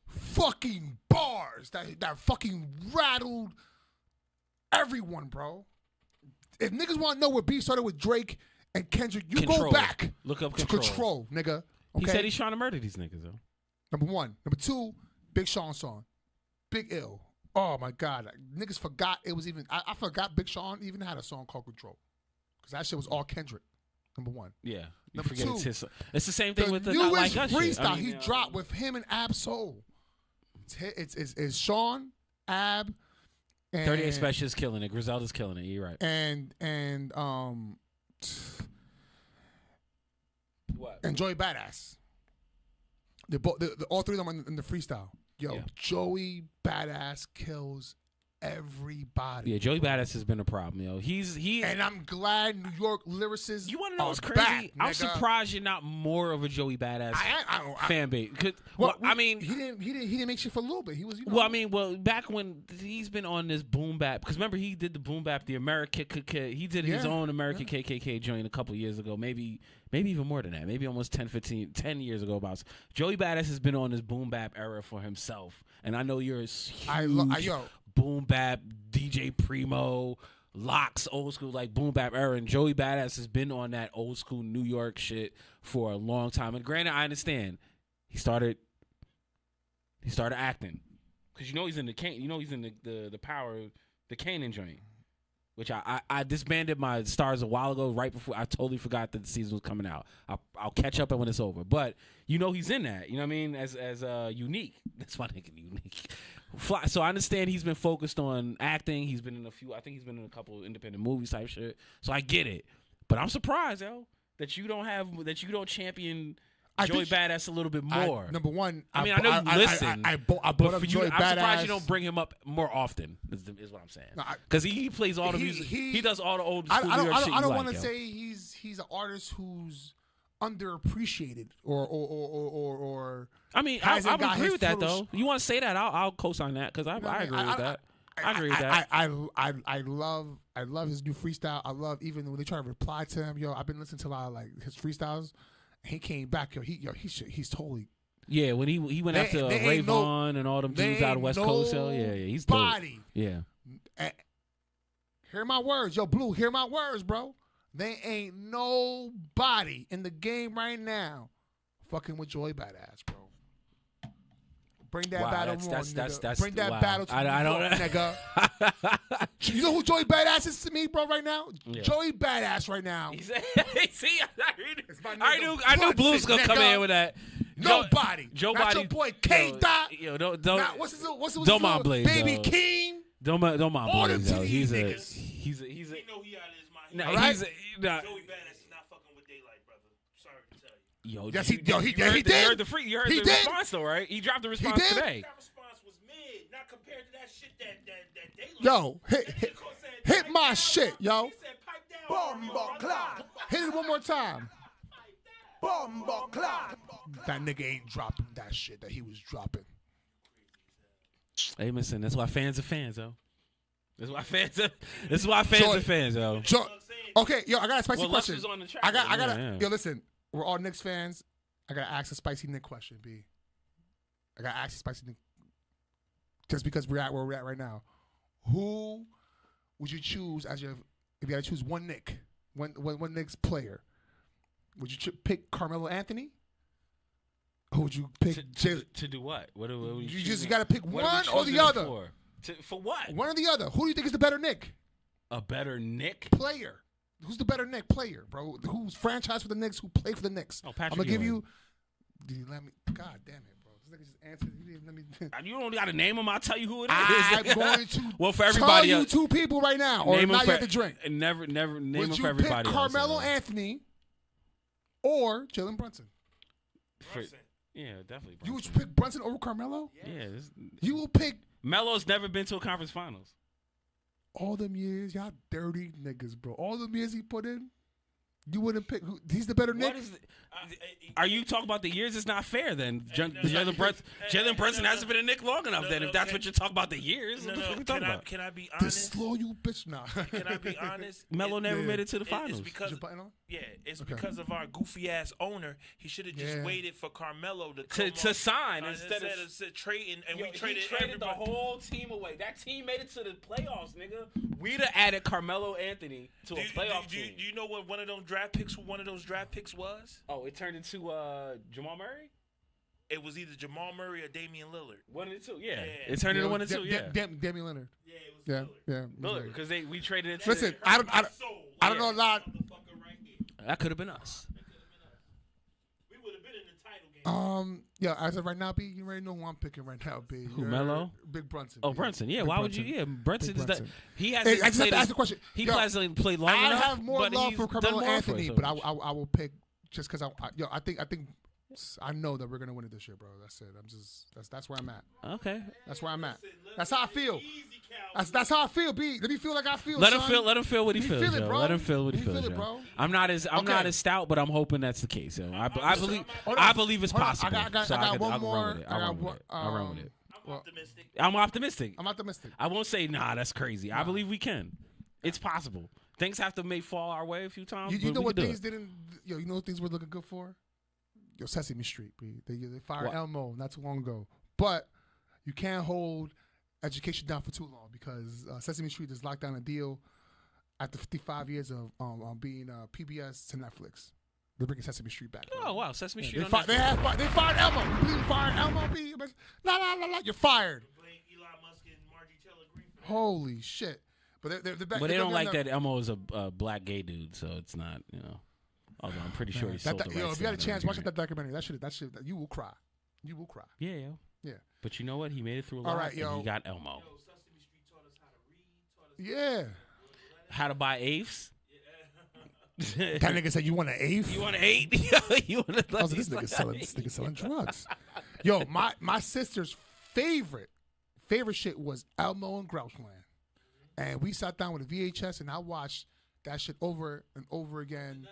fucking bars that fucking rattled everyone, bro. If niggas want to know where beef started with Drake and Kendrick, go back. Look up to Control, nigga. Okay? He said he's trying to murder these niggas, though. Number one. Number two, Big Sean song. Big Ill. Oh, my God. Niggas forgot it was even... I forgot Big Sean even had a song called Control. Because that shit was all Kendrick. Number one. Yeah. Number two. It's the same thing with the Not Like Us freestyle he dropped with him and Ab Soul. It's Sean, Ab, and 38 Special is killing it. Griselda's killing it. You're right. And what? And Joey Badass. All three of them in the freestyle. Joey Badass kills everybody. Yeah, Joey Badass has been a problem, yo. And I'm glad New York lyricists. You want to know what's crazy? Back, I'm nigga. surprised you're not more of a Joey Badass fan base. I mean, he didn't make shit for a little bit. He was, back when he's been on this boom bap, because remember he did the boom bap, the American, he did his own American KKK joint a couple years ago, maybe even more than that, maybe almost 10 years ago. About Joey Badass has been on this boom bap era for himself, and I know you're a huge boom bap DJ Primo. Locks, old school, like boom bap era, and Joey Badass has been on that old school New York shit for a long time. And granted, I understand he started acting because he's in the he's in the Power, the Kanan joint, which I disbanded my stars a while ago, right before I totally forgot that the season was coming out. I'll catch up when it's over, but he's in that. You know what I mean? As Unique, that's my nigga Unique. So I understand he's been focused on acting. He's been in I think he's been in a couple of independent movies type shit. So I get it, but I'm surprised, that you don't champion Joey Badass a little bit more. Number one, I know you listen. I brought up Joey Badass. I'm surprised you don't bring him up more often. Is what I'm saying. Because he plays all the music. He does all the old school New York shit. I don't want to say he's an artist who's underappreciated or I mean, I would agree with that though. You want to say that? I'll co-sign that because I agree with that. I agree with that. I love his new freestyle. I love even when they try to reply to him. I've been listening to a lot of like his freestyles. He came back. He's totally. Yeah, when he went after Rayvon and all them dudes out of West Coast. He's dope. Body. Yeah. Hear my words, Blue. Hear my words, bro. They ain't nobody in the game right now fucking with Joey Badass, bro. Bring that battle on, nigga. Bring that battle to I don't know, nigga. You know who Joey Badass is to me, bro, right now? Yeah. Joey Badass right now. See, I knew Blue's was gonna come in with that. Nobody. Joe Not Body. your boy K-Dot. Don't. What's don't mind Blaze. Baby King. Don't mind Blaze. He's a. He know he out of his mind. Joey Badass is not fucking with daylight, brother. Sorry to tell you. He did. You heard the response though, right? He dropped the response today. That response was mid, not compared to that shit that daylight. Hit my shit, yo. He said pipe down. Hit it one more time. That nigga ain't dropping that shit that he was dropping. Hey, listen, that's why fans are fans, yo. This is why fans are fans, yo. Okay, yo, I got a spicy question. On the track, I got. Yo, listen, we're all Knicks fans. I gotta ask a spicy Nick question, B. I gotta ask a spicy Nick. Just because we're at where we're at right now, who would you choose as if you had to choose one Nick, one Knicks player? Would you pick Carmelo Anthony? Or would you pick to do what? What would you just got to pick one or the other? For what? One or the other. Who do you think is the better Nick? A better Nick player. Who's the better Nick player, bro? Who's franchise for the Knicks? Who play for the Knicks? Oh, Patrick. I'm gonna give you. Let me. God damn it, bro. This nigga just answered. Let me. You don't got to name him. I'll tell you who it is. I'm going to. Well, for everybody tell you else, two people right now, or not yet to drink. Never name would him you for everybody pick else. Carmelo Anthony or Jalen Brunson? Yeah, definitely. Brunson. You would pick Brunson over Carmelo? Yeah. You will pick. Melo's never been to a conference finals. All them years, y'all dirty niggas, bro. All them years he put in, you wouldn't pick who? He's the better Nick. Are you talking about the years? It's not fair then. Jalen Brunson hasn't been a Nick long enough. Then if that's what you're talking about, the years. Can I be honest? This slow you bitch now. Can I be honest? Melo never made it to the finals. It's because of our goofy ass owner. He should have just waited for Carmelo to sign instead of trading. And we traded the whole team away. That team made it to the playoffs, nigga. We'd have added Carmelo Anthony to a playoff team. Do you know what one of those draft picks was? Oh, it turned into Jamal Murray? It was either Jamal Murray or Damian Lillard. One of the two, yeah. It turned into one of the two, yeah. Damian Lillard. Yeah, it was Lillard. Lillard, because we traded it to... Listen, I don't know a lot. That could have been us. We would have been in the title game. Yeah, as of right now, B, you already know who I'm picking right now, B. Who, Melo? Big Brunson. Oh, Brunson. Yeah, why would you? Yeah, Brunson is that. He hasn't played. I just have to ask the question. He hasn't played long enough. I have more love for Carmelo Anthony, but I will pick just because I think I know that we're gonna win it this year, bro. That's it. That's where I'm at. Okay. That's where I'm at. That's how I feel. That's how I feel, B. Let me feel like I feel. Let son. him feel what he feels, feel it, yo. bro. Let him feel what he Let me feels, feel it, yo. bro. I'm not as stout, but I'm hoping that's the case, yo. I believe it's possible. I got one more. I'll run with it. I'm optimistic. I'm optimistic. I'm optimistic. I won't say nah. That's crazy. I believe we can. It's possible. Things have to fall our way a few times. You know what things didn't? Yo, you know what things were looking good for? Yo, Sesame Street. They fired Elmo not too long ago, but you can't hold education down for too long because Sesame Street just locked down a deal after 55 years of being PBS to Netflix. They're bringing Sesame Street back. Oh wow, Sesame Street. They fired Elmo. You believe they fired Elmo? La. You're fired. Elon Musk and Margie Taylor Greene. Holy shit! But they're back. But they don't like that Elmo is a black gay dude, so it's not, you know. Although I'm pretty sure he's sold the rights. If you had a chance, watch that documentary. That shit, you will cry. You will cry. Yeah, yo. Yeah. But you know what? He made it through a lot. All right, yo. And he got Elmo. Sesame Street taught us how to read. Yeah. How to buy apes. That nigga said, "You want an eighth? You want an eight? You want I was like, this nigga selling drugs." Yo, my sister's favorite shit was Elmo and Grouchland, and we sat down with a VHS and I watched that shit over and over again.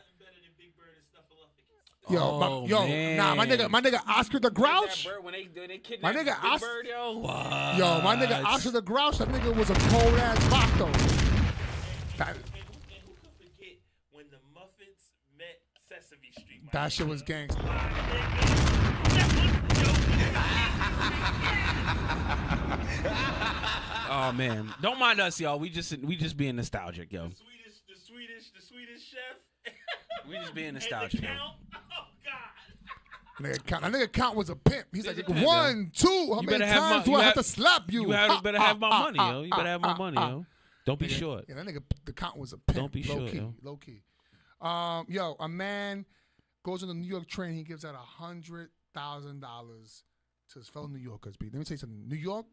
Yo, my nigga Oscar the Grouch. My nigga Oscar, my nigga Oscar the Grouch. That nigga was a cold ass vato. And who could forget when the Muffets met Sesame Street? That shit was gangster. Oh man, don't mind us, y'all. We just being nostalgic, yo. The Swedish chef. We just being nostalgic. Oh God. That nigga Count was a pimp. He's like, 1, 2. How many times do I have to slap you? You better have my money, yo. You better have my money, yo. Don't be short. Yeah, that nigga, the Count was a pimp. Don't be short, low key. Yo, a man goes on the New York train. He gives out $100,000 to his fellow New Yorkers. Let me tell you something. New York,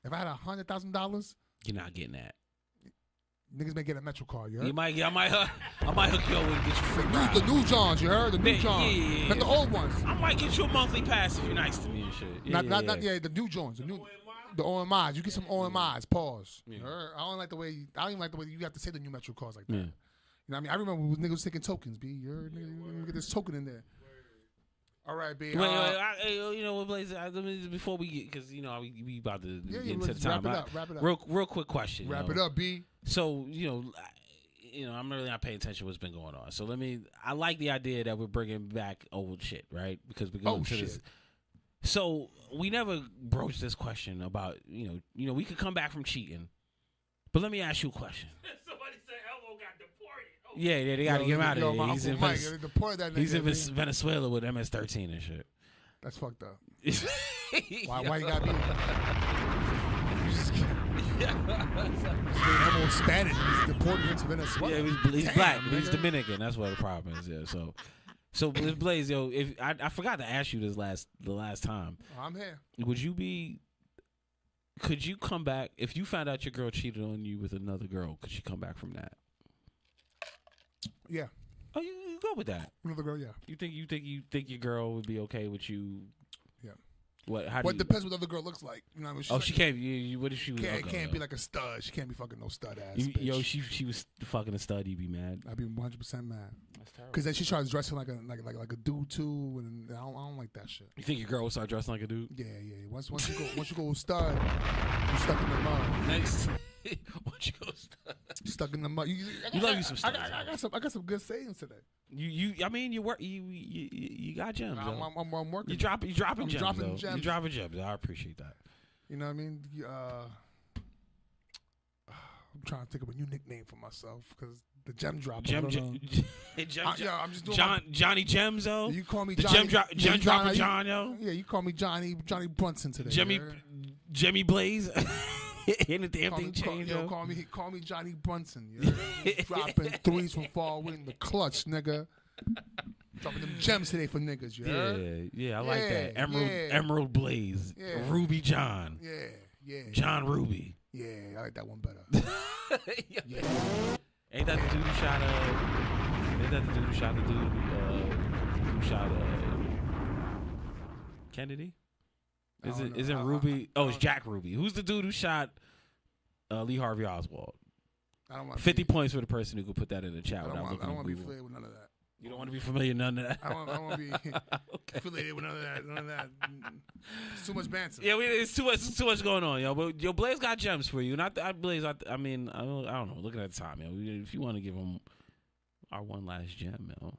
if I had $100,000, you're not getting that. Niggas may get a Metro card, you heard? I might hook you over and get you free ride. The new Johns, you heard? The new Johns. Yeah. Not the old ones. I might get you a monthly pass if you're nice to me and shit. The new Johns. The OMIs. You get some OMIs. Pause. Yeah. You heard? I don't even like the way you have to say the new Metro cards like that. Yeah. You know what I mean? I remember when niggas was taking tokens, B. You heard? Nigga, get this token in there. All right, B. You know what, Blaze? Before we get, because you know we about to get into the time. Wrap it up. Real quick question. Wrap it up, B. So I'm really not paying attention to what's been going on. So I like the idea that we're bringing back old shit, right? Because we go to this. So we never broached this question about you know we could come back from cheating, but let me ask you a question. Somebody said Elmo got deported. Oh. Yeah, they got to get him out of here. He's in Venezuela with MS-13 and shit. That's fucked up. Why you gotta be? Elmo's Spanish. He's deported into Venezuela. Yeah, he's black. He's Dominican. That's what the problem is. Yeah, so Blaze, yo, if I forgot to ask you this the last time. I'm here. Could you come back if you found out your girl cheated on you with another girl? Could she come back from that? Yeah. Oh, you go with that. Another girl, yeah. You think your girl would be okay with you? Yeah. What depends what the other girl looks like. You know what I mean? She can't. What if she was? Can't be like a stud. She can't be fucking no stud ass. Bitch. Yo, she was fucking a stud. You'd be mad. I'd be 100% mad. That's terrible. Because then she starts dressing like a dude too, and I don't like that shit. You think your girl will start dressing like a dude? Yeah. Once you go stud, you stuck in the mud. Nice. Once you go stud, stuck in the mud. You love you some studs. I got some good sayings today. I mean, you work. You got gems. I'm working. You dropping gems. You're dropping gems. I appreciate that. You know what I mean? I'm trying to think of a new nickname for myself because the gem drop. I'm just doing Johnny Gems, though. You call me Johnny, gem dropper John, yo. Yeah, you call me Johnny Brunson today. Jimmy Blaze. Ain't a damn thing changed, yo. Call me Johnny Brunson. Dropping threes from far away in the clutch, nigga. Dropping them gems today for niggas, you heard? Yeah, I like that. Emerald Blaze. Yeah. Ruby John. Yeah. John Ruby. Yeah, I like that one better. Yeah. Ain't that the dude who shot Kennedy? I don't know. Isn't Ruby? Oh, it's Jack Ruby. Who's the dude who shot Lee Harvey Oswald? I don't want 50 points for the person who could put that in the chat. I don't want to be affiliated with none of that. You don't want to be familiar with none of that? I don't want to be affiliated with none of that. None of that. It's too much banter. Yeah, it's too much going on, yo. But yo, Blaze got gems for you. Blaze. I mean, I don't know. Looking at the time, yo. If you want to give him our one last gem, yo.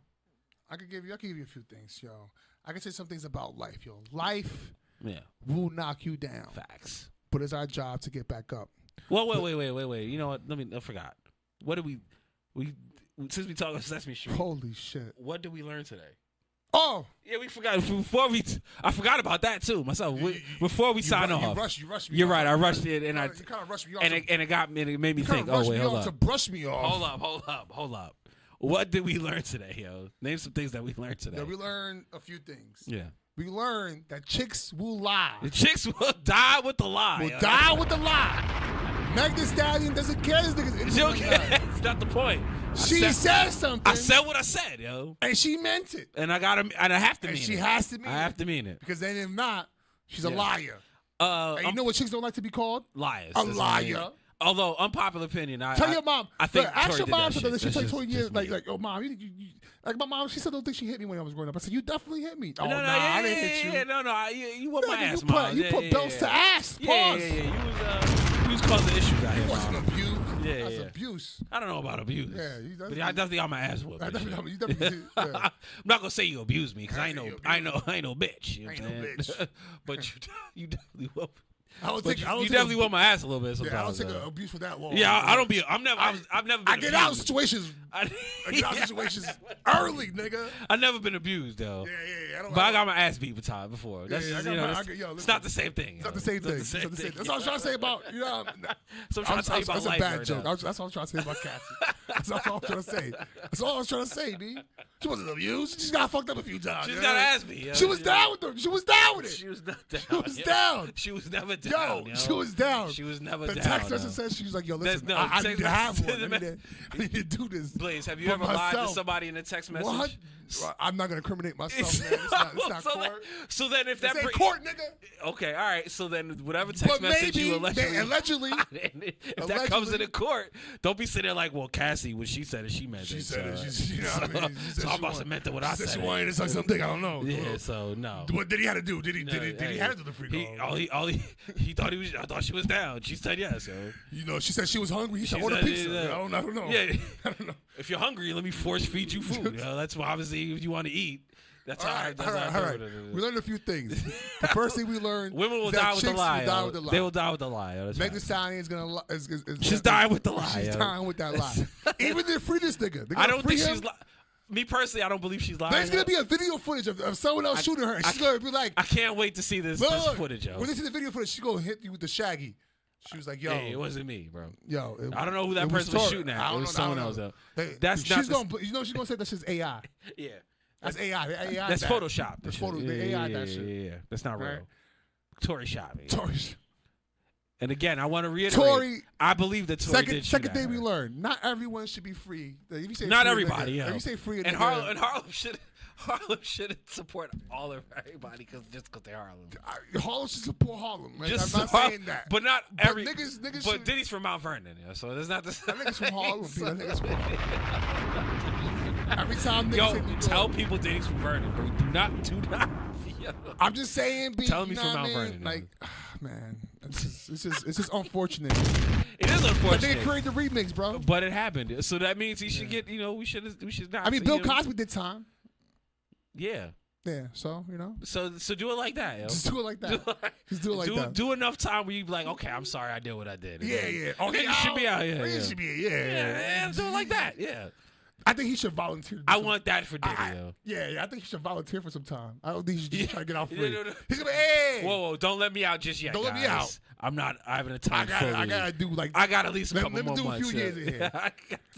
I could give you a few things, yo. I can say some things about life, yo. Life, yeah, will knock you down. Facts. But it's our job to get back up. Well, wait. You know what? I forgot. What did we since we talked about Sesame Street? Holy shit! What did we learn today? Oh, yeah, we forgot. I forgot about that too myself. Before we sign off, you rushed me. You're right. I rushed it, and you kind of rushed me off. And it made me think. Oh wait, hold up. To brush me off. Hold up. What did we learn today, yo? Name some things that we learned today. Yeah, we learned a few things. Yeah. We learned that chicks will lie. The chicks will die with the lie. Meg Thee Stallion doesn't care. This nigga's It's not the point. She said something. I said what I said, yo. And she meant it. And I have to mean it. She has to mean it. I have to mean it. Because then if not, she's a liar. And you know what chicks don't like to be called? Liars. A liar. Although unpopular opinion, tell your mom. I think ask your mom something. She She's like 20 years. Like, oh mom, you like my mom. She said don't think she hit me when I was growing up. I said you definitely hit me. Oh no, I didn't hit you. Yeah, no, you whooped my ass, mom. You put belts to ass. Yeah. You was causing issues out here. It wasn't abuse. Yeah, that's abuse. I don't know about abuse. Yeah, but I definitely got my ass whooped. You definitely. I'm not gonna say you abused me because I ain't no bitch. You know I ain't no bitch. But you definitely whooped. You definitely want my ass a little bit sometimes. Yeah, I don't take abuse for that long. Yeah, I don't be. I've never been. I get out of situations. I get out of situations early, nigga. I've never been abused though. Yeah. But I got my ass beat before. That's just, it's not the same thing. It's not the same thing. That's what I'm trying to say about So I'm trying to tell you about life. That's a bad joke. That's what I'm trying to say about Cassie. That's all I'm trying to say. That's all I was trying to say, B. She wasn't abused. She just got fucked up a few times. She just got to ask me. She was down with them. She was down with it. She was not down. She was down. She was never down. Yo, she was down. She was never down. The text message said she was like, yo, listen, I need to have one. I need to do this. Blaze, have you ever lied to somebody in a text message? What? I'm not going to incriminate myself, man. It's not court. So then if that ain't court, nigga. Okay, all right. So then whatever text message you allegedly. If that comes into court, don't be sitting there like, well, Cassie, when she said it, she meant it. She said it. You know what I mean? So I must have meant what I said. She wanted to say something. I don't know. Yeah, so no. What did he have to do? Did he handle the free call? He thought he was. I thought she was down. She said yes. You know, she said she was hungry. He said order pizza. I don't know. Yeah, I don't know. If you're hungry, let me force feed you food. That's obviously if you want to eat. That's all right. We learned a few things. The first thing we learned: women will die with the lie. They will die with the lie. Meg Thee Stallion is gonna. She's dying with the lie. She's dying with that lie. Even if they free this nigga, I don't think she's. Me personally, I don't believe she's lying. There's gonna be a video footage of someone else shooting her. And she's gonna be like, I can't wait to see this footage, yo. When they see the video footage, she's gonna hit you with the Shaggy. She was like, "Yo, hey, it wasn't me, bro. Yo, I don't know who that person was shooting at. It was someone else, though. She's gonna, she's gonna say that's just AI. Yeah, that's AI. That's Photoshop. That's the AI. That shit. Yeah. That's not real. Tory shot me. Tory. And again, I want to reiterate. I believe that Tory did shoot Second at thing her. we learned: not everyone should be free. If you say not free, everybody. If you say free, and Harlem should support all of everybody because they're Harlem. Harlem should support Harlem. Right? I'm not saying that, but not every. Niggas but Diddy's from Mount Vernon, so there's not this. That niggas from Harlem. That niggas from Harlem. Every time niggas tell people Diddy's from Vernon, bro. Do not. I'm just saying, tell him he's from Mount Vernon. Like, man, it's just unfortunate. It is unfortunate. But they created the remix, bro. But it happened, so that means he should get. We should not. I mean, Bill Cosby did time. Yeah. Yeah, so, So do it like that, yo. Just do it like that. Just do it like that. Do enough time where you be like, okay, I'm sorry I did what I did. Yeah. Okay, you should be out here. Yeah. Should be, yeah. Do it like that, yeah. I think he should volunteer. I want that for Diddy, yo. Yeah, I think he should volunteer for some time. I don't think he should just try to get out free. No. He's gonna be, hey! Whoa, don't let me out just yet, Don't let me out. I'm not having a time fully. I gotta do I got at least a couple more months. Let me do a few years in here.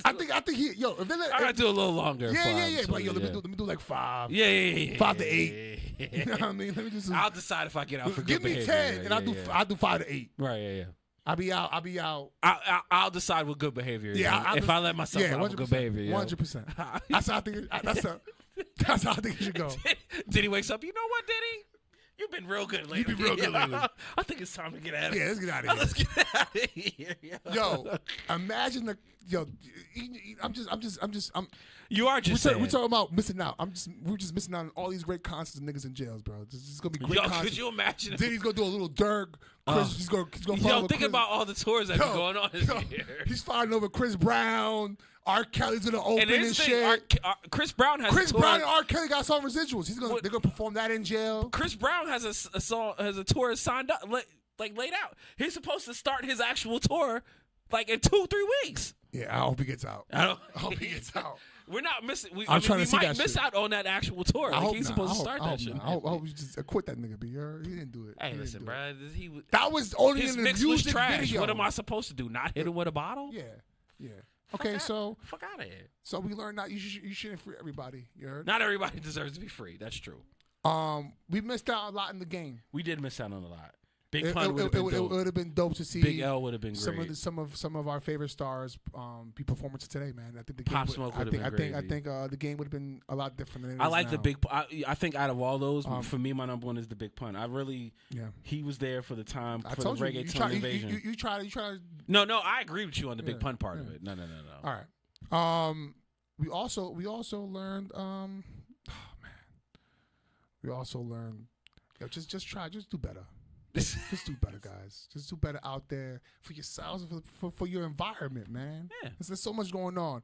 I think he, yo, if I gotta do a little longer. Yeah. But yo, let me do like 5. Yeah. 5 to 8. You know what I mean? Let me just. I'll decide if I get out for good behavior. Give me 10, and I'll do 5 to 8. Right. Yeah. I'll be out. I'll decide what good behavior is. Yeah, if I let myself out for good behavior. 100%. That's how I think. That's how I think it should go. Diddy wakes up. You know what, Diddy? You've been real good lately. You've been real good lately. I think it's time to get out of here. Yeah, let's get out of here. Let's get out of here. Yo, imagine the You are just saying. We're talking about missing out. We're just missing out on all these great concerts of niggas in jails, bro. This is gonna be great concerts. Could you imagine? Then he's gonna do a little Dirk. Chris, he's gonna follow think Chris. about all the tours that are going on this year. He's fighting over Chris Brown. R. Kelly's gonna open and shit. Chris Brown has Chris Brown and R. Kelly got song residuals. They're gonna perform that in jail. Chris Brown has a tour signed up, laid out. He's supposed to start his actual tour like in 2-3 weeks. Yeah, I hope he gets out. I hope he gets out. We're not missing. We trying to see might that miss shit. out on that actual tour. Like he's supposed to start that shit. I hope you just quit that nigga, B. He didn't do it. Hey, listen, bro. That was only his in the mix was music trash. video. What am I supposed to do? Not hit him with a bottle? Yeah. Okay, so fuck out of here. So we learned that you shouldn't free everybody. You heard? Not everybody deserves to be free. That's true. We missed out a lot in the game. We did miss out on a lot. Big Pun would have been dope. It would have been dope to see. Big L would have been great. Some of our favorite stars be performing today, man. I think the game Pop Smoke would have been great. I think the game would have been a lot different than it is I like now. the Big. I think out of all those, for me, my number one is the Big Pun. I really, he was there for the time for the reggaeton invasion. You try. No, I agree with you on the Big Pun part of it. No. All right. We also learned. We also learned. Just try. Just do better. Just do better, guys. Just do better out there for yourselves, for your environment, man. Yeah. There's so much going on.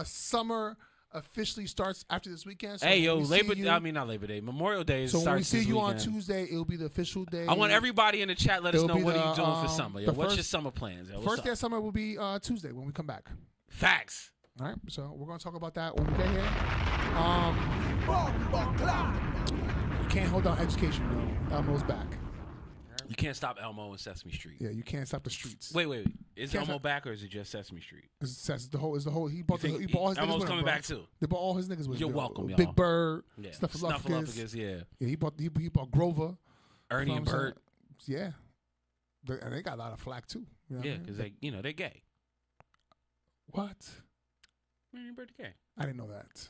Summer officially starts after this weekend. So hey, yo, not Labor Day. Memorial Day so starts when we see this you weekend. on Tuesday, it'll be the official day. I want everybody in the chat let us know what are you doing for summer. Yo, what's your summer plans? Yo, first day of summer will be Tuesday when we come back. Facts. All right, so we're going to talk about that when we get here. You can't hold down education, bro. Elmo's back. You can't stop Elmo and Sesame Street. Yeah, you can't stop the streets. Wait. Is Elmo back or is it just Sesame Street? It's the whole. He bought all his Elmo's niggas with coming him, back too. They bought all his niggas with him. You're welcome, y'all. Big Bird, Yeah. Snuffleupagus. Yeah. Yeah, he bought Grover. Ernie and Bert. Yeah. And they got a lot of flack too. You know because they're gay. What? Ernie and Bert are gay. I didn't know that.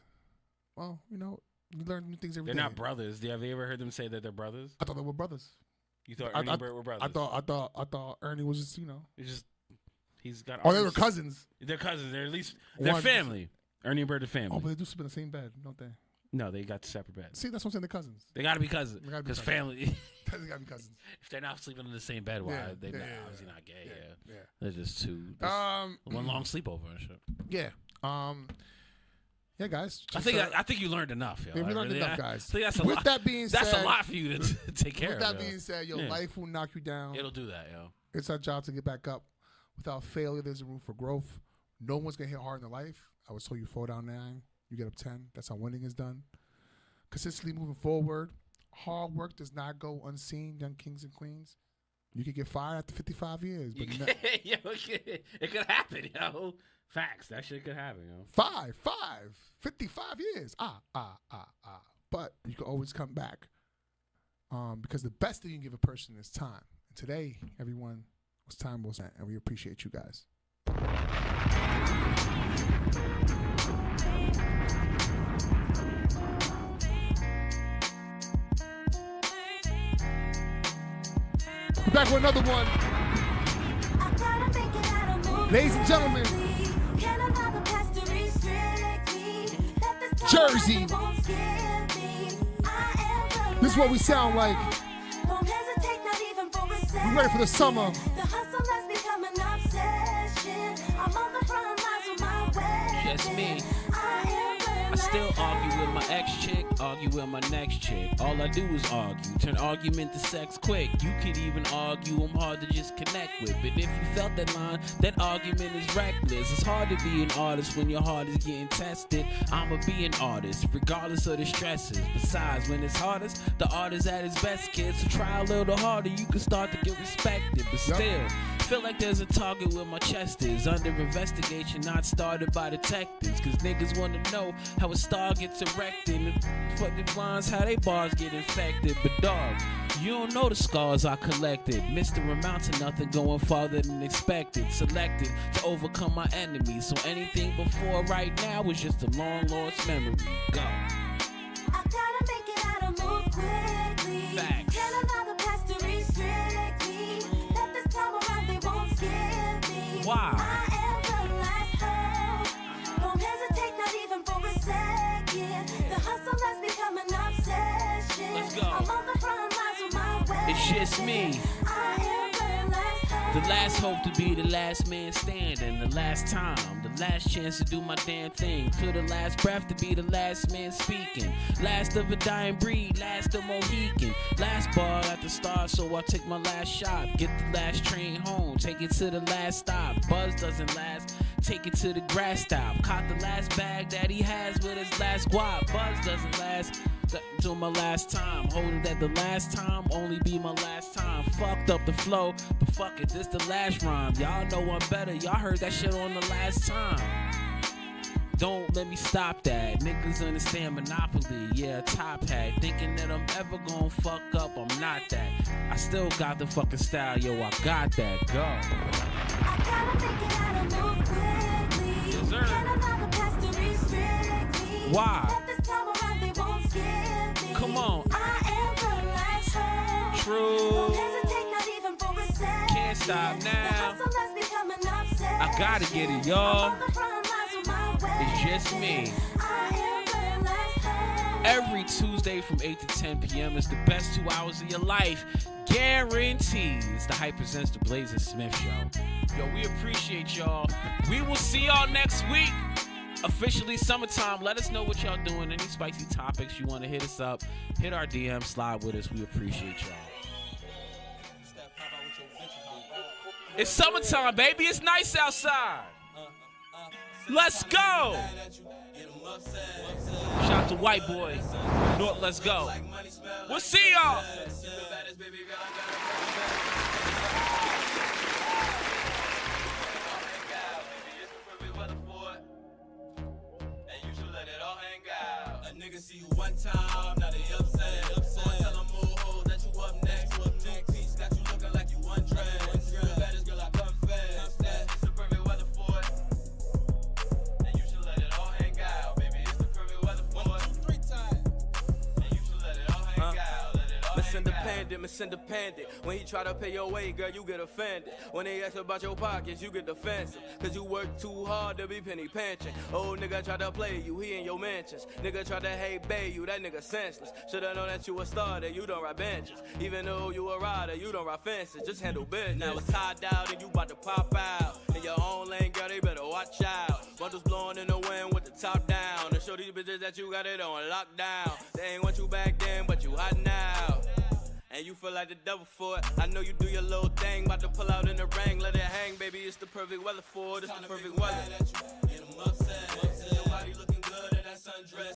Well, you learn new things every day. They're not brothers. Have you ever heard them say that they're brothers? I thought they were brothers. You thought Ernie and Bert were brothers? I thought Ernie was just It's just he's got. Oh, they were cousins. They're cousins. They're at least they're family. Ernie and Bert are family. Oh, but they do sleep in the same bed, don't they? No, they got separate beds. See, that's what I'm saying. They're cousins. They got to be cousins. Because family. They got to be cousins. If they're not sleeping in the same bed, why are they obviously not gay? Yeah. They're just two. One long sleepover and shit. Yeah. Yeah, guys. I think you learned enough. Yo. Yeah, we learned enough, guys. I think that's a with lot. that being said, that's a lot for you to take care of. With that being said, life will knock you down. It'll do that, yo. It's our job to get back up. Without failure, there's a room for growth. No one's gonna hit hard in life. I was told you fall down 9, you get up 10. That's how winning is done. Consistently moving forward. Hard work does not go unseen, young kings and queens. You could get fired after 55 years, but it could happen, yo. Facts. That shit could happen, yo. 55 years. But you can always come back. Because the best thing you can give a person is time. And today, everyone, was time well spent, and we appreciate you guys. We're back with another one. Ladies and gentlemen, Jersey. This is what we sound like. We ready for the summer. Just me. I still argue with my ex-chick, argue with my next chick. All I do is argue, turn argument to sex quick. You could even argue I'm hard to just connect with. But if you felt that line, that argument is reckless. It's hard to be an artist when your heart is getting tested. I'ma be an artist, regardless of the stresses. Besides, when it's hardest, the artist at his best, kid. So try a little harder, you can start to get respected. But still, feel like there's a target where my chest is. Under investigation, not started by detectives. Cause niggas wanna know how a star gets erected. And fucking lines, how they bars get infected. But dog, you don't know the scars I collected. Missed the amount to nothing, going farther than expected. Selected to overcome my enemies. So anything before right now was just a long lost memory. Go. I gotta make it out and move quickly. Facts. It's just me. The last hope to be the last man standing. The last time, the last chance to do my damn thing. To the last breath to be the last man speaking. Last of a dying breed, last of Mohican. Last ball at the start, so I take my last shot. Get the last train home, take it to the last stop. Buzz doesn't last, take it to the grass stop. Caught the last bag that he has with his last guap. Buzz doesn't last till my last time. Holding that the last time only be my last time. Fucked up the flow, but fuck it, this the last rhyme. Y'all know I'm better, y'all heard that shit on the last time. Don't let me stop that. Niggas understand Monopoly, yeah, top hat. Thinking that I'm ever gonna fuck up, I'm not that. I still got the fucking style, yo, I got that, go. I gotta make it out and move quickly. Yes, sir. Can't allow the past to restrict me. Why? Let this time around, they won't skip me. Come on. I am the last hope. True. Don't hesitate, not even for a second. Can't stop The now. hustle has become an obsession. I gotta get it, y'all. I'm on the front lines with my way. It's just me. I am the last hope. Every Tuesday from 8 to 10 p.m. is the best 2 hours of your life. Guaranteed. It's the Hype Presents the Blaze and Smiff Show. Yo, we appreciate y'all. We will see y'all next week. Officially summertime. Let us know what y'all doing. Any spicy topics you want to hit us up. Hit our DM. Slide with us. We appreciate y'all. It's summertime, baby. It's nice outside. Let's go. Shout out to White Boy. North, let's go. We'll see y'all. A nigga see you one time, now they upset. So I tell them more hoes that you up next. Piece got you looking like you undressed. The baddest girl I confess. It's the perfect weather for it. And you should let it all hang out, baby. It's the perfect weather for it. 1, 2, 3 times. And you should let it all hang out. Let it all Miss hang Independent, Miss Independent. When he try to pay your way, girl, you get offended. When they ask about your pockets, you get defensive. Cause you work too hard to be penny pinching. Old nigga try to play you, he in your mansions. Nigga try to hate bay you, that nigga senseless. Shoulda known that you a starter, you don't ride benches. Even though you a rider, you don't ride fences. Just handle business. Now it's tied down and you about to pop out. In your own lane, girl, they better watch out. Bundles blowing in the wind with the top down. To show these bitches that you got it on lockdown. They ain't want you back then, but you hot now. And you feel like the devil for it. I know you do your little thing, about to pull out in the ring, let it hang, baby. It's the perfect weather for it. It's the perfect weather. Get them upset. Nobody looking good in that sundress.